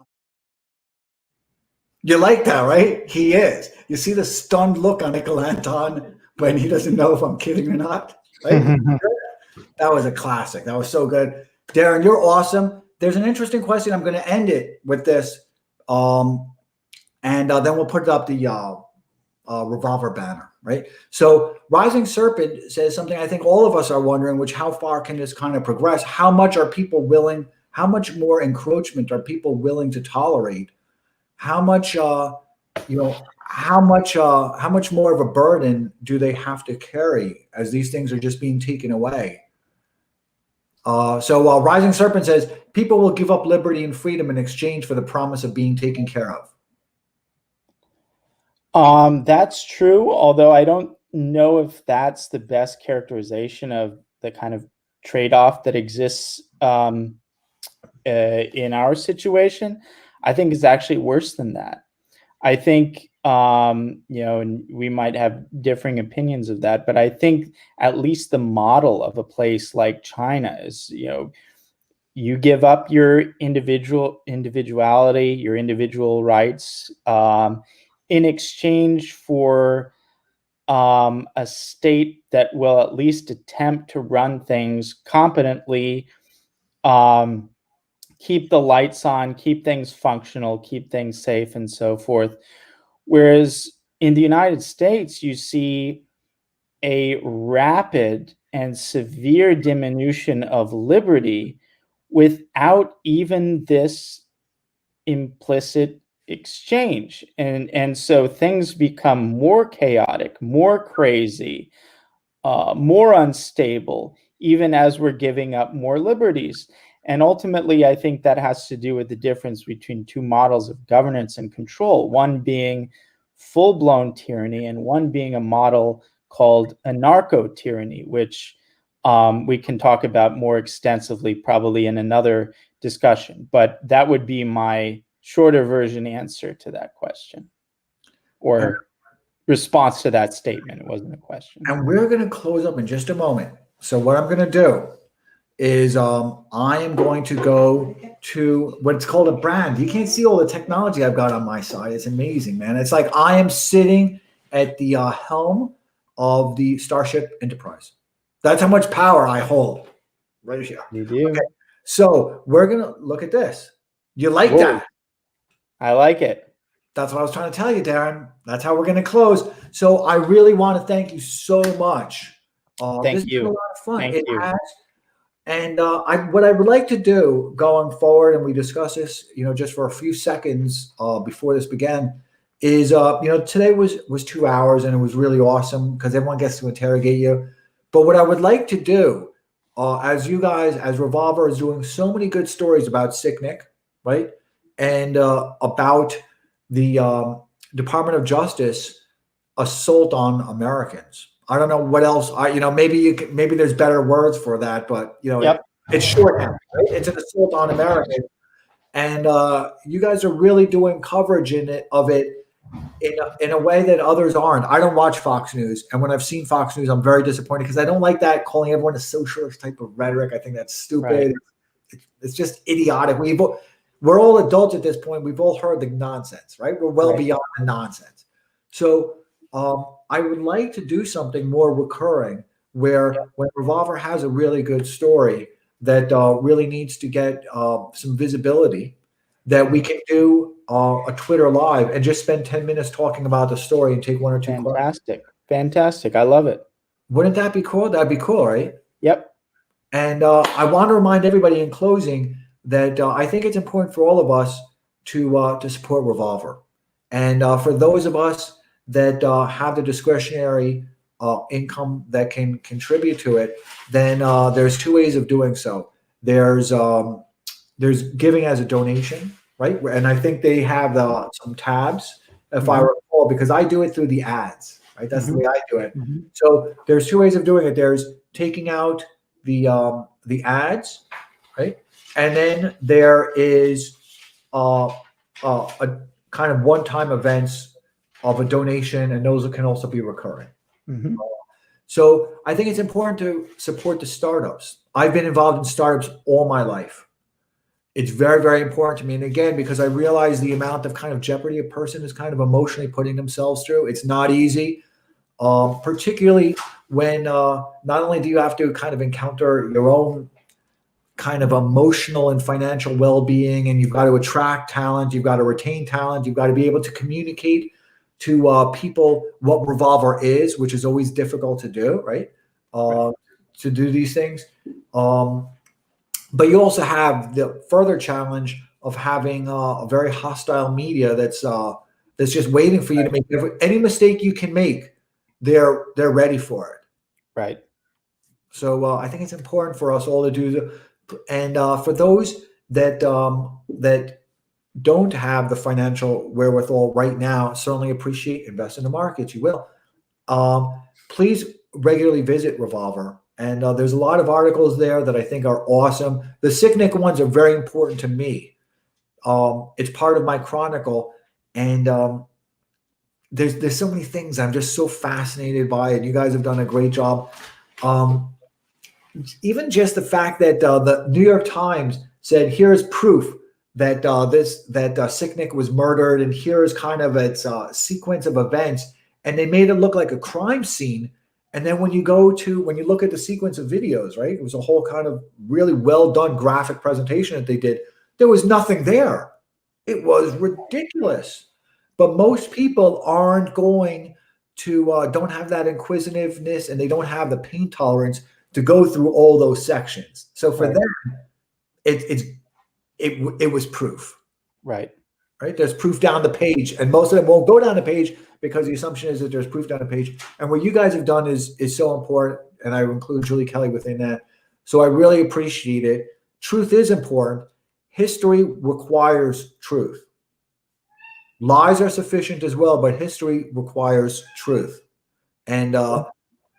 You like that, right? He is. You see the stunned look on Nickel Anton when he doesn't know if I'm kidding or not. Right? That was a classic. That was so good. Darren, you're awesome. There's an interesting question. I'm going to end it with this. And then we'll put it up the Revolver banner, right? So Rising Serpent says something I think all of us are wondering, which how far can this kind of progress? How much are people willing, how much more encroachment are people willing to tolerate? How much, how much more of a burden do they have to carry as these things are just being taken away? So Rising Serpent says, people will give up liberty and freedom in exchange for the promise of being taken care of. That's true, although I don't know if that's the best characterization of the kind of trade-off that exists in our situation. I think it's actually worse than that. I think, and we might have differing opinions of that, but I think at least the model of a place like China is, you give up your individuality, your individual rights, in exchange for a state that will at least attempt to run things competently, keep the lights on, keep things functional, keep things safe, and so forth. Whereas in the United States, you see a rapid and severe diminution of liberty without even this implicit exchange, and so things become more chaotic, more crazy, more unstable, even as we're giving up more liberties. And ultimately, I think that has to do with the difference between two models of governance and control, one being full-blown tyranny and one being a model called anarcho-tyranny, which we can talk about more extensively probably in another discussion. But that would be my shorter version answer to that question, or response to that statement. It wasn't a question. And we're going to close up in just a moment. So what I'm going to do is I am going to go to what's called a brand. You can't see all the technology I've got on my side. It's amazing, man. It's like I am sitting at the helm of the Starship Enterprise. That's how much power I hold right here. You do. Okay. So we're going to look at this. You like Whoa. that? I like it. That's what I was trying to tell you, Darren. That's how we're going to close. So I really want to thank you so much. Thank you. This has been a lot of fun. Thank It you. has. And what I would like to do going forward, and we discuss this, just for a few seconds before this began, is today was 2 hours and it was really awesome because everyone gets to interrogate you. But what I would like to do, as you guys, as Revolver is doing so many good stories about Sick Nick, right? And about the Department of Justice assault on Americans. I don't know what else. Maybe there's better words for that, but Yep. it's shorthand. Right? It's an assault on Americans, and you guys are really doing coverage of it in a way that others aren't. I don't watch Fox News, and when I've seen Fox News, I'm very disappointed because I don't like that calling everyone a socialist type of rhetoric. I think that's stupid. Right. It's just idiotic. We're all adults at this point. We've all heard the nonsense, right? We're well beyond the nonsense. So I would like to do something more recurring where when Revolver has a really good story that really needs to get some visibility, that we can do a Twitter live and just spend 10 minutes talking about the story and take one or two questions. Fantastic. I love it. Wouldn't that be cool? That'd be cool, right? Yep. And I want to remind everybody in closing that I think it's important for all of us to support Revolver. And for those of us that have the discretionary income that can contribute to it, then there's two ways of doing so. There's giving as a donation, right? And I think they have some tabs, if I recall, because I do it through the ads, right? That's the way I do it. So there's two ways of doing it. There's taking out the ads, right? And then there is a kind of one-time events of a donation, and those can also be recurring. Mhm. So I think it's important to support the startups. I've been involved in startups all my life. It's very, very important to me. And again, because I realize the amount of kind of jeopardy a person is kind of emotionally putting themselves through, it's not easy. Particularly when not only do you have to kind of encounter your own kind of emotional and financial well-being, and you've got to attract talent, you've got to retain talent, you've got to be able to communicate to people what Revolver is, which is always difficult to do, right? To do these things. But you also have the further challenge of having a very hostile media that's just waiting for you to make any mistake you can make. They're ready for it. Right. So I think it's important for us all to do. And for those that that don't have the financial wherewithal right now, certainly appreciate invest in the markets. You will. Please regularly visit Revolver. And there's a lot of articles there that I think are awesome. The Sicknick ones are very important to me. It's part of my chronicle. And there's so many things I'm just so fascinated by. And you guys have done a great job. Even just the fact that the New York Times said, here's proof that Sicknick was murdered, and here is kind of its sequence of events, and they made it look like a crime scene. And then when you look at the sequence of videos, right, it was a whole kind of really well done graphic presentation that they did. There was nothing there. It was ridiculous. But most people aren't going to don't have that inquisitiveness, and they don't have the pain tolerance to go through all those sections. So for them, it was proof. Right. Right. There's proof down the page, and most of them won't go down the page because the assumption is that there's proof down the page. And what you guys have done is so important, and I include Julie Kelly within that. So I really appreciate it. Truth is important. History requires truth. Lies are sufficient as well, but history requires truth. And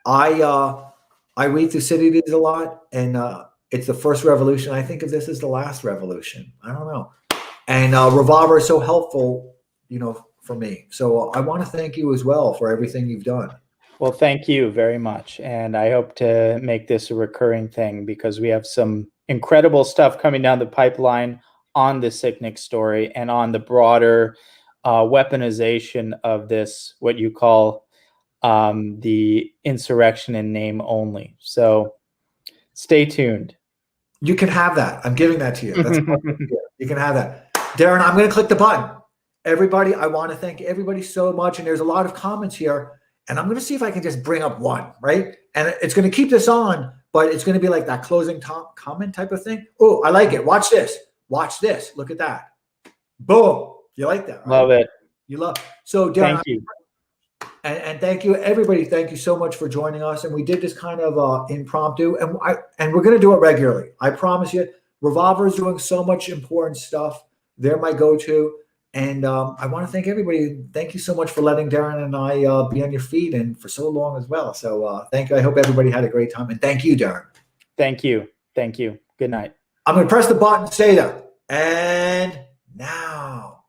I read Thucydides a lot, and it's the first revolution. I think of this as the last revolution. I don't know. And Revolver is so helpful, for me. So I want to thank you as well for everything you've done. Well, thank you very much. And I hope to make this a recurring thing, because we have some incredible stuff coming down the pipeline on the Sicknick story and on the broader weaponization of this, what you call the insurrection in name only. So stay tuned. You can have that. I'm giving that to you. That's you can have that. Darren, I'm going to click the button. Everybody, I want to thank everybody so much. And there's a lot of comments here. And I'm going to see if I can just bring up one, right? And it's going to keep this on, but it's going to be like that closing comment type of thing. Oh, I like it. Watch this. Watch this. Look at that. Boom. You like that, right? Love it. You love. So, Darren, thank you. And thank you, everybody. Thank you so much for joining us. And we did this kind of impromptu, and we're going to do it regularly. I promise you. Revolver is doing so much important stuff. They're my go-to. And I want to thank everybody. Thank you so much for letting Darren and I be on your feed and for so long as well. So thank you. I hope everybody had a great time. And thank you, Darren. Thank you. Thank you. Good night. I'm going to press the button, say that. And now.